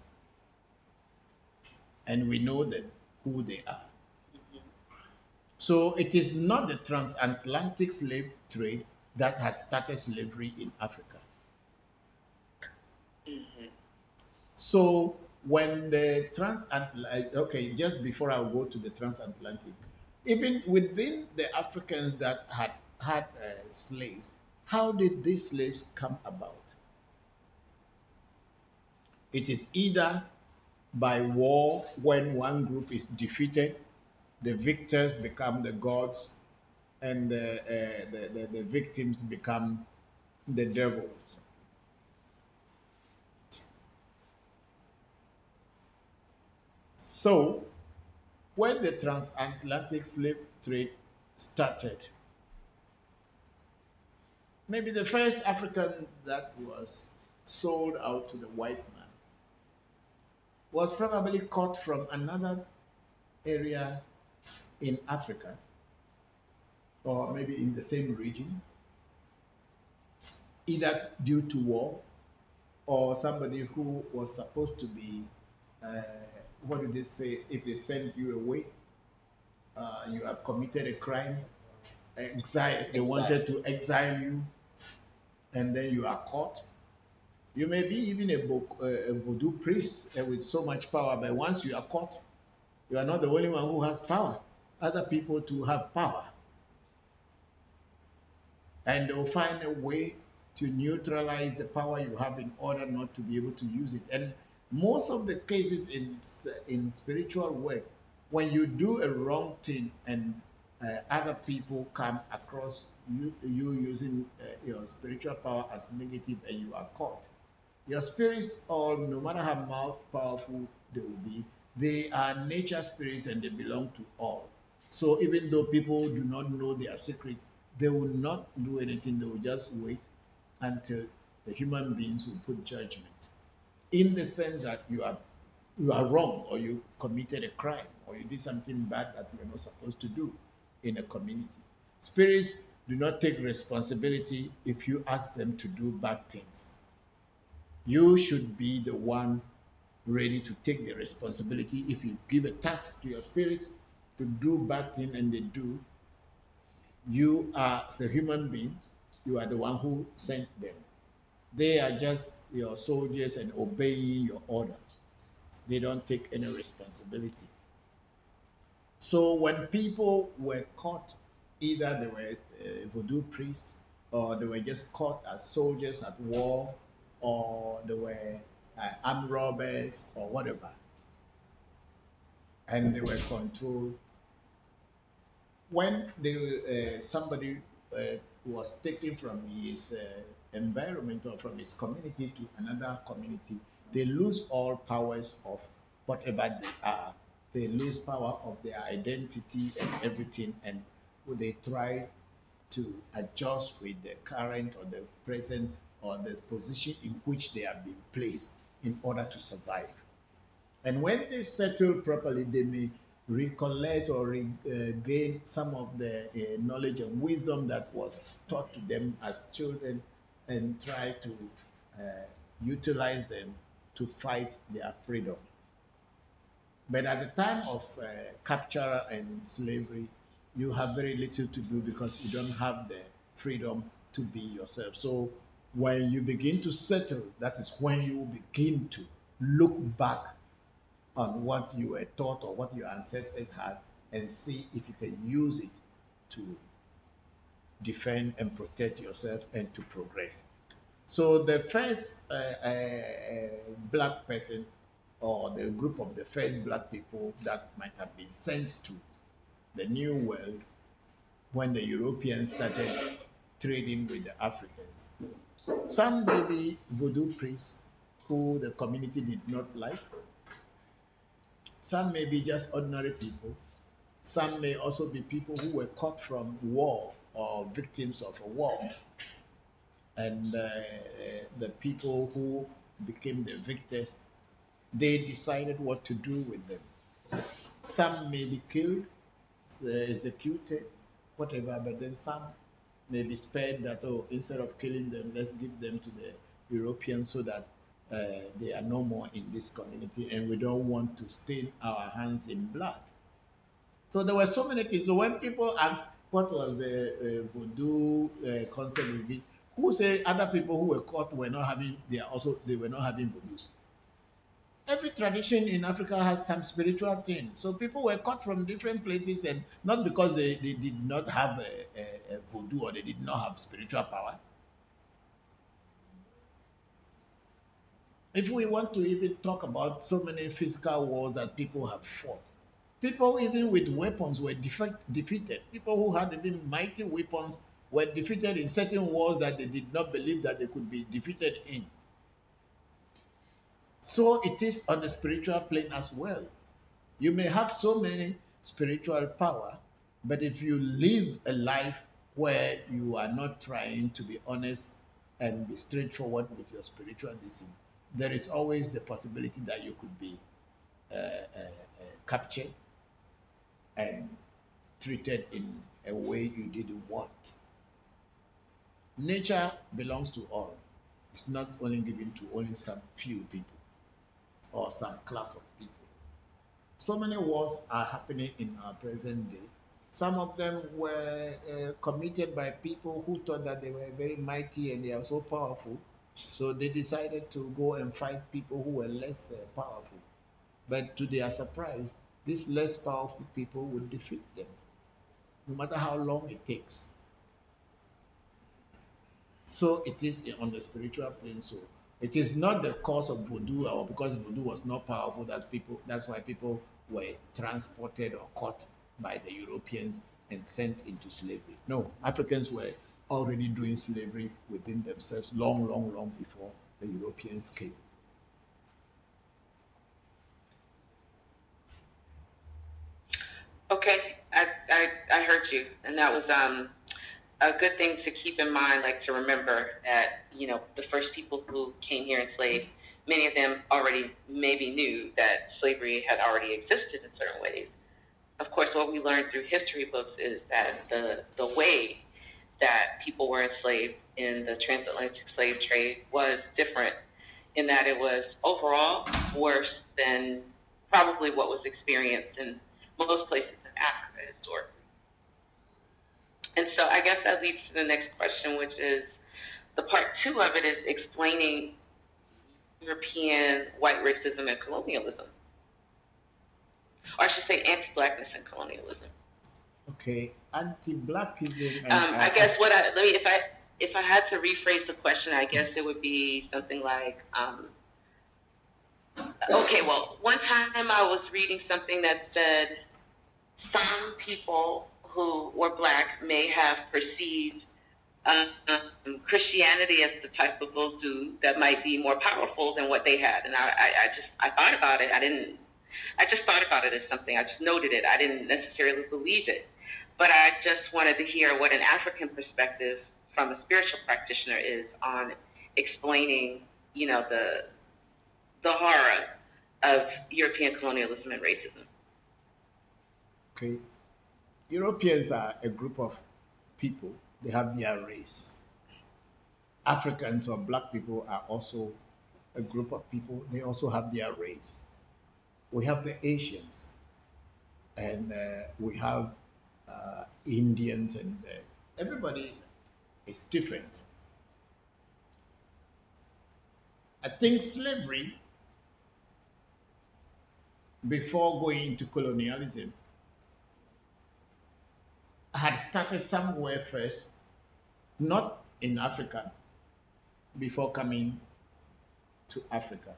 And we know them, who they are. So it is not the transatlantic slave trade that has started slavery in Africa. So when the transatlantic, okay, just before I go to the transatlantic, even within the Africans that had slaves, how did these slaves come about? It is either by war, when one group is defeated, the victors become the gods, and the victims become the devils. So, when the transatlantic slave trade started, maybe the first African that was sold out to the white man was probably caught from another area in Africa, or maybe in the same region, either due to war or somebody who was supposed to be, what do they say, if they send you away, you have committed a crime, exile, they wanted to exile you, and then you are caught. You may be even a voodoo priest with so much power, but once you are caught, you are not the only one who has power. Other people too have power. And they'll find a way to neutralize the power you have in order not to be able to use it. And most of the cases in spiritual work, when you do a wrong thing and other people come across you using your spiritual power as negative and you are caught. Your spirits, all no matter how powerful they will be, they are nature spirits and they belong to all. So even though people do not know their secret, they will not do anything. They will just wait until the human beings will put judgment. In the sense that you are wrong, or you committed a crime, or you did something bad that you're not supposed to do in a community. Spirits do not take responsibility if you ask them to do bad things. You should be the one ready to take the responsibility. If you give a task to your spirits to do bad things and they do, you are, as a human being, you are the one who sent them. They are just your soldiers and obeying your order. They don't take any responsibility. So when people were caught, either they were voodoo priests, or they were just caught as soldiers at war, or they were armed robbers, or whatever, and they were controlled. When somebody was taken from his environment or from his community to another community, they lose all powers of whatever they are. They lose power of their identity and everything, and they try to adjust with the current or the present or the position in which they have been placed in order to survive. And when they settle properly, they may recollect or gain some of the knowledge and wisdom that was taught to them as children and try to uh, utilize them to fight their freedom. But at the time of capture and slavery, you have very little to do because you don't have the freedom to be yourself. So when you begin to settle, that is when you begin to look back on what you were taught or what your ancestors had and see if you can use it to defend and protect yourself and to progress. So the first black person or the group of the first black people that might have been sent to the New World when the Europeans started trading with the Africans. Some may be voodoo priests who the community did not like. Some may be just ordinary people. Some may also be people who were caught from war or victims of a war. And the people who became the victors, they decided what to do with them. Some may be killed, executed, whatever, but then some may be spared that, oh, instead of killing them, let's give them to the Europeans so that they are no more in this community and we don't want to stain our hands in blood. So there were so many things. So when people ask what was the voodoo concept with it, who say other people who were caught were not having, they were not having voodoos. Every tradition in Africa has some spiritual thing. So people were caught from different places, and not because they did not have a voodoo or they did not have spiritual power. If we want to even talk about so many physical wars that people have fought, people even with weapons were defeated. People who had even mighty weapons were defeated in certain wars that they did not believe that they could be defeated in. So it is on the spiritual plane as well. You may have so many spiritual power, but if you live a life where you are not trying to be honest and be straightforward with your spiritual discipline, there is always the possibility that you could be captured and treated in a way you didn't want. Nature belongs to all. It's not only given to only some few people or some class of people. So many wars are happening in our present day. Some of them were committed by people who thought that they were very mighty and they are so powerful. So they decided to go and fight people who were less powerful. But to their surprise, these less powerful people would defeat them, no matter how long it takes. So it is on the spiritual plane. So it is not the cause of voodoo or because voodoo was not powerful that's why people were transported or caught by the Europeans and sent into slavery. No, Africans were already doing slavery within themselves long, long, long before the Europeans came. Okay, I heard you, and that was a good thing to keep in mind, like to remember that the first people who came here enslaved, many of them already maybe knew that slavery had already existed in certain ways. Of course, what we learned through history books is that the way that people were enslaved in the transatlantic slave trade was different in that it was overall worse than probably what was experienced in most places in Africa historically. And so I guess that leads to the next question, which is the part two of it is explaining European white racism and colonialism, or I should say anti-blackness and colonialism. Okay, anti-blackism and I guess if I had to rephrase the question, I guess it would be something like, okay, well, one time I was reading something that said some people who were black may have perceived Christianity as the type of voodoo that might be more powerful than what they had, and I thought about it. I just thought about it as something. I just noted it. I didn't necessarily believe it, but I just wanted to hear what an African perspective from a spiritual practitioner is on explaining, the horror of European colonialism and racism. okay, Europeans are a group of people. They have their race. Africans or black people are also a group of people. They also have their race. We have the Asians, and we have Indians, and everybody is different. I think slavery, before going into colonialism, had started somewhere first, not in Africa, before coming to Africa.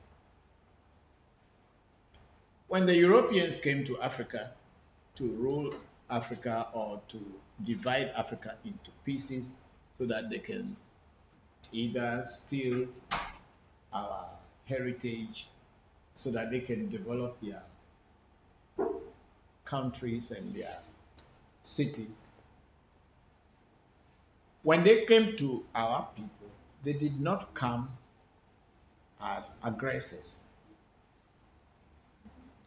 When the Europeans came to Africa to rule Africa or to divide Africa into pieces so that they can either steal our heritage so that they can develop their countries and their cities. When they came to our people, they did not come as aggressors.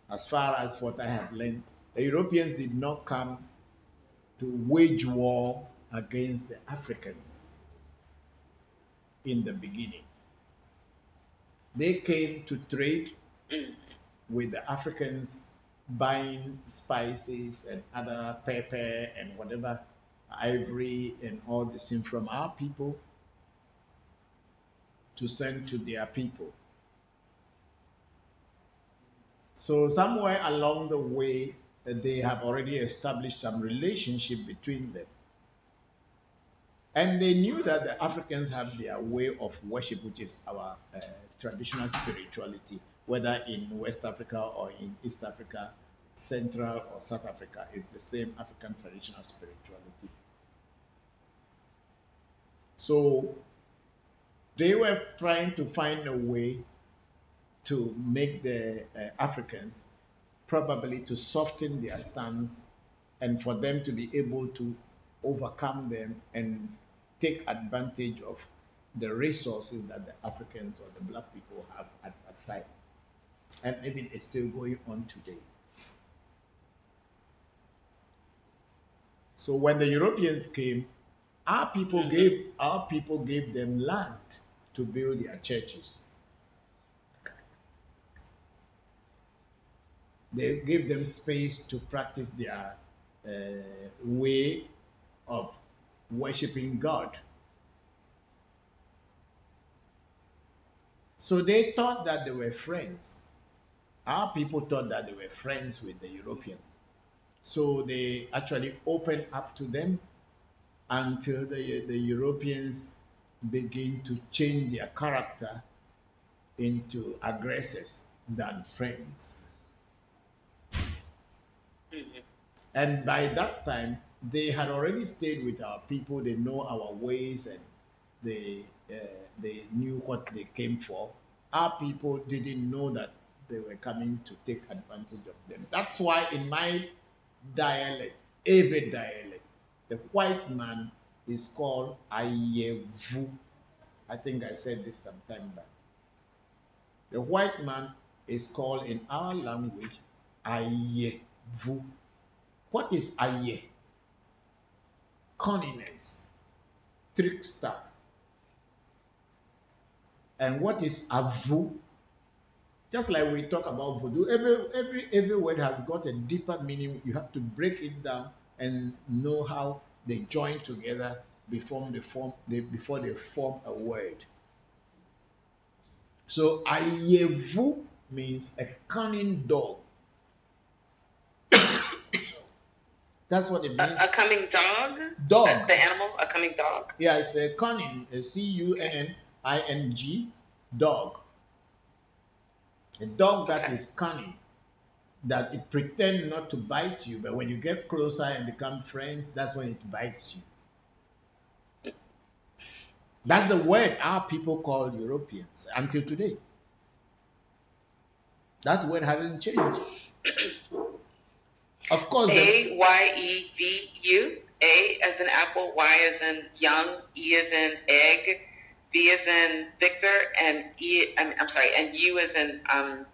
As far as what I have learned, the Europeans did not come to wage war against the Africans in the beginning. They came to trade with the Africans, buying spices and other pepper and whatever, ivory and all the things from our people to send to their people. So somewhere along the way, they have already established some relationship between them. And they knew that the Africans have their way of worship, which is our traditional spirituality, whether in West Africa or in East Africa, Central or South Africa, is the same African traditional spirituality. So they were trying to find a way to make the Africans probably to soften their stance and for them to be able to overcome them and take advantage of the resources that the Africans or the black people have at that time. And even it's still going on today. So when the Europeans came, our people gave them land to build their churches. They gave them space to practice their way of worshiping God. So they thought that they were friends. Our people thought that they were friends with the European. So they actually opened up to them until the Europeans begin to change their character into aggressors than friends. And by that time, they had already stayed with our people. They know our ways, and they they knew what they came for. Our people didn't know that they were coming to take advantage of them. That's why in my dialect, every dialect, the white man is called Ayevu. I think I said this sometime back. The white man is called in our language Ayevu. What is Aye? Cunningness, trickster. And what is Avu? Just like we talk about voodoo, every word has got a deeper meaning. You have to break it down and know how they join together before they form a word. So Ayevu means a cunning dog. That's what it means. A coming dog? Dog. The animal? A coming dog? Yeah, it's a cunning, a Cunning, dog. A dog that is cunning, that it pretends not to bite you, but when you get closer and become friends, that's when it bites you. That's the word our people call Europeans until today. That word hasn't changed. Of course, Ayevu. A as in apple, Y as in young, E as in egg, V as in Victor, and and U as in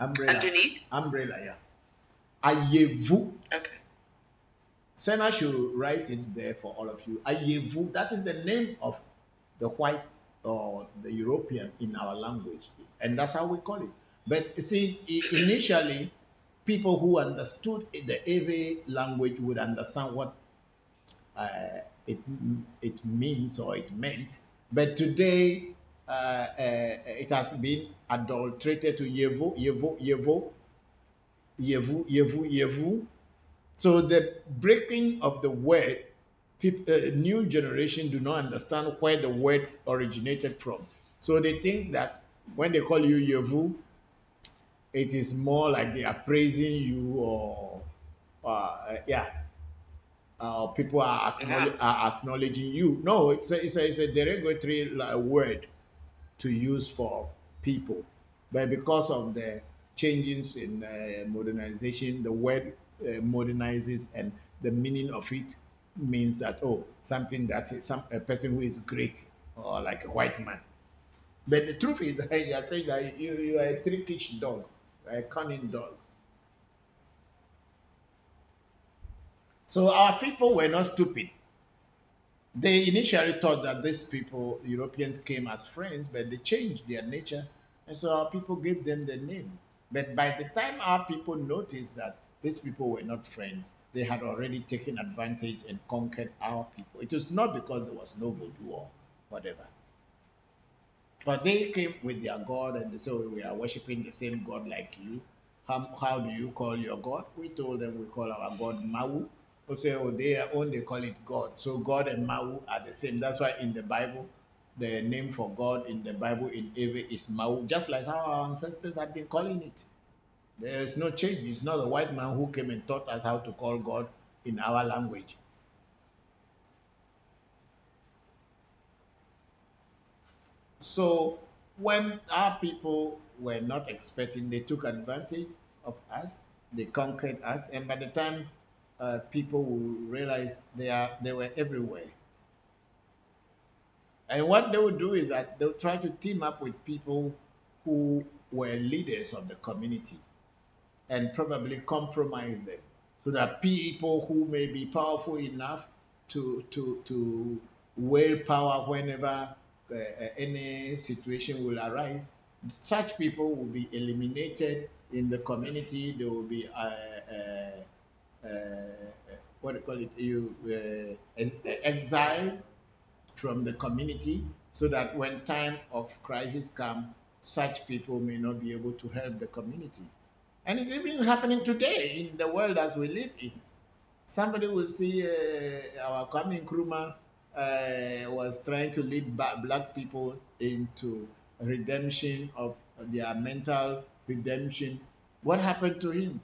umbrella. underneath. Umbrella, yeah. Ayevu. Okay. Senna should write it there for all of you. Ayevu. That is the name of the white or the European in our language, and that's how we call it. But you see, initially, people who understood the Ewe language would understand what it means or it meant. But today, it has been adulterated to Yevo, Yevo, Yevo, Yevu, Yevu, Yevu. So the breaking of the word, new generation do not understand where the word originated from. So they think that when they call you Yevu, it is more like they are praising you, or yeah, people are, acknowledging you. No, it's a derogatory word to use for people. But because of the changes in modernization, the word modernizes, and the meaning of it means that, oh, something that is a person who is great, or like a white man. But the truth is that you are saying that you are a trickish dog, a cunning dog. So our people were not stupid. They initially thought that these people, Europeans, came as friends, but they changed their nature, and so our people gave them the name. But by the time our people noticed that these people were not friends, they had already taken advantage and conquered our people. It was not because there was no voodoo or whatever. But they came with their God, and they said, "Oh, we are worshiping the same God like you. How do you call your God?" We told them we call our God Mau. They say, "Oh, they call it God." So God and Mau are the same. That's why in the Bible, the name for God in the Bible in Ewe is Mau, just like how our ancestors had been calling it. There is no change. It's not a white man who came and taught us how to call God in our language. So when our people were not expecting, they took advantage of us, they conquered us, and by the time people will realize they were everywhere. And what they would do is that they'll try to team up with people who were leaders of the community and probably compromise them, so that people who may be powerful enough to wield power whenever any situation will arise, such people will be eliminated in the community. They will be what do you call it? Exiled from the community, so that when time of crisis come, such people may not be able to help the community. And it's even happening today in the world as we live in. Somebody will see our Kwame Nkrumah was trying to lead black people into redemption of their mental redemption. What happened to him?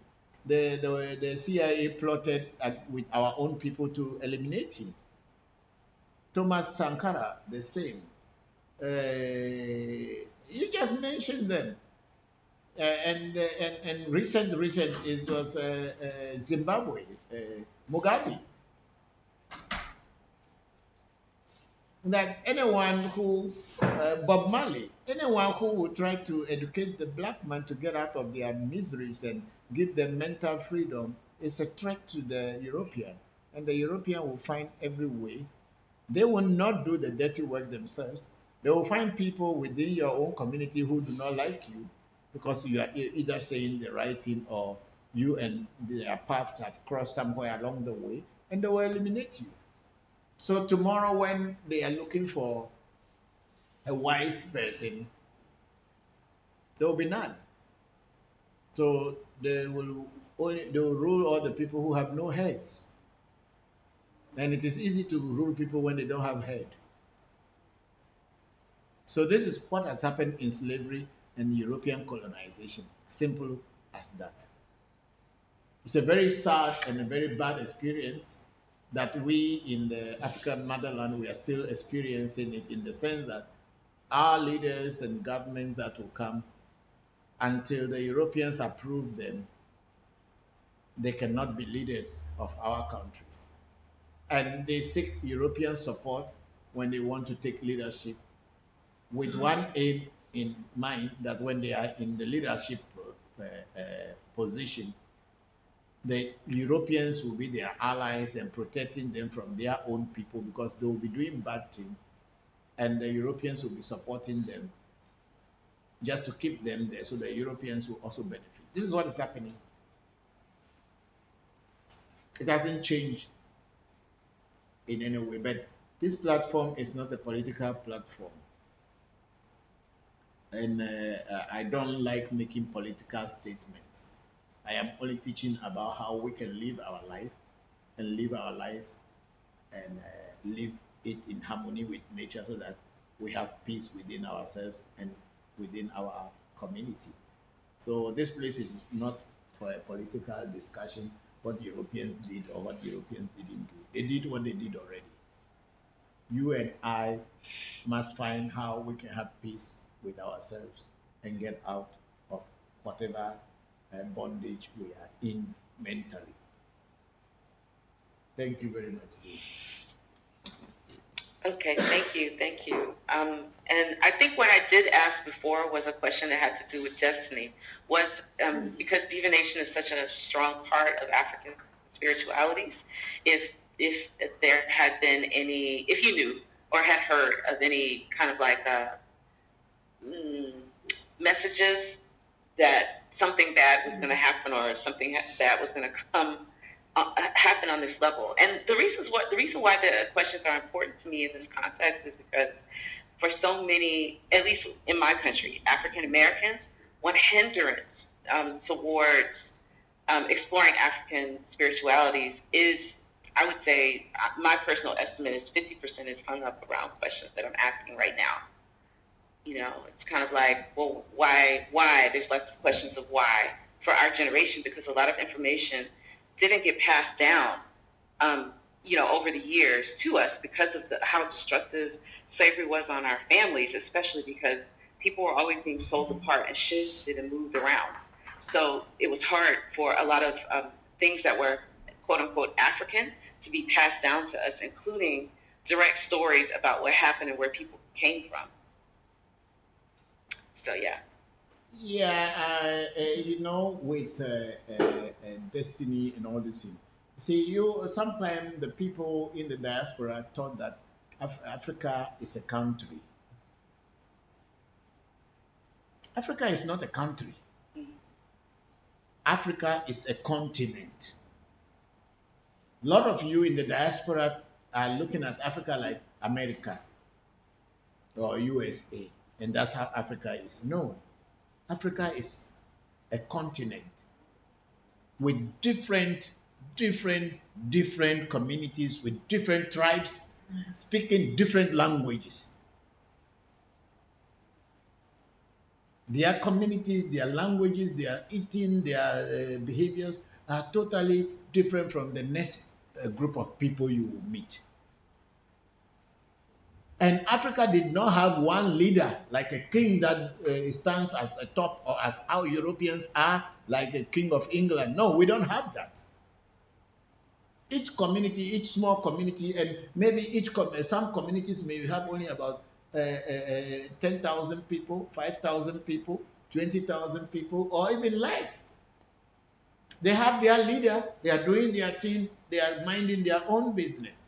the CIA plotted with our own people to eliminate him. Thomas Sankara, the same. You just mentioned them. And recent is was Zimbabwe, Mugabe. That anyone who, Bob Marley, anyone who would try to educate the black man to get out of their miseries and give them mental freedom is a threat to the European. And the European will find every way. They will not do the dirty work themselves. They will find people within your own community who do not like you because you are either saying the right thing or you and their paths have crossed somewhere along the way, and they will eliminate you. So tomorrow, when they are looking for a wise person, there will be none. So they will rule all the people who have no heads. And it is easy to rule people when they don't have head. So this is what has happened in slavery and European colonization. Simple as that. It's a very sad and a very bad experience that we in the African motherland, we are still experiencing it, in the sense that our leaders and governments that will come, until the Europeans approve them, they cannot be leaders of our countries. And they seek European support when they want to take leadership, with one aim in mind, that when they are in the leadership position, the Europeans will be their allies and protecting them from their own people, because they will be doing bad things, and the Europeans will be supporting them just to keep them there, so the Europeans will also benefit. This is what is happening. It hasn't changed in any way, but this platform is not a political platform. And I don't like making political statements. I am only teaching about how we can live our life and live it in harmony with nature, so that we have peace within ourselves and within our community. So this place is not for a political discussion, what Europeans did or what Europeans didn't do. They did what they did already. You and I must find how we can have peace with ourselves and get out of whatever bondage we are in mentally. Thank you very much, Steve. Okay, thank you. And I think what I did ask before was a question that had to do with destiny. Was because divination is such a strong part of African spiritualities. If there had been any, if you knew or had heard of any kind of like messages that something bad was going to happen, or something bad was going to come happen on this level. And the reason why the questions are important to me in this context is because for so many, at least in my country, African Americans, one hindrance towards exploring African spiritualities is, I would say, my personal estimate is 50% is hung up around questions that I'm asking right now. You know, it's kind of like, well, why? There's lots of questions of why for our generation, because a lot of information didn't get passed down, over the years to us, because of how destructive slavery was on our families, especially because people were always being sold apart and shifted and moved around. So it was hard for a lot of things that were quote unquote African to be passed down to us, including direct stories about what happened and where people came from. So yeah. Yeah, with destiny and all this thing. See, sometimes the people in the diaspora thought that Africa is a country. Africa is not a country. Africa is a continent. A lot of you in the diaspora are looking at Africa like America or USA, and that's how Africa is. No, Africa is a continent with different communities, with different tribes, speaking different languages. Their communities, their languages, their eating, their behaviors are totally different from the next group of people you will meet. And Africa did not have one leader, like a king that stands as a top, or as how Europeans are, like a king of England. No, we don't have that. Each community, each small community, and maybe some communities may have only about 10,000 people, 5,000 people, 20,000 people, or even less. They have their leader, they are doing their thing, they are minding their own business.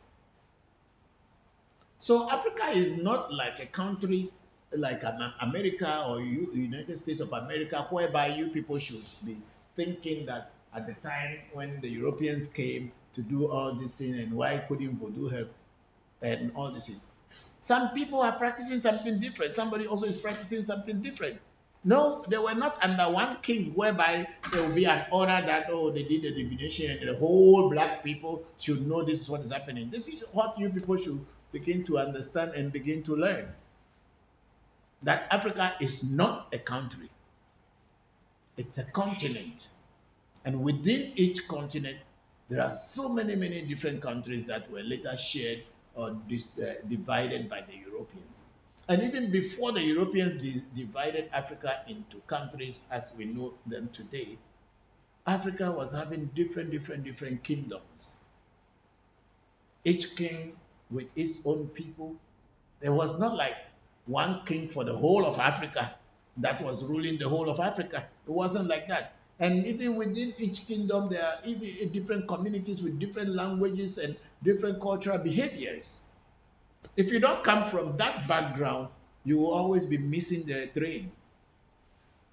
So Africa is not like a country like America or United States of America, whereby you people should be thinking that at the time when the Europeans came to do all these things, and why couldn't Voodoo help and all this things. Some people are practicing something different. Somebody also is practicing something different. No, they were not under one king, whereby there will be an order that, oh, they did a divination and the whole black people should know this is what is happening. This is what you people should begin to understand and begin to learn. That Africa is not a country. It's a continent. And within each continent, there are so many, many different countries that were later shared or divided by the Europeans. And even before the Europeans divided Africa into countries as we know them today, Africa was having different kingdoms. Each king with its own people. There was not like one king for the whole of Africa that was ruling the whole of Africa. It wasn't like that. And even within each kingdom, there are even different communities with different languages and different cultural behaviors. If you don't come from that background, you will always be missing the train.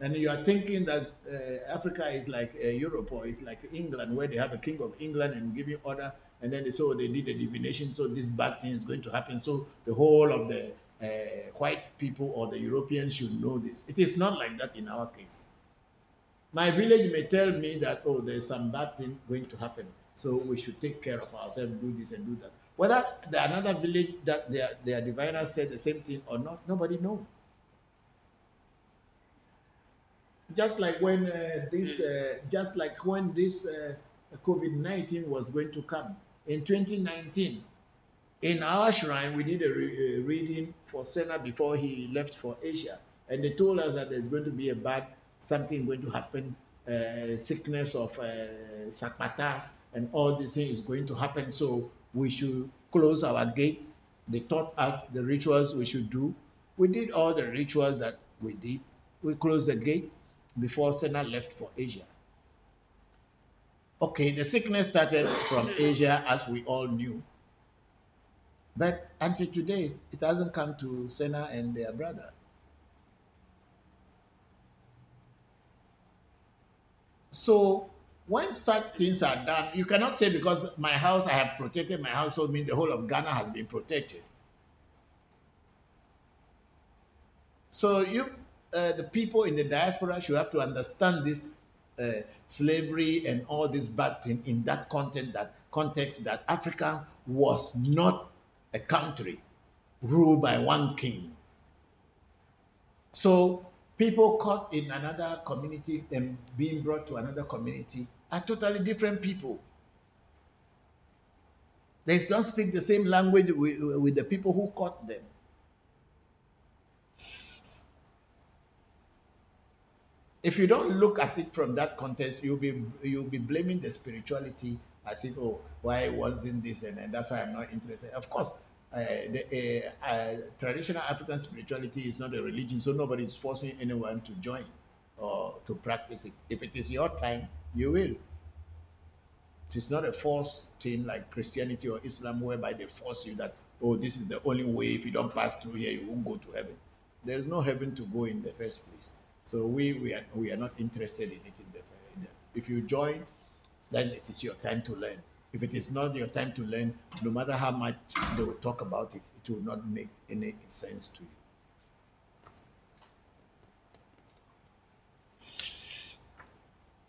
And you are thinking that Africa is like Europe, or it's like England, where they have a king of England and giving order, and then they say, oh, they did a divination, so this bad thing is going to happen. So the whole of the white people or the Europeans should know this. It is not like that in our case. My village may tell me that, oh, there's some bad thing going to happen, so we should take care of ourselves, do this and do that. Whether another village that their diviner said the same thing or not, nobody knows. Just like when this COVID-19 was going to come in 2019, in our shrine we did a reading for Senna before he left for Asia, and they told us that there's going to be something going to happen, sickness of Sakpata and all these things is going to happen, so we should close our gate. They taught us the rituals we should do. We did all the rituals that we did. We closed the gate before Senna left for Asia. Okay, the sickness started from Asia, as we all knew. But until today, it hasn't come to Senna and their brother. So when such things are done, you cannot say because my house, I have protected my house, so it means the whole of Ghana has been protected. So the people in the diaspora should have to understand this slavery and all this bad thing in that context that Africa was not a country ruled by one king. So people caught in another community and being brought to another community are totally different people. They don't speak the same language with the people who caught them. If you don't look at it from that context, you'll be blaming the spirituality as if, oh, why wasn't this, and that's why I'm not interested. Of course, traditional African spirituality is not a religion, so nobody is forcing anyone to join or to practice it. If it is your time, you will. It is not a forced thing like Christianity or Islam, whereby they force you that, oh, this is the only way. If you don't pass through here, you won't go to heaven. There's no heaven to go in the first place. So we are not interested in it in the if you join, then it is your time to learn. If it is not your time to learn, no matter how much they will talk about it, it will not make any sense to you.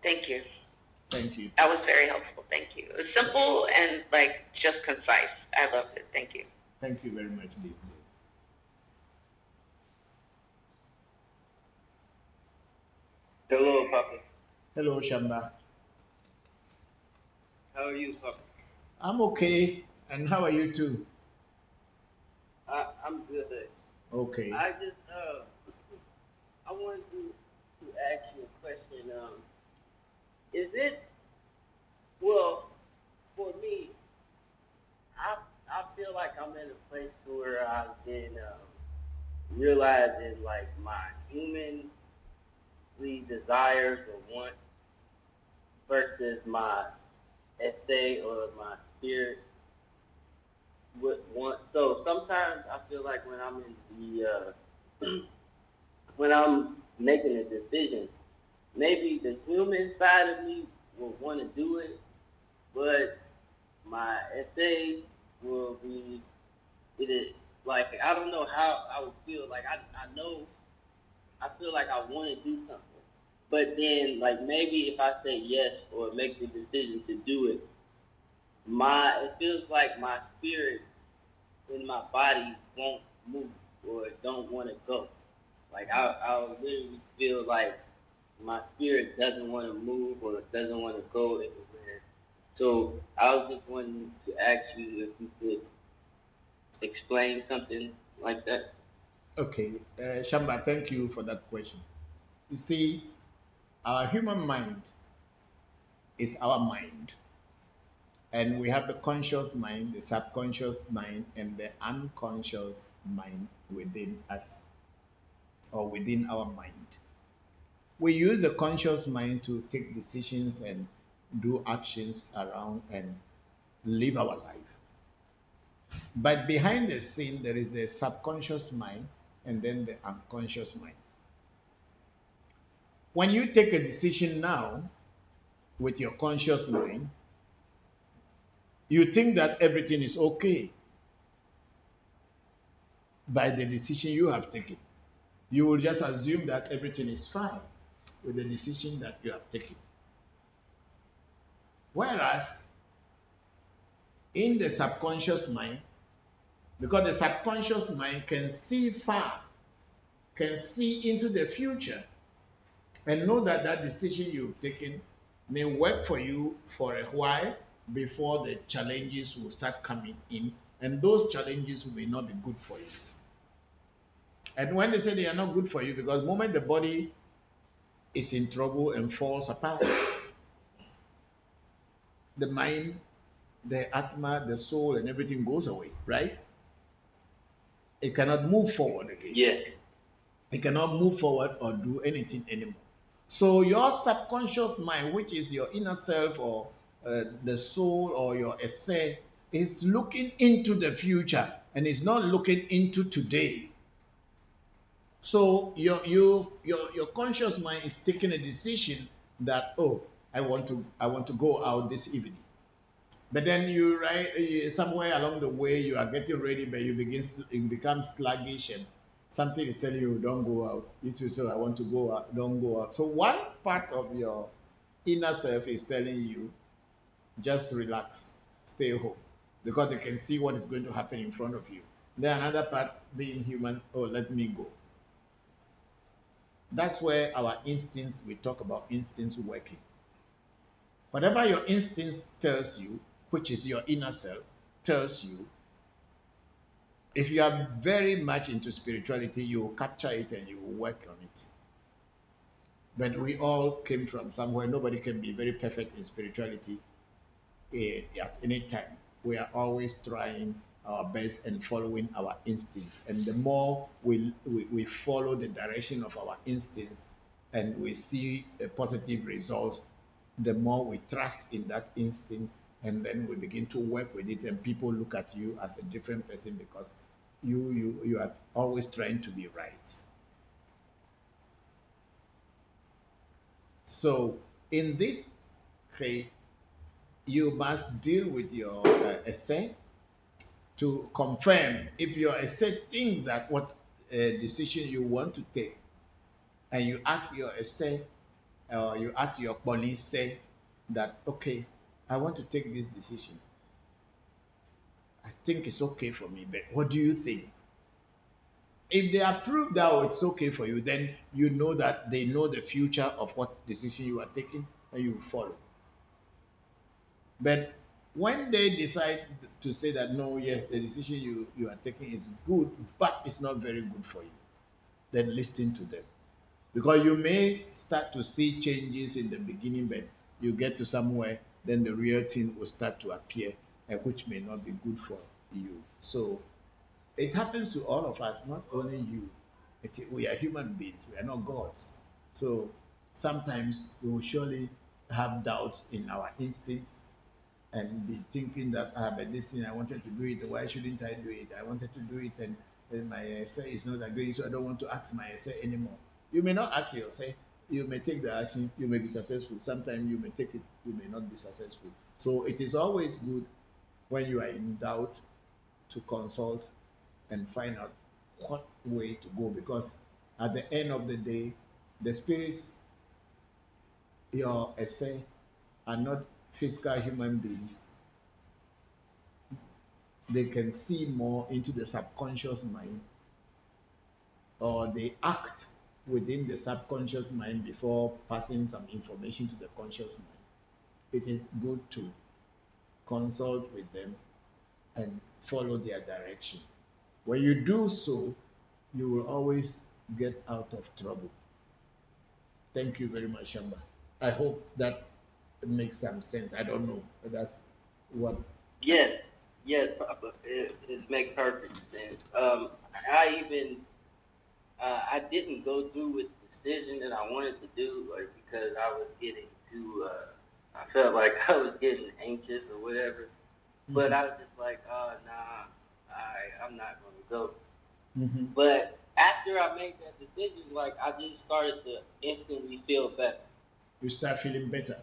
Thank you. Thank you. That was very helpful. Thank you. It was simple and just concise. I loved it. Thank you. Thank you very much, Lindsay. Hello, Papa. Hello, Shamba. How are you, Papa? I'm okay. And how are you too? I'm good. Okay. I just I wanted to ask you a question. Is it well for me? I feel like I'm in a place where I've been realizing like my humanly desires or wants versus my essay or my spirit would want. So sometimes I feel like when I'm in when I'm making a decision, maybe the human side of me will want to do it, but my essay will be it is like I don't know how I would feel. Like I know I feel like I want to do something, but then like maybe if I say yes or make the decision to do it, my it feels like my spirit in my body won't move or don't want to go. Like I literally feel like my spirit doesn't want to move or doesn't want to go anywhere. So I was just wanting to ask you if you could explain something like that. Okay. Shamba, thank you for that question. You see, our human mind is our mind. And we have the conscious mind, the subconscious mind, and the unconscious mind within us or within our mind. We use the conscious mind to take decisions and do actions around and live our life. But behind the scene, there is the subconscious mind and then the unconscious mind. When you take a decision now with your conscious mind, you think that everything is okay by the decision you have taken. You will just assume that everything is fine with the decision that you have taken. Whereas in the subconscious mind, because the subconscious mind can see far, can see into the future, and know that that decision you've taken may work for you for a while before the challenges will start coming in, and those challenges may not be good for you. And when they say they are not good for you, because the moment the body is in trouble and falls apart, the mind, the atma, the soul, and everything goes away, right? It cannot move forward again. Yes. It cannot move forward or do anything anymore. So your subconscious mind, which is your inner self or the soul or your essay, is looking into the future and is not looking into today. So your conscious mind is taking a decision that, oh, I want to go out this evening. But then somewhere along the way you are getting ready, but you become sluggish and something is telling you don't go out. You too say I want to go out, don't go out. So one part of your inner self is telling you just relax, stay home, because they can see what is going to happen in front of you. Then another part, being human, oh, let me go. That's where our instincts, we talk about instincts working. Whatever your instincts tells you, which is your inner self, tells you, if you are very much into spirituality, you will capture it and you will work on it. But we all came from somewhere. Nobody can be very perfect in spirituality at any time. We are always trying our best and following our instincts. And the more we follow the direction of our instincts and we see a positive results, the more we trust in that instinct, and then we begin to work with it, and people look at you as a different person because you are always trying to be right. So in this phase, you must deal with your essay to confirm if your essay thinks that what decision you want to take, and you ask your essay or you ask your police say that, okay, I want to take this decision. I think it's okay for me, but what do you think? If they approve that, oh, it's okay for you, then you know that they know the future of what decision you are taking and you follow. But when they decide to say that no, yes, the decision you are taking is good, but it's not very good for you, then listen to them. Because you may start to see changes in the beginning, but you get to somewhere, then the real thing will start to appear, which may not be good for you. So it happens to all of us, not only you. We are human beings, we are not gods. So sometimes we will surely have doubts in our instincts and be thinking that, but this thing I wanted to do it, why shouldn't I do it? I wanted to do it, and my essay is not agreeing, so I don't want to ask my essay anymore. You may not ask your say, you may take the action, you may be successful. Sometimes you may take it, you may not be successful. So it is always good when you are in doubt to consult and find out what way to go, because at the end of the day, the spirits, your essay, are not physical human beings. They can see more into the subconscious mind, or they act within the subconscious mind before passing some information to the conscious mind. It is good to consult with them and follow their direction. When you do so, you will always get out of trouble. Thank you very much, Shamba. I hope that makes some sense. I don't know, but that's what. Yes, yes, Papa. It makes perfect sense. I even I didn't go through with the decision that I wanted to do, like because I was getting too. I felt like I was getting anxious or whatever. But I was just like, oh nah, I'm not gonna go. Mhm. But after I made that decision, like I just started to instantly feel better. You start feeling better.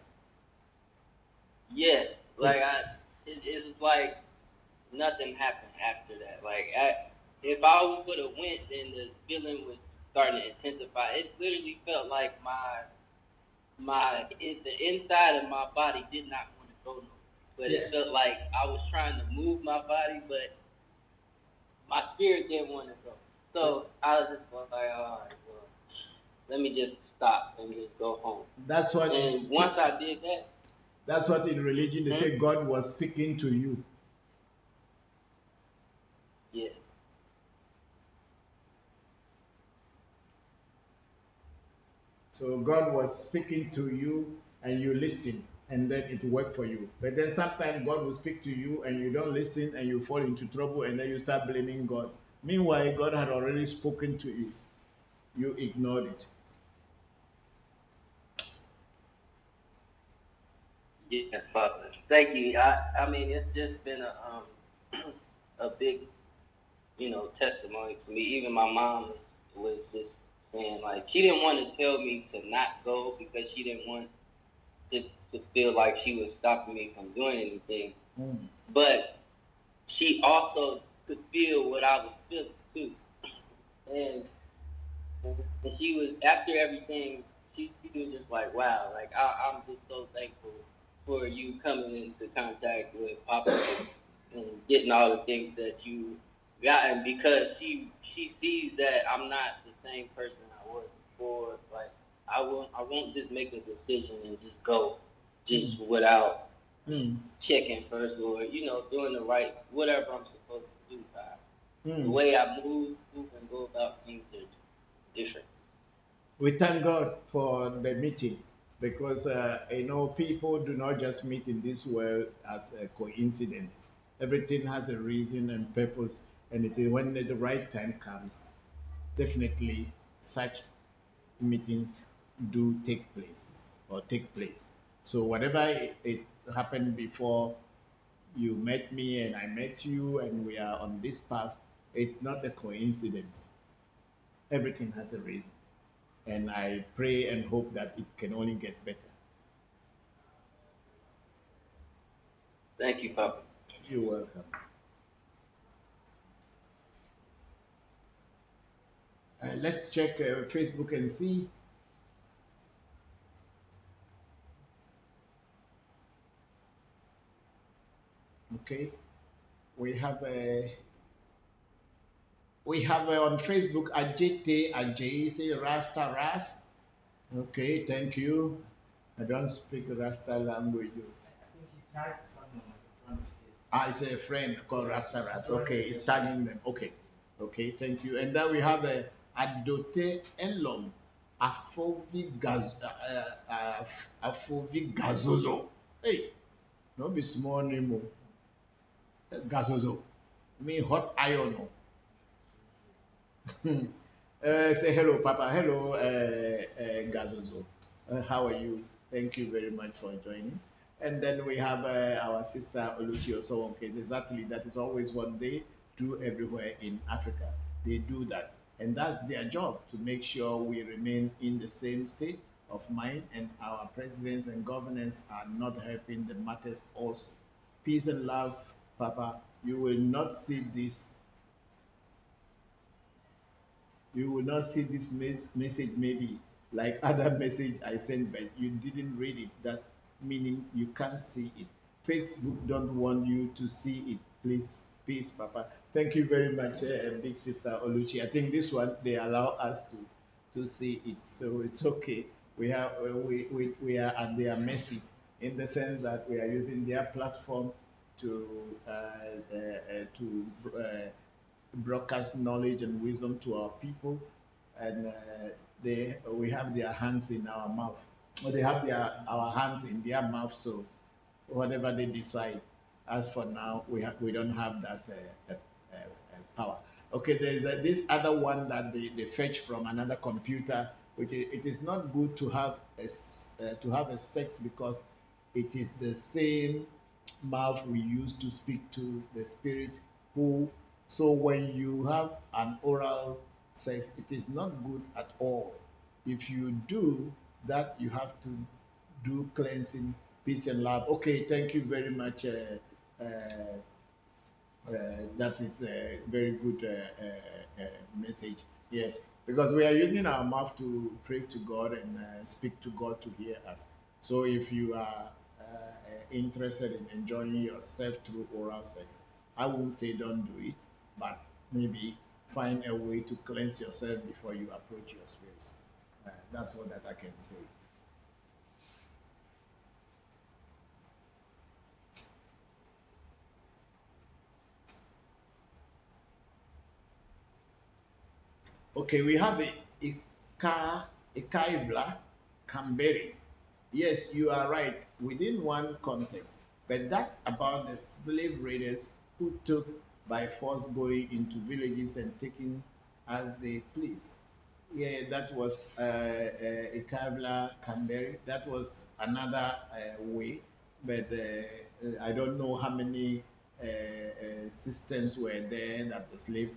Yes, like Okay. it was like nothing happened after that. Like if I would have went, then the feeling was starting to intensify. It literally felt like the inside of my body did not want to go nowhere, but Yeah. it felt like I was trying to move my body, but my spirit didn't want to go. So I was just like, all right, well, let me just stop and just go home. That's what. And once I did that, That's what in religion they say God was speaking to you. yeah, So God was speaking to you and you listened, and then it worked for you. But then sometimes God will speak to you and you don't listen and you fall into trouble and then you start blaming God. Meanwhile, God had already spoken to you. You ignored it. yeah, Father. Thank you. I mean, it's just been a big, testimony to me. Even my mom was just saying like she didn't want to tell me to not go because she didn't want to to feel like she was stopping me from doing anything. Mm. But she also could feel what I was feeling too. And she was after everything. She was just like, wow, like I'm just so thankful for you coming into contact with Papa and getting all the things that you gotten because she sees that I'm not the same person I was before. Like I won't just make a decision and just go just without Mm. checking first or doing the right whatever I'm supposed to do. The Mm. way I move and go about things are different. We thank God for the meeting, because people do not just meet in this world as a coincidence. Everything has a reason and purpose, and it is when the right time comes, definitely such meetings do take place. So whatever it happened before you met me and I met you and we are on this path, it's not a coincidence. Everything has a reason. And I pray and hope that it can only get better. Thank you, Papa. You're welcome. Let's check Facebook and see. Okay, we have a on Facebook Ajite Ajay say Rasta Ras. Okay, thank you. I don't speak Rasta language. tagged someone at the front. It's a friend called Rastaras. Okay, it's tagging them. Okay, okay, thank you. And then we have a Adote Enlom Afovi Gazozo. Hey, no be small name. Gazozo. Me hot iron. Say hello, Papa. Hello, Gazozo. How are you? Thank you very much for joining. And then we have our sister Oluchi Osowonke. Exactly, that is always what they do everywhere in Africa. They do that. And that's their job to make sure we remain in the same state of mind and our presidents and governors are not helping the matters also. Peace and love, Papa. You will not see this you will not see this message maybe like other message I sent, but you didn't read it. That meaning you can't see it. Facebook don't want you to see it. Please, peace, Papa. Thank you very much, big sister Oluchi. I think this one they allow us to see it, so it's okay. We are at their mercy in the sense that we are using their platform to broadcast knowledge and wisdom to our people, and we have their hands in our mouth, or they have our hands in their mouth. So whatever they decide, as for now, we don't have that power. Okay, there's this other one that they fetch from another computer, which it is not good to have a sex because it is the same mouth we use to speak to the spirit who. So when you have an oral sex, it is not good at all. If you do that, you have to do cleansing, peace and love. Okay, thank you very much. That is a very good message. Yes, because we are using our mouth to pray to God and speak to God to hear us. So if you are interested in enjoying yourself through oral sex, I won't say don't do it, but maybe find a way to cleanse yourself before you approach your spirits. That's all that I can say. Okay, we have Ikaivla Kamberi. Yes, you are right, within one context. But that about the slave raiders who took by force going into villages and taking as they please. Yeah, that was Ikavla Kamberi. That was another way, but I don't know how many systems were there that the slave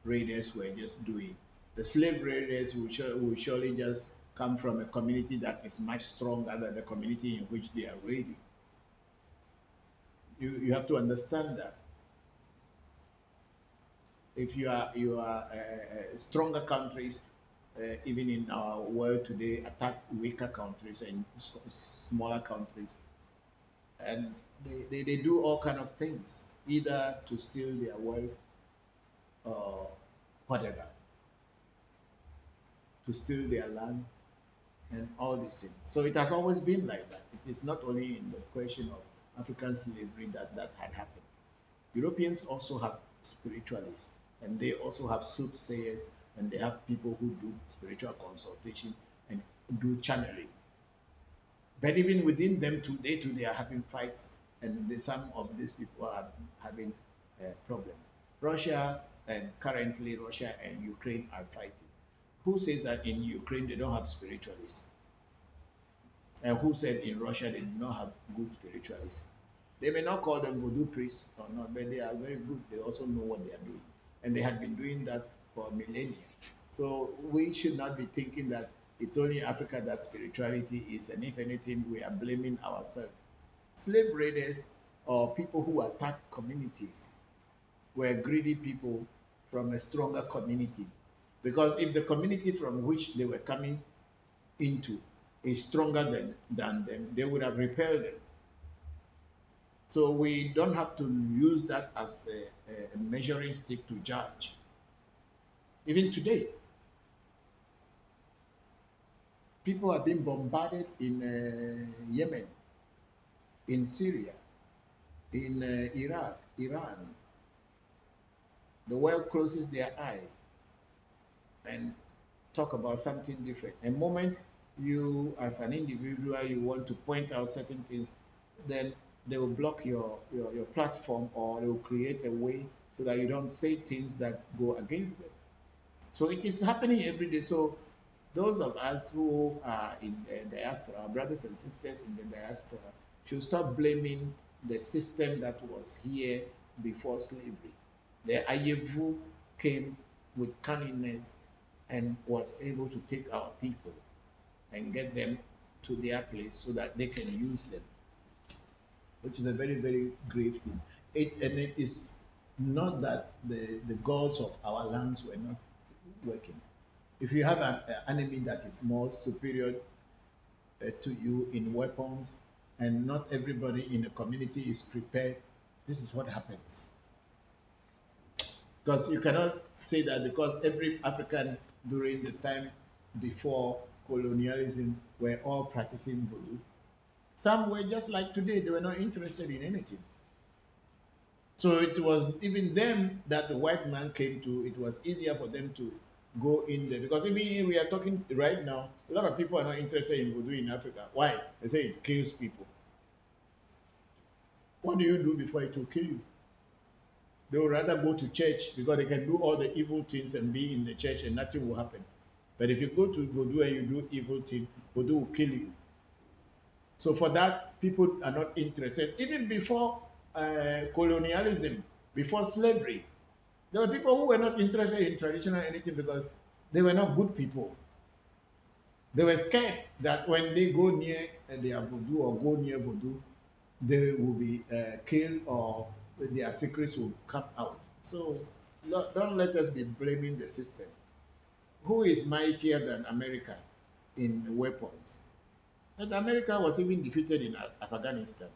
raiders were just doing. The slave raiders will surely just come from a community that is much stronger than the community in which they are raiding. You have to understand that. If you are stronger countries, even in our world today, attack weaker countries and smaller countries, and they do all kind of things, either to steal their wealth or whatever, to steal their land and all these things. So it has always been like that. It is not only in the question of African slavery that had happened. Europeans also have spiritualists, and they also have soothsayers, and they have people who do spiritual consultation and do channeling. But even within them today, they are having fights, and some of these people are having a problem. Russia and currently Russia and Ukraine are fighting. Who says that in Ukraine they don't have spiritualists? And who said in Russia they do not have good spiritualists? They may not call them voodoo priests or not, but they are very good. They also know what they are doing. And they have been doing that for millennia. So we should not be thinking that it's only Africa that spirituality is, and if anything, we are blaming ourselves. Slave raiders or people who attack communities were greedy people from a stronger community. Because if the community from which they were coming into is stronger than them, they would have repelled them. So we don't have to use that as a measuring stick to judge. Even today, people are being bombarded in Yemen, in Syria, in Iraq, Iran, the world closes their eye and talk about something different. The moment you, as an individual, you want to point out certain things, then they will block your platform, or they will create a way so that you don't say things that go against them. So it is happening every day. So those of us who are in the diaspora, our brothers and sisters in the diaspora, should stop blaming the system that was here before slavery. The Ayevu came with cunningness and was able to take our people and get them to their place so that they can use them, which is a very, very grave thing. And it is not that the gods of our lands were not working. If you have an enemy that is more superior to you in weapons, and not everybody in the community is prepared, this is what happens. Because you cannot say that because every African during the time before colonialism were all practicing voodoo. Some were just like today, they were not interested in anything. So it was even them that the white man came to, it was easier for them to go in there. Because even we are talking right now, a lot of people are not interested in voodoo in Africa. Why? They say it kills people. What do you do before it will kill you? They would rather go to church because they can do all the evil things and be in the church and nothing will happen. But if you go to voodoo and you do evil things, voodoo will kill you. So for that, people are not interested. Even before colonialism, before slavery, there were people who were not interested in traditional anything because they were not good people. They were scared that when they go near their voodoo or go near voodoo, they will be killed or their secrets will come out. So don't let us be blaming the system. Who is mightier than America in weapons? And America was even defeated in Afghanistan.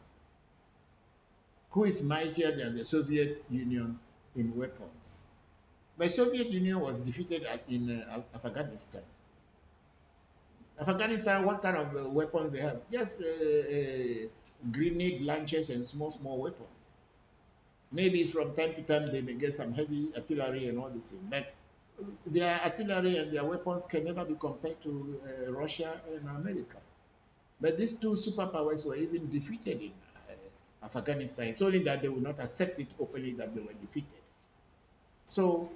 Who is mightier than the Soviet Union in weapons? The Soviet Union was defeated in Afghanistan. Afghanistan, what kind of weapons they have? Just grenade launchers and small weapons. Maybe from time to time they may get some heavy artillery and all this thing, but their artillery and their weapons can never be compared to Russia and America. But these two superpowers were even defeated in Afghanistan. It's only that they will not accept it openly that they were defeated. So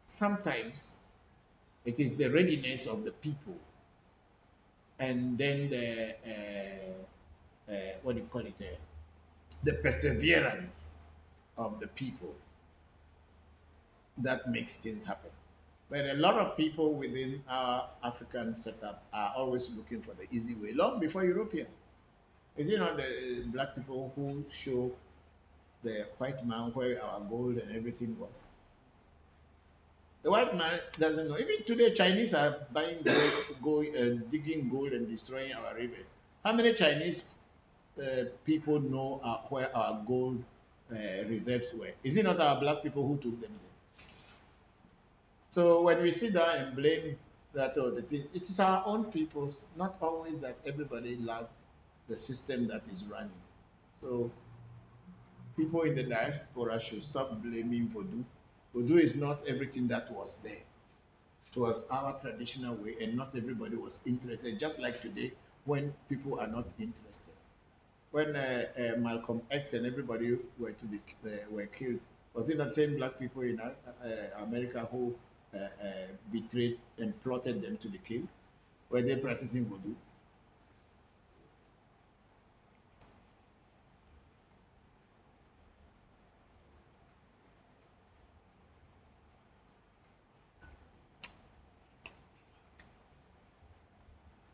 sometimes it is the readiness of the people, and then the what do you call it? The perseverance of the people that makes things happen. But a lot of people within our African setup are always looking for the easy way, long before European. Is it not the black people who show the white man where our gold and everything was? The white man doesn't know. Even today, Chinese are buying gold, digging gold and destroying our rivers. How many Chinese people know where our gold reserves were? Is it not our black people who took them there? So when we sit down and blame that or the thing, it is our own peoples, not always that everybody loves the system that is running. So people in the diaspora should stop blaming voodoo. Voodoo is not everything that was there. It was our traditional way, and not everybody was interested. Just like today, when people are not interested. When Malcolm X and everybody were to be were killed, was it not the same black people in America who betrayed and plotted them to be killed? Were they practicing voodoo?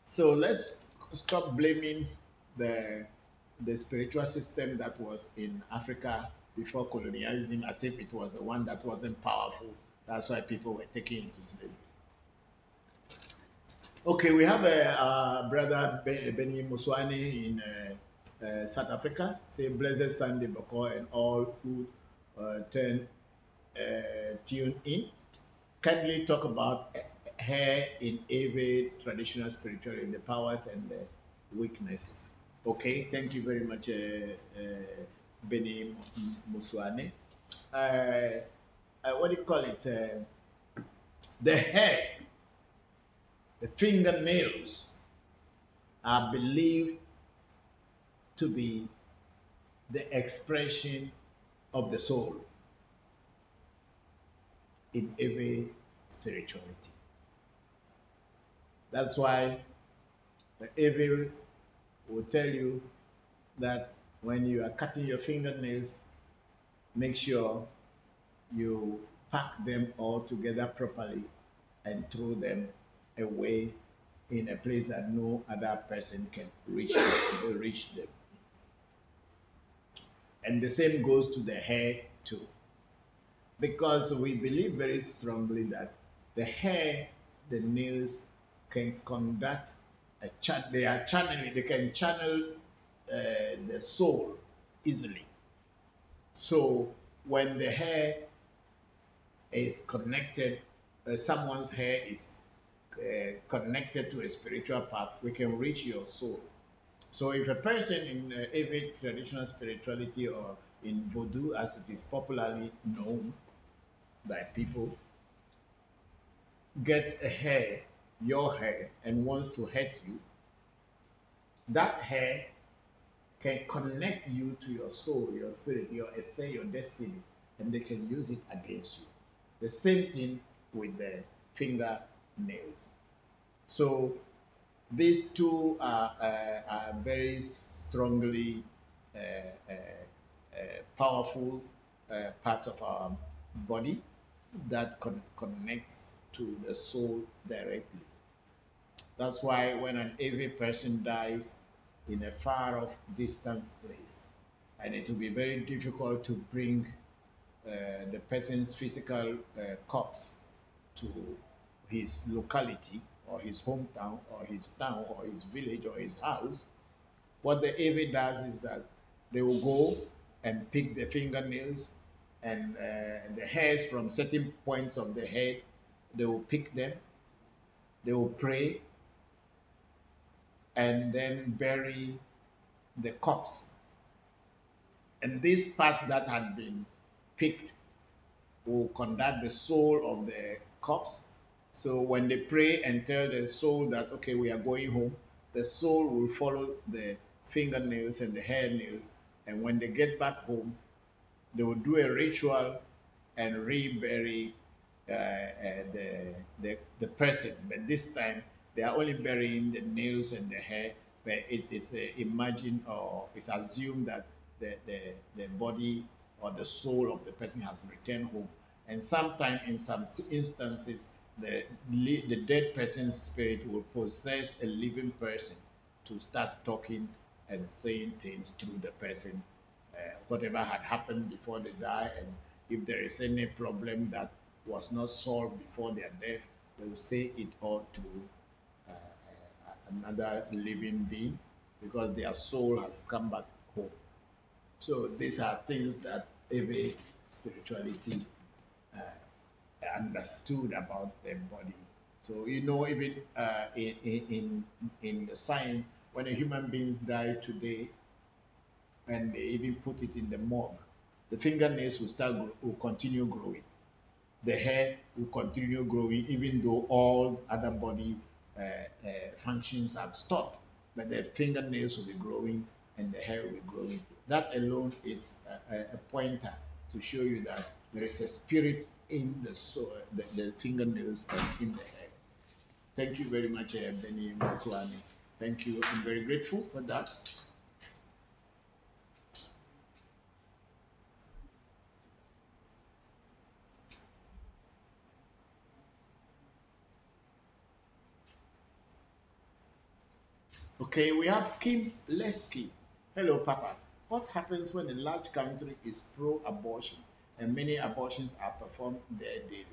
So let's stop blaming the spiritual system that was in Africa before colonialism as if it was the one that wasn't powerful. That's why people were taken into slavery. Okay, we have a brother Benny Muswani in South Africa. Say blessed Sunday, Bokor, and all who tune in. Kindly talk about hair in Ewe traditional spirituality, the powers and the weaknesses. Okay, thank you very much, Benny Muswane. What do you call it? The hair, the fingernails are believed to be the expression of the soul in every spirituality. That's why every will tell you that when you are cutting your fingernails, make sure you pack them all together properly and throw them away in a place that no other person can reach them. And the same goes to the hair too, because we believe very strongly that the hair, the nails can conduct they are channeling, they can channel the soul easily. So when the hair is connected, someone's hair is connected to a spiritual path, we can reach your soul. So if a person in every traditional spirituality or in Vodou, as it is popularly known by people, gets a hair, your hair, and wants to hurt you, that hair can connect you to your soul, your spirit, your essay, your destiny, and they can use it against you. The same thing with the fingernails. So these two are very strongly uh, uh, powerful parts of our body that connects to the soul directly. That's why when an AV person dies in a far off distance place, and it will be very difficult to bring the person's physical corpse to his locality or his hometown or his town or his village or his house, what the AV does is that they will go and pick the fingernails and the hairs from certain points of the head. They will pick them, they will pray, and then bury the corpse. And this part that had been picked will conduct the soul of the corpse. So when they pray and tell the soul that, okay, we are going home, the soul will follow the fingernails and the hair nails. And when they get back home, they will do a ritual and rebury the person. But this time, they are only burying the nails and the hair, but it is imagined or it's assumed that the body or the soul of the person has returned home. And sometimes, in some instances, the dead person's spirit will possess a living person to start talking and saying things through the person, whatever had happened before they die, and if there is any problem that was not solved before their death, they will say it all to another living being because their soul has come back home. So these are things that every spirituality understood about the body. So you know, even in the science, when a human being die today, and they even put it in the morgue, the fingernails will continue growing. The hair will continue growing, even though all other body functions have stopped. But the fingernails will be growing and the hair will be growing. That alone is a pointer to show you that there is a spirit in the soul, the fingernails and in the hairs. Thank you very much, Benny Moswani. Thank you. I'm very grateful for that. Okay, we have Kim Lesky. Hello, Papa. What happens when a large country is pro-abortion and many abortions are performed there daily?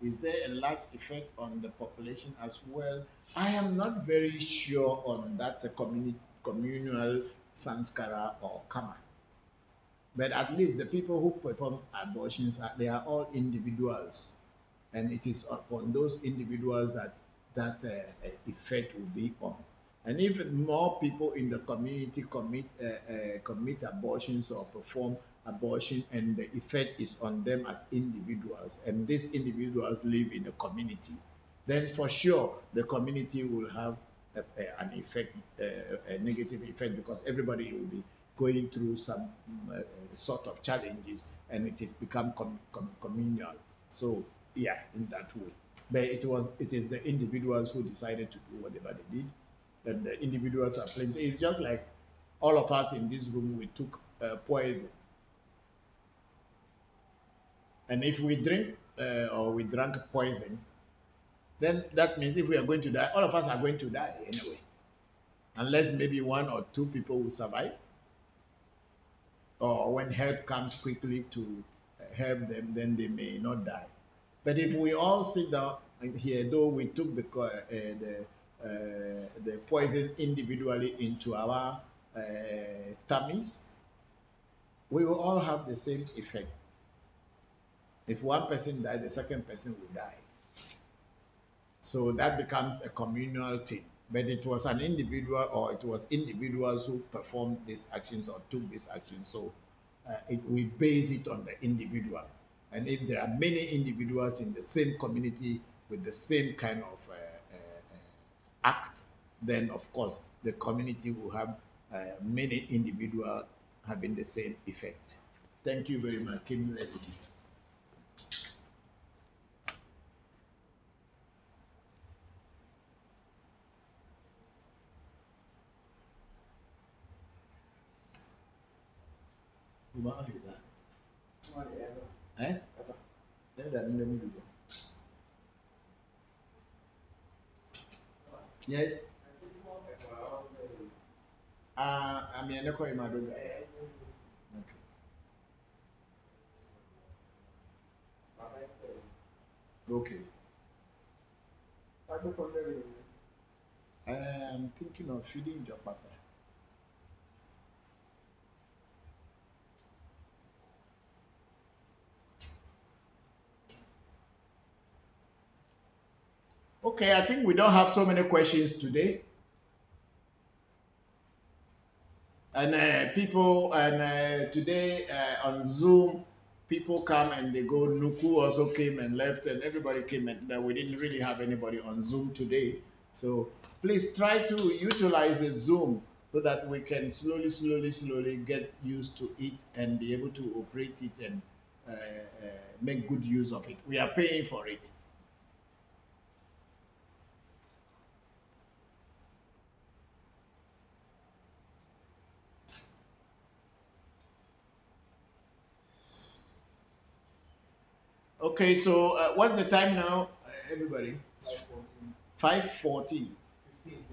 Is there a large effect on the population as well? I am not very sure on that communal sanskara or karma. But at least the people who perform abortions, they are all individuals. And it is upon those individuals that that effect will be on. And if more people in the community commit abortions or perform abortion, and the effect is on them as individuals, and these individuals live in a community, then for sure the community will have an effect, a negative effect, because everybody will be going through some sort of challenges, and it has become communal. So yeah, in that way. But it is the individuals who decided to do whatever they did, and the individuals are plenty. It's just like all of us in this room, we took poison, and if we drink or we drank poison, then that means if we are going to die, all of us are going to die anyway, unless maybe one or two people will survive, or when help comes quickly to help them, then they may not die. But if we all sit down here, though we took the poison individually into our tummies, we will all have the same effect. If one person dies, the second person will die. So that becomes a communal thing. But it was an individual, or it was individuals who performed these actions or took these actions. So we base it on the individual. And if there are many individuals in the same community with the same kind of act, then of course the community will have many individuals having the same effect. Thank you very much, Kim Leslie. Eh? Yes. I'm in Madoga. Okay. I'm thinking of feeding your papa. Okay, I think we don't have so many questions today. And people, and today on Zoom, people come and they go. Nuku also came and left, and everybody came, and we didn't really have anybody on Zoom today. So please try to utilize the Zoom so that we can slowly get used to it and be able to operate it and make good use of it. We are paying for it. Okay, so what's the time now, everybody? 5:14.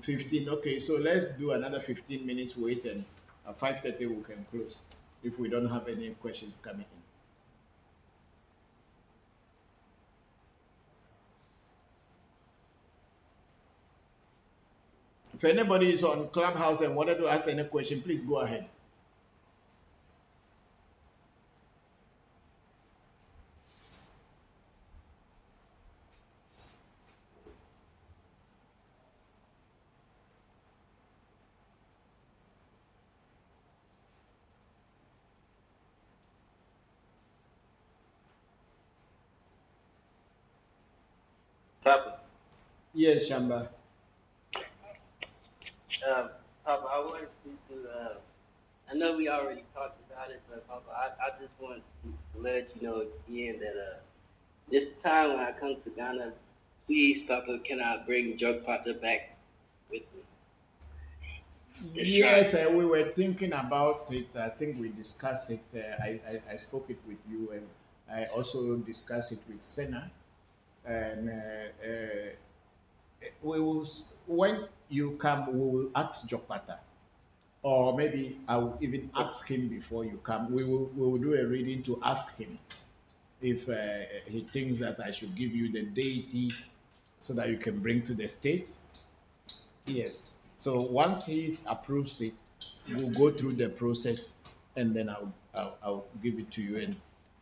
15. Okay, so let's do another 15 minutes wait, and at 5:30 we can close if we don't have any questions coming in. If anybody is on Clubhouse and wanted to ask any question, please go ahead. Papa, Yes, Shamba. Papa, I wanted to I know we already talked about it, but Papa, I just want to let you know again that this time when I come to Ghana, please, Papa, can I bring Drug Potter back with me? Yes, we were thinking about it. I think we discussed it. I spoke it with you, and I also discussed it with Senna. And we will, when you come, we will ask Jokpata, or maybe I will even ask him before you come. We will do a reading to ask him if he thinks that I should give you the deity so that you can bring to the States. Yes. So once he approves it, we'll go through the process, and then I'll give it to you and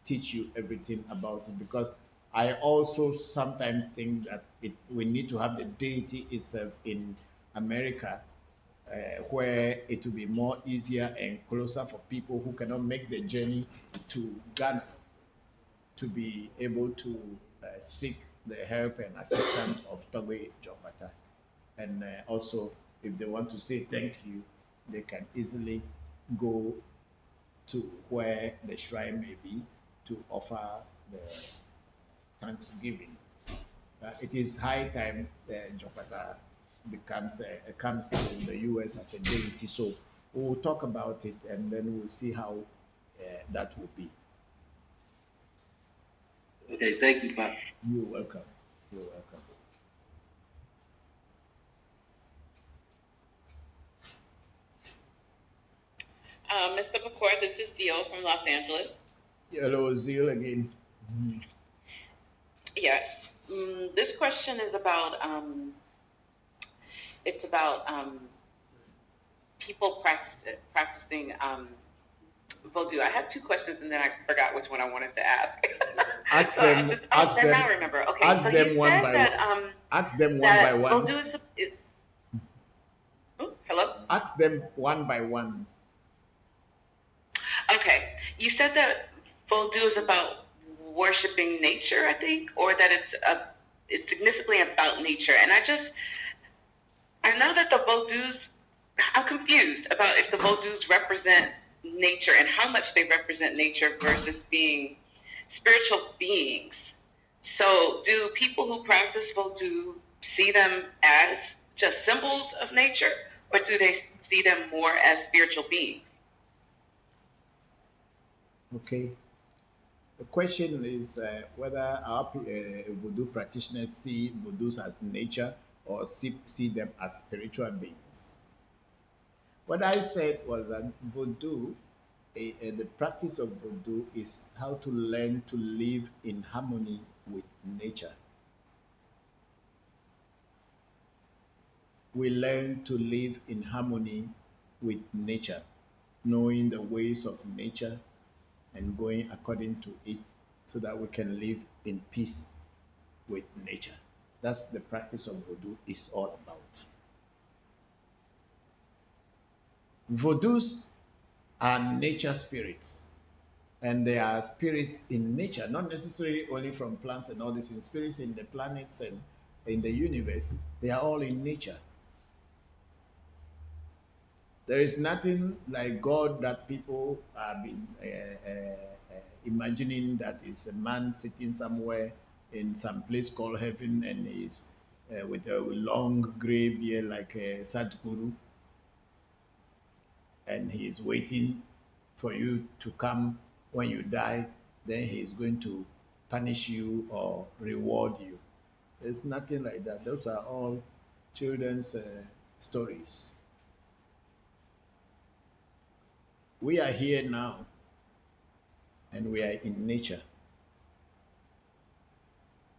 teach you everything about it, because I also sometimes think that we need to have the deity itself in America where it will be more easier and closer for people who cannot make the journey to Ghana to be able to seek the help and assistance of Togwe Jopata. And also, if they want to say thank you, they can easily go to where the shrine may be to offer the thanksgiving. It is high time Jopata comes to the US as a deity. So we'll talk about it and then we'll see how that will be. Okay, thank you, Pop. You're welcome. You're welcome. Mr. Bokor, this is Dio from Los Angeles. Hello, Zeal again. Yes. This question is about it's about people practicing voodoo. I had two questions and then I forgot which one I wanted to ask. Ask so them. Ask them. now I remember. Okay. Ask so them you one said by that, one. Ask them one by one. Voodoo is hello. Ask them one by one. Okay. You said that voodoo is about worshiping nature, I think, or that it's significantly about nature. And I know that the voodoos, I'm confused about if the voodoos represent nature and how much they represent nature versus being spiritual beings. So do people who practice voodoo see them as just symbols of nature, or do they see them more as spiritual beings? Okay. The question is whether our voodoo practitioners see voodoos as nature or see them as spiritual beings. What I said was that voodoo, the practice of voodoo is how to learn to live in harmony with nature. We learn to live in harmony with nature, knowing the ways of nature and going according to it so that we can live in peace with nature. That's the practice of voodoo is all about. Voodoos are nature spirits, and they are spirits in nature, not necessarily only from plants and all these things, spirits in the planets and in the universe. They are all in nature. There is nothing like God that people have been imagining that is a man sitting somewhere in some place called heaven and is with a long gray beard like a Sadhguru, and he is waiting for you to come when you die, then he is going to punish you or reward you. There's nothing like that. Those are all children's stories. We are here now, and we are in nature.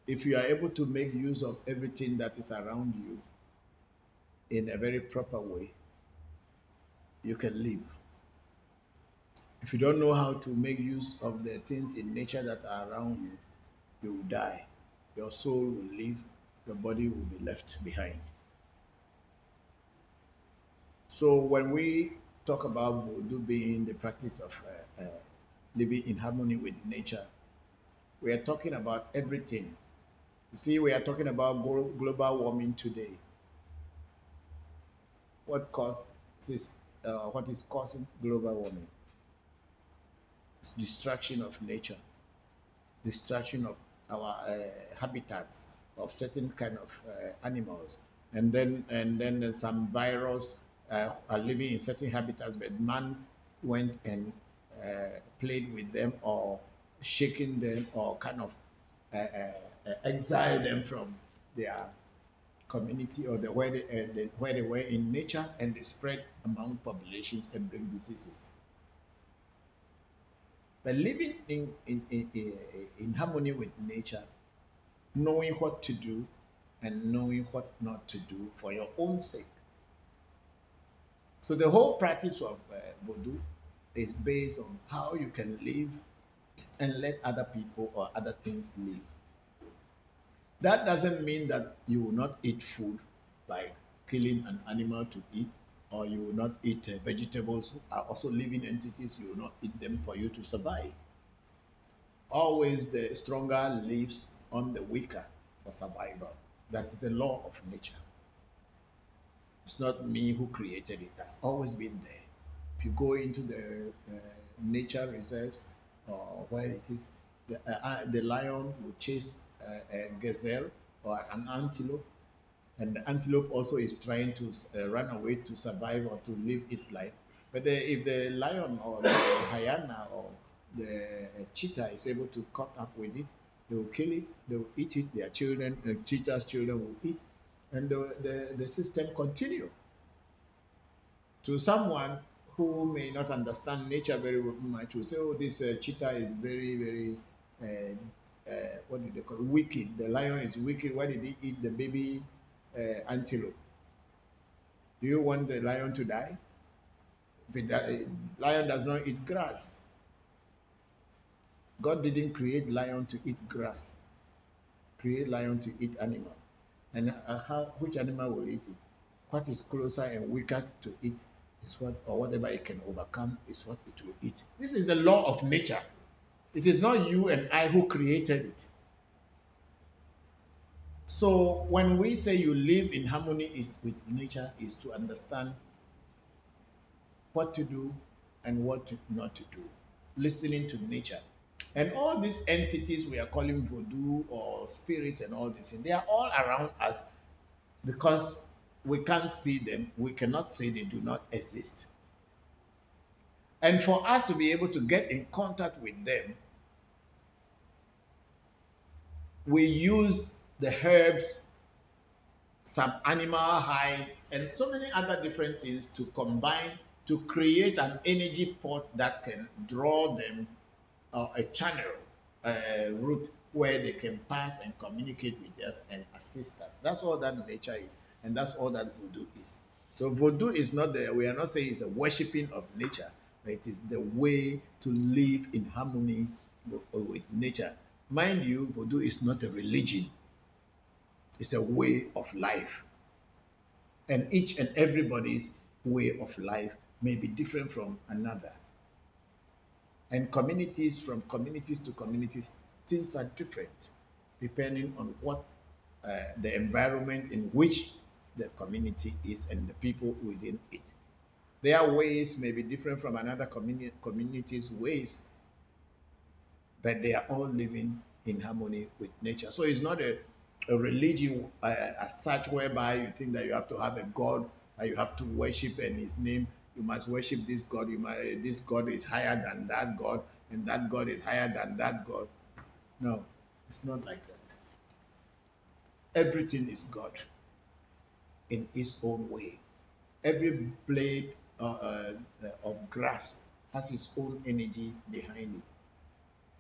If you are able to make use of everything that is around you in a very proper way, you can live. If you don't know how to make use of the things in nature that are around you, you will die. Your soul will live, your body will be left behind. So when we talk about voodoo being the practice of living in harmony with nature, we are talking about everything. You see, we are talking about global warming today. What is causing global warming? It's destruction of nature, destruction of our habitats of certain kind of animals, and then some virus are living in certain habitats, but man went and played with them or shaking them or kind of exile them from their community or where they were in nature, and they spread among populations and bring diseases. But living in harmony with nature, knowing what to do and knowing what not to do for your own sake. So the whole practice of voodoo is based on how you can live and let other people or other things live. That doesn't mean that you will not eat food by killing an animal to eat or you will not eat vegetables are also living entities. You will not eat them for you to survive. Always the stronger lives on the weaker for survival. That is the law of nature. It's not me who created it. That's always been there. If you go into the nature reserves or where it is, the lion will chase a gazelle or an antelope, and the antelope also is trying to run away to survive or to live its life. But if the lion or the hyena or the cheetah is able to cut up with it, they will kill it, they will eat it, their children, cheetah's children will eat, and the system continue. To someone who may not understand nature very much will say, oh, this cheetah is very, very, what do they call it? Wicked. The lion is wicked. Why did he eat the baby antelope? Do you want the lion to die? Lion does not eat grass. God didn't create lion to eat grass. Create lion to eat animal. And which animal will eat it? What is closer and weaker to eat is what, or whatever it can overcome is what it will eat. This is the law of nature. It is not you and I who created it. So when we say you live in harmony with nature, is to understand what to do and what not to do. Listening to nature. And all these entities we are calling voodoo or spirits and all this, they are all around us because we can't see them. We cannot say they do not exist. And for us to be able to get in contact with them, we use the herbs, some animal hides, and so many other different things to combine to create an energy port that can draw them a channel, a route where they can pass and communicate with us and assist us. That's all that nature is, and that's all that voodoo is. So voodoo is not we are not saying it's a worshipping of nature, but it is the way to live in harmony with nature. Mind you, voodoo is not a religion. It's a way of life. And each and everybody's way of life may be different from another. And communities, from communities to communities, things are different depending on what the environment in which the community is and the people within it. Their ways may be different from another community's ways, but they are all living in harmony with nature. So it's not a religion as such whereby you think that you have to have a god that you have to worship, and his name you must worship this god. This god is higher than that god, and that god is higher than that god. No, it's not like that. Everything is God in its own way. Every blade of grass has its own energy behind it.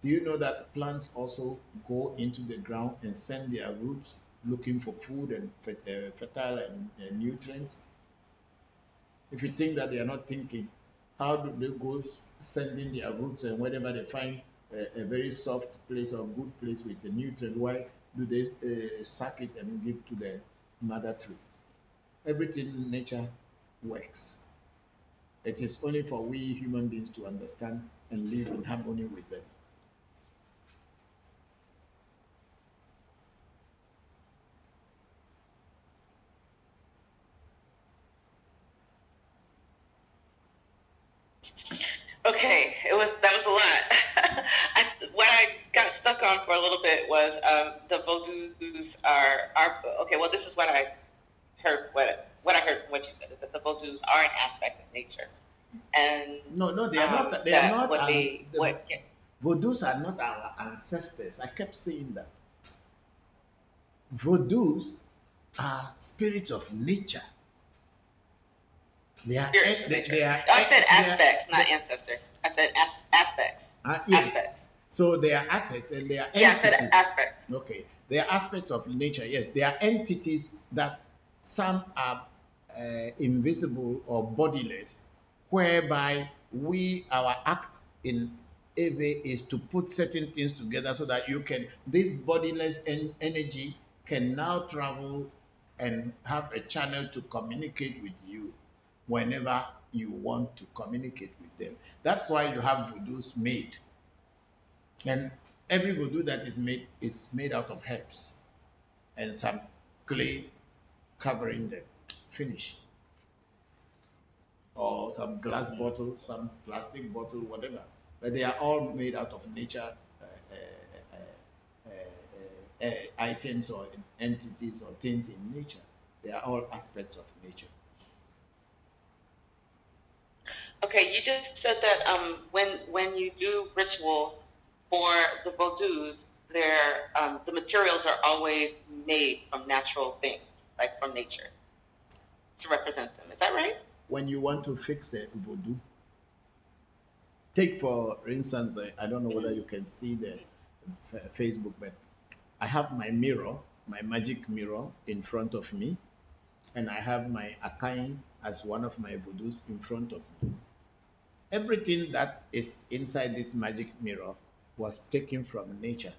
Do you know that plants also go into the ground and send their roots looking for food and fertile and nutrients? If you think that they are not thinking, how do they go sending their roots, and whenever they find a very soft place or good place with the nutrient, why do they suck it and give to the mother tree? Everything in nature works. It is only for we human beings to understand and live in harmony with them. Okay, that was a lot. What I got stuck on for a little bit was the voodoos are okay. Well, this is what I heard. What I heard from what you said is that the voodoos are an aspect of nature, and no, they are not. They are not. Voodoos are not our ancestors. I kept saying that. Voodoos are spirits of nature. They are. I said aspects, not ancestors. I said aspects. Yes. Aspects. So they are aspects and they are entities. Yeah, I said aspects. Okay. They are aspects of nature. Yes, they are entities that some are invisible or bodiless, whereby our act in Eve is to put certain things together so that this bodiless energy can now travel and have a channel to communicate with you. whenever you want to communicate with them. That's why you have voodoos made. And every voodoo that is made out of herbs and some clay covering them. Finish. Or some glass bottle, some plastic bottle, whatever. But they are all made out of nature items or entities or things in nature. They are all aspects of nature. Okay, you just said that when you do rituals for the voodoos, the materials are always made from natural things, like from nature, to represent them. Is that right? When you want to fix a voodoo, take for instance, I don't know whether you can see the Facebook, but I have my mirror, my magic mirror in front of me, and I have my Akain as one of my voodoos in front of me. Everything that is inside this magic mirror was taken from nature.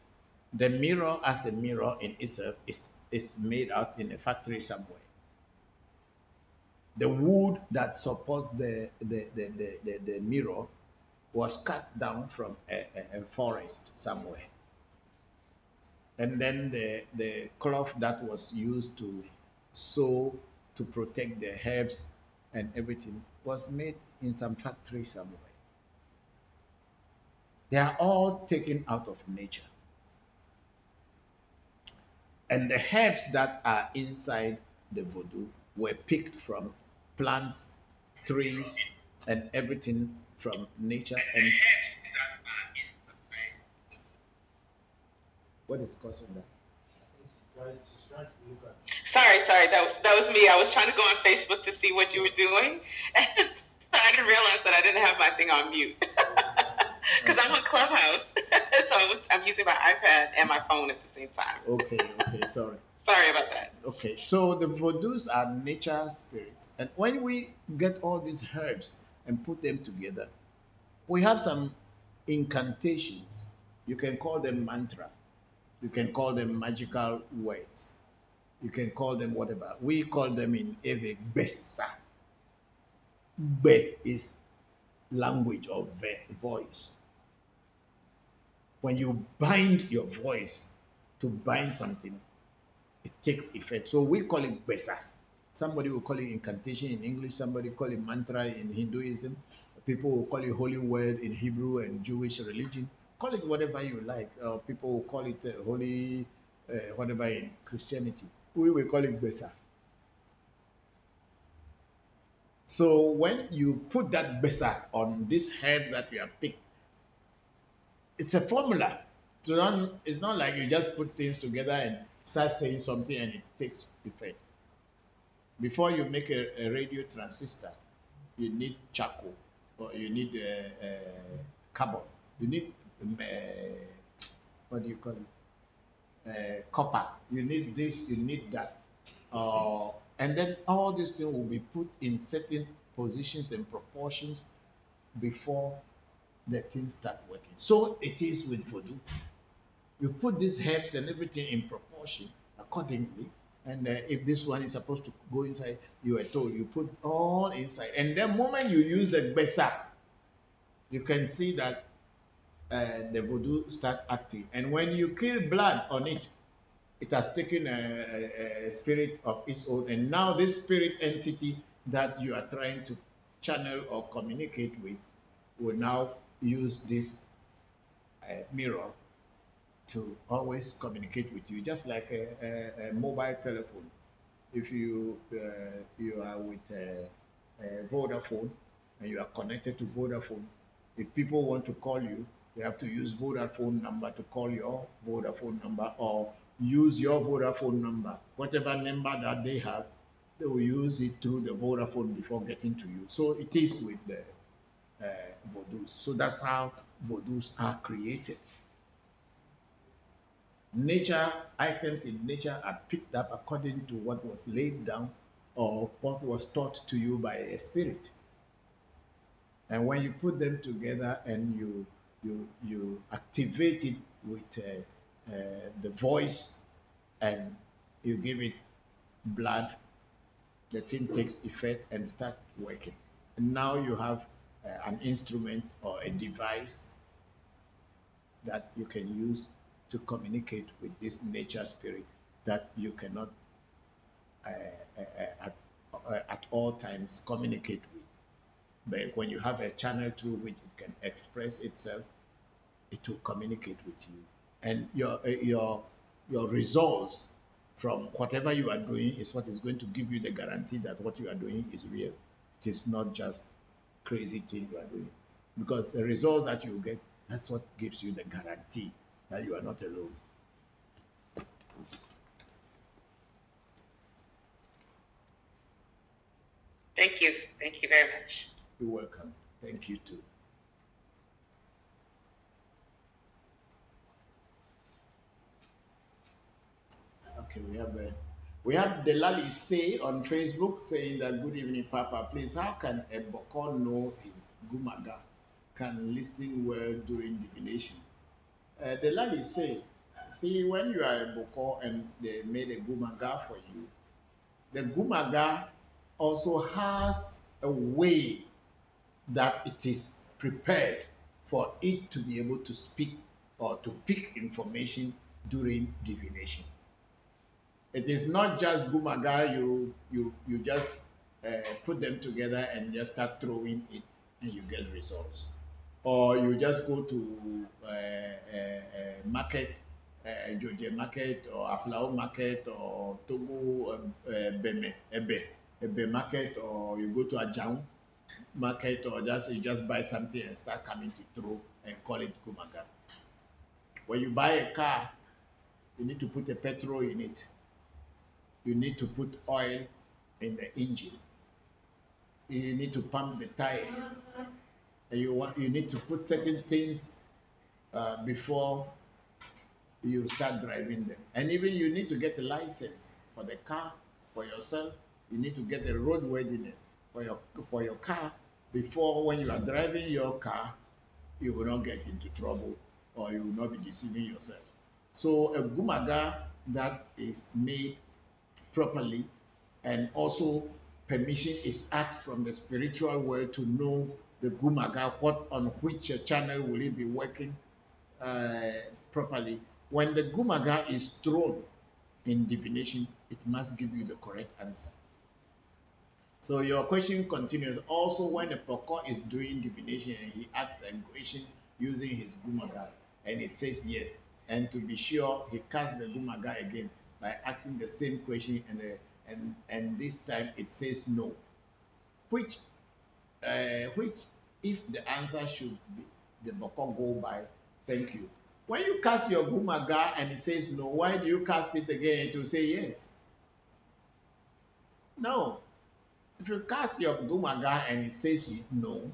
The mirror as a mirror in itself is made out in a factory somewhere. The wood that supports the mirror was cut down from a forest somewhere. And then the cloth that was used to sew to protect the herbs and everything was made in some factory somewhere. They are all taken out of nature. And the herbs that are inside the voodoo were picked from plants, trees, and everything from nature. And what is causing that? She's trying to look at. Sorry, that was me. I was trying to go on Facebook to see what you were doing, and I didn't realize that I didn't have my thing on mute because I'm on Clubhouse, so I'm using my iPad and my phone at the same time. Okay, sorry. Sorry about that. Okay, so the voodoos are nature spirits, and when we get all these herbs and put them together, we have some incantations. You can call them mantra. You can call them magical words. You can call them whatever. We call them in Ewe Besa. Be is language or voice. When you bind your voice to bind something, it takes effect. So we call it Besa. Somebody will call it incantation in English, somebody call it mantra in Hinduism, people will call it holy word in Hebrew and Jewish religion. Call it whatever you like. People will call it holy whatever in Christianity. We will call it Besa. So when you put that Besa on this herb that you have picked, it's a formula. It's not like you just put things together and start saying something and it takes effect. Before you make a radio transistor, you need charcoal, or you need carbon. You need what do you call it? Copper. You need this. You need that. And then all these things will be put in certain positions and proportions before the things start working. So it is with voodoo. You put these herbs and everything in proportion accordingly. And if this one is supposed to go inside, you are told you put all inside. And the moment you use the besa, you can see that the voodoo start acting. And when you kill blood on it, it has taken a spirit of its own. And now this spirit entity that you are trying to channel or communicate with will now use this mirror to always communicate with you, just like a mobile telephone. If you are with Vodafone and you are connected to Vodafone, if people want to call you, they have to use Vodafone number to call your Vodafone number, or use your Vodafone number. Whatever number that they have, they will use it through the Vodafone before getting to you. So it is with the voodoos. So that's how voodoos are created. Nature, items in nature are picked up according to what was laid down or what was taught to you by a spirit. And when you put them together and you activate it with the voice and you give it blood the thing takes effect and start working. And now you have an instrument or a device that you can use to communicate with this nature spirit that you cannot uh, at all times communicate with. But when you have a channel through which it can express itself, it will communicate with you. And your results from whatever you are doing is what is going to give you the guarantee that what you are doing is real. It is not just crazy thing you are doing. Because the results that you get, that's what gives you the guarantee that you are not alone. Thank you. Thank you very much. You're welcome. Thank you too. Okay, we have Delali say on Facebook saying that good evening, Papa. Please, how can a Bokor know his Gumaga? Can listen well during divination? Delali say, see, when you are a Bokor and they made a Gumaga for you, the Gumaga also has a way that it is prepared for it to be able to speak or to pick information during divination. It is not just Gumaga, you just put them together and just start throwing it and you get results. Or you just go to market, Georgia market or Aflao market or Togo Ebe market, or you go to Ajahn market, or you just buy something and start coming to throw and call it Gumaga. When you buy a car, you need to put a petrol in it. You need to put oil in the engine. You need to pump the tires. And you need to put certain things before you start driving them. And even you need to get a license for the car, for yourself. You need to get a roadworthiness for your car before, when you are driving your car, you will not get into trouble or you will not be deceiving yourself. So a Gumaga that is made properly, and also permission is asked from the spiritual world to know the Gumaga, on which channel will it be working properly. When the Gumaga is thrown in divination, it must give you the correct answer. So your question continues. Also, when a Bokor is doing divination and he asks a question using his Gumaga and he says yes, and to be sure, he casts the Gumaga again by asking the same question, and this time it says no. Which if the answer should be the Bokor go by, thank you. When you cast your Gumaga and it says no, why do you cast it again to say yes? No. If you cast your Gumaga and it says no,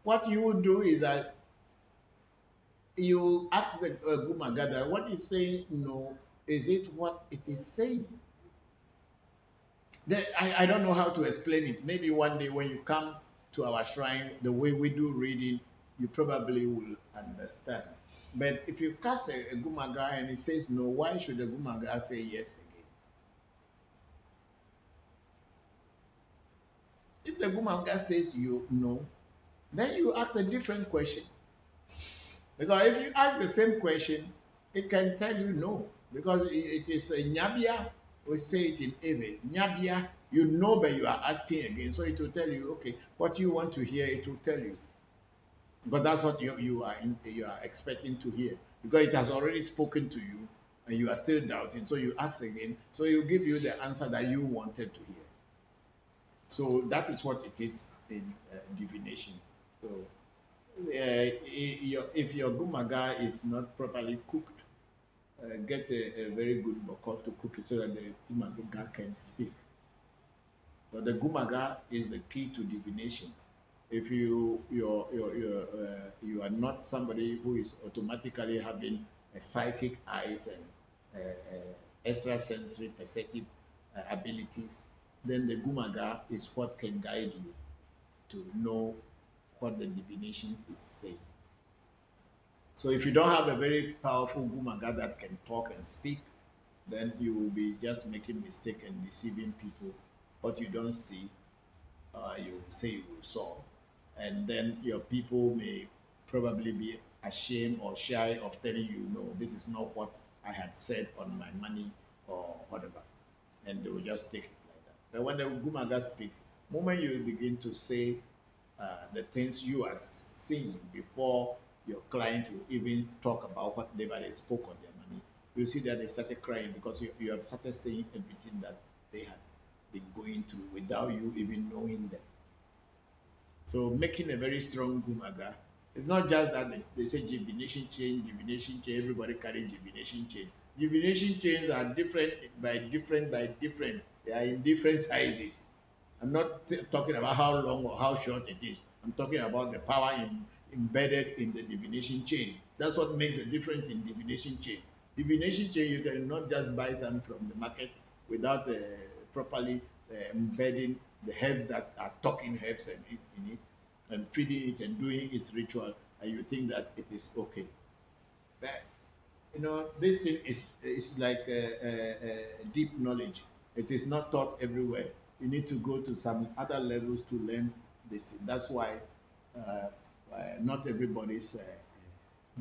what you would do is that you ask the Gumaga that what is saying no, is it what it is saying? I don't know how to explain it. Maybe one day when you come to our shrine, the way we do reading, you probably will understand. But if you cast a Gumaga and it says no, why should the Gumaga say yes again? If the Gumaga says you no, then you ask a different question. Because if you ask the same question, it can tell you no. Because it is a Nyabia, we say it in Ewe. Nyabia, you know, but you are asking again. So it will tell you, okay, what you want to hear, it will tell you. But that's what you are expecting to hear. Because it has already spoken to you and you are still doubting. So you ask again. So it will give you the answer that you wanted to hear. So that is what it is in divination. So if your Gumaga is not properly cooked, get a very good Bokor to cook it so that the Gumaga can speak. But the Gumaga is the key to divination. If you are not somebody who is automatically having a psychic eyes and extrasensory perceptive abilities, then the Gumaga is what can guide you to know what the divination is saying. So if you don't have a very powerful Gumaga that can talk and speak, then you will be just making mistake and deceiving people what you don't see, you say you saw, and then your people may probably be ashamed or shy of telling you, no, this is not what I had said on my money or whatever, and they will just take it like that. But when the Gumaga speaks, moment you begin to say the things you are seeing before your client will even talk about whatever they spoke on their money, you see that they started crying because you have started saying everything that they had been going through without you even knowing them. So making a very strong gumaga, it's not just that they say divination chain, everybody carry divination chain. Divination chains are different by different. They are in different sizes. I'm not talking about how long or how short it is. I'm talking about the power embedded in the divination chain. That's what makes the difference in divination chain. Divination chain, you cannot just buy some from the market without properly embedding the herbs that are talking herbs in it and feeding it and doing its ritual, and you think that it is okay. But this thing is like a deep knowledge. It is not taught everywhere. You need to go to some other levels to learn this. That's why uh, not everybody's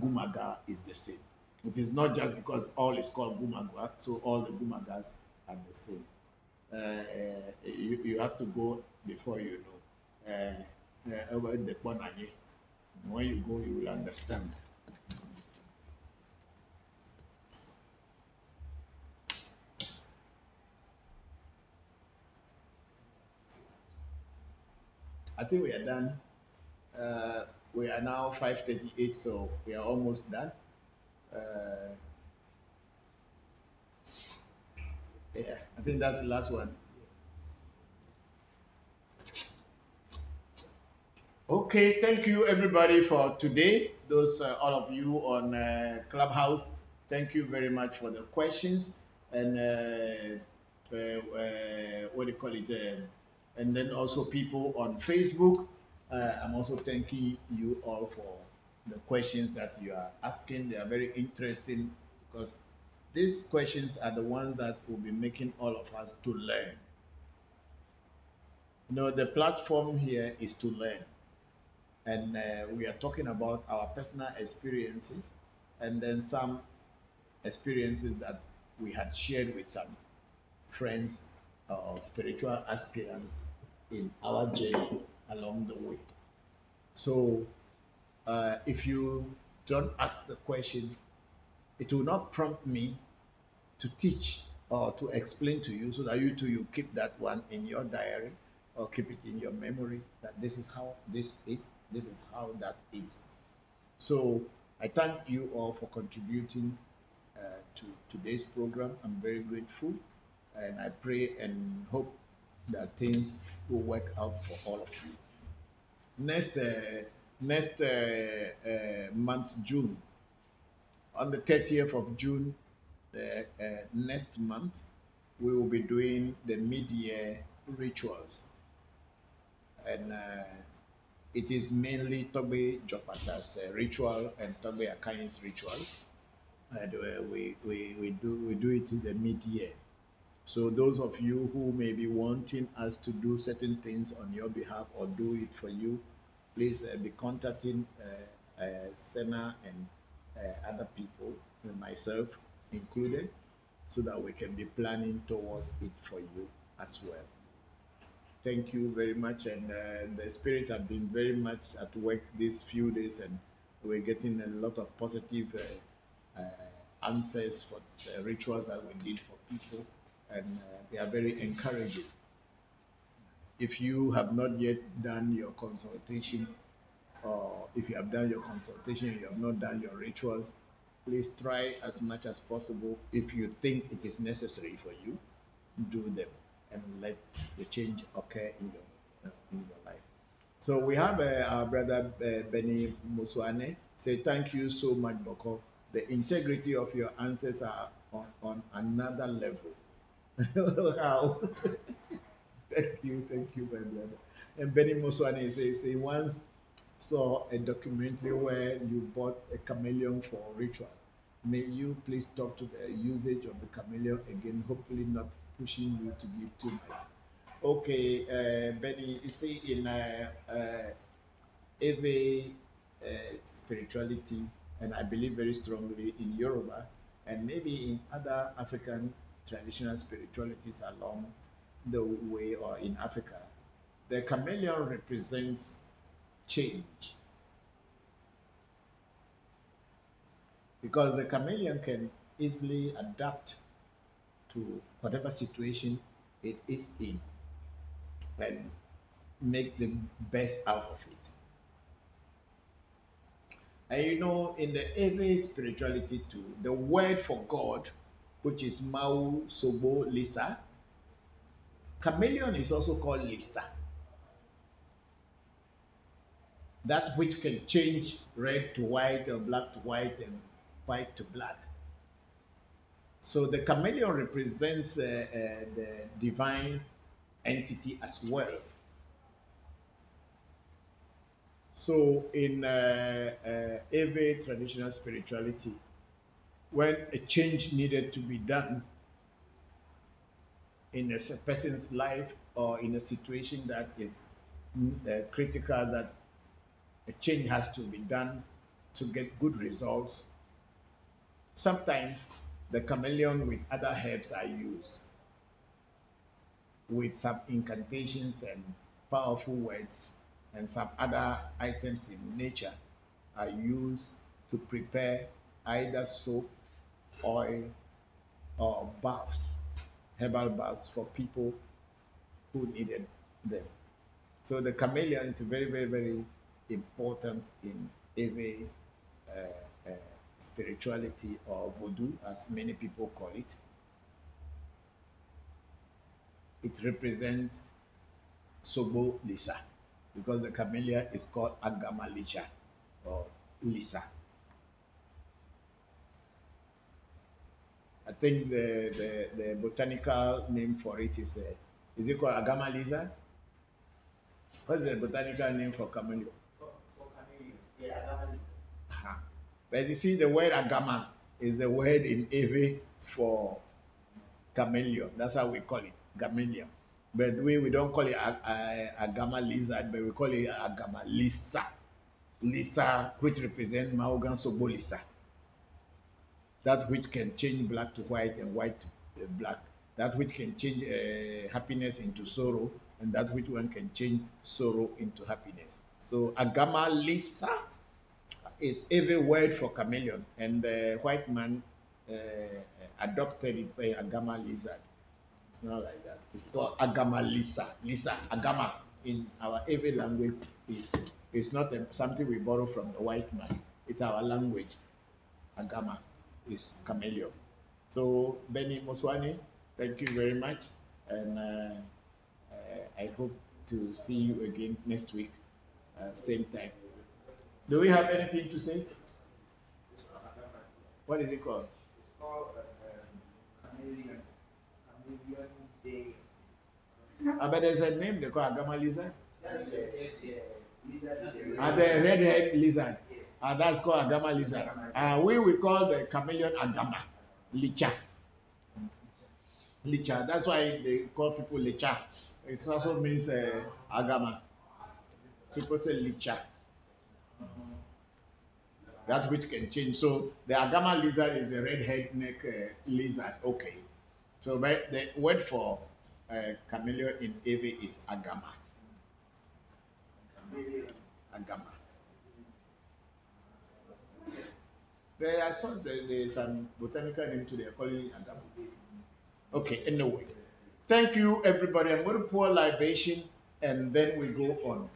gumaga is the same. It is not just because all is called gumaga, so all the gumagas are the same. You have to go before you know. Over the Bonanye. When you go, you will understand. I think we are done. We are now 5:38, so we are almost done. Uh, yeah, I think that's the last one. Okay, thank you everybody for today. Those all of you on Clubhouse, thank you very much for the questions and what do you call it? And then also people on Facebook. I'm also thanking you all for the questions that you are asking. They are very interesting because these questions are the ones that will be making all of us to learn. The platform here is to learn, and we are talking about our personal experiences and then some experiences that we had shared with some friends or spiritual aspirants in our journey along the way. So if you don't ask the question, it will not prompt me to teach or to explain to you, so that you too you keep that one in your diary or keep it in your memory that this is how this is, this is how that is. So I thank you all for contributing to today's program. I'm very grateful, and I pray and hope that things will work out for all of you. Next month, June, on the 30th of June, next month, we will be doing the mid-year rituals, and it is mainly Tobe Jopata's ritual and Tobe Akai's ritual. And we do it in the mid-year. So those of you who may be wanting us to do certain things on your behalf or do it for you, please be contacting Senna and other people, and myself included, so that we can be planning towards it for you as well. Thank you very much, and the spirits have been very much at work these few days, and we're getting a lot of positive answers for the rituals that we did for people, and they are very encouraging. If you have not yet done your consultation, or if you have done your consultation and you have not done your rituals, please try as much as possible. If you think it is necessary for you, do them and let the change occur in your life. So we have our brother Benny Muswane say, thank you so much, Bokor. The integrity of your answers are on another level. How? Thank you, my brother. And Benny Muswane says he once saw a documentary where you bought a chameleon for ritual. May you please talk to the usage of the chameleon again, hopefully not pushing you to give too much. Okay, Benny, you see, in every spirituality, and I believe very strongly in Yoruba, and maybe in other African traditional spiritualities along the way or in Africa, the chameleon represents change because the chameleon can easily adapt to whatever situation it is in and make the best out of it. And you know, in the every spirituality too, the word for God, which is Mau Sobo Lisa, chameleon is also called Lisa. That which can change red to white or black to white and white to black. So the chameleon represents the divine entity as well. So in every traditional spirituality, when a change needed to be done in a person's life or in a situation that is critical, that a change has to be done to get good results, sometimes the chameleon with other herbs are used with some incantations and powerful words, and some other items in nature are used to prepare either soap, oil, or baths, herbal baths for people who needed them. So the chameleon is very, very, very important in every uh, uh, spirituality or voodoo, as many people call it. It represents Sobo Lisa because the camellia is called Agama Lisha or Lisa. I think the botanical name for it is it called Agama Lisa? What's the botanical name for camellia? For camellia, yeah, Agama Lisa. Uh-huh. But you see, the word Agama is the word in Ewe for chameleon. That's how we call it, chameleon. But we don't call it a gamma lizard, but we call it a gamma lisa. Lisa, which represents Mahogan Sobo Lisa. That which can change black to white and white to black. That which can change happiness into sorrow, and that which one can change sorrow into happiness. So a gamma lisa is every word for chameleon, and the white man adopted it by a gamma lizard. It's not like that. It's called Agama Lisa. Lisa Agama in our every language is it's not something we borrow from the white man. It's our language. Agama is chameleon. So Benny Moswani, thank you very much, and I hope to see you again next week, same time. Do we have anything to say? What is it called? It's called chameleon. Chameleon day. But there's a name they call Agama lizard. That's the lizard. The red-head lizard. That's called Agama lizard. We call the chameleon Agama. Licha. Licha. That's why they call people Licha. It also means Agama. People say Licha. That which can change. So the Agama lizard is a red-head neck lizard. Okay. So the word for chameleon in Ewe is Agama. Agama. There are there's some botanical name to they calling it Agama. Okay, anyway. Thank you, everybody. I'm going to pour libation and then we go on.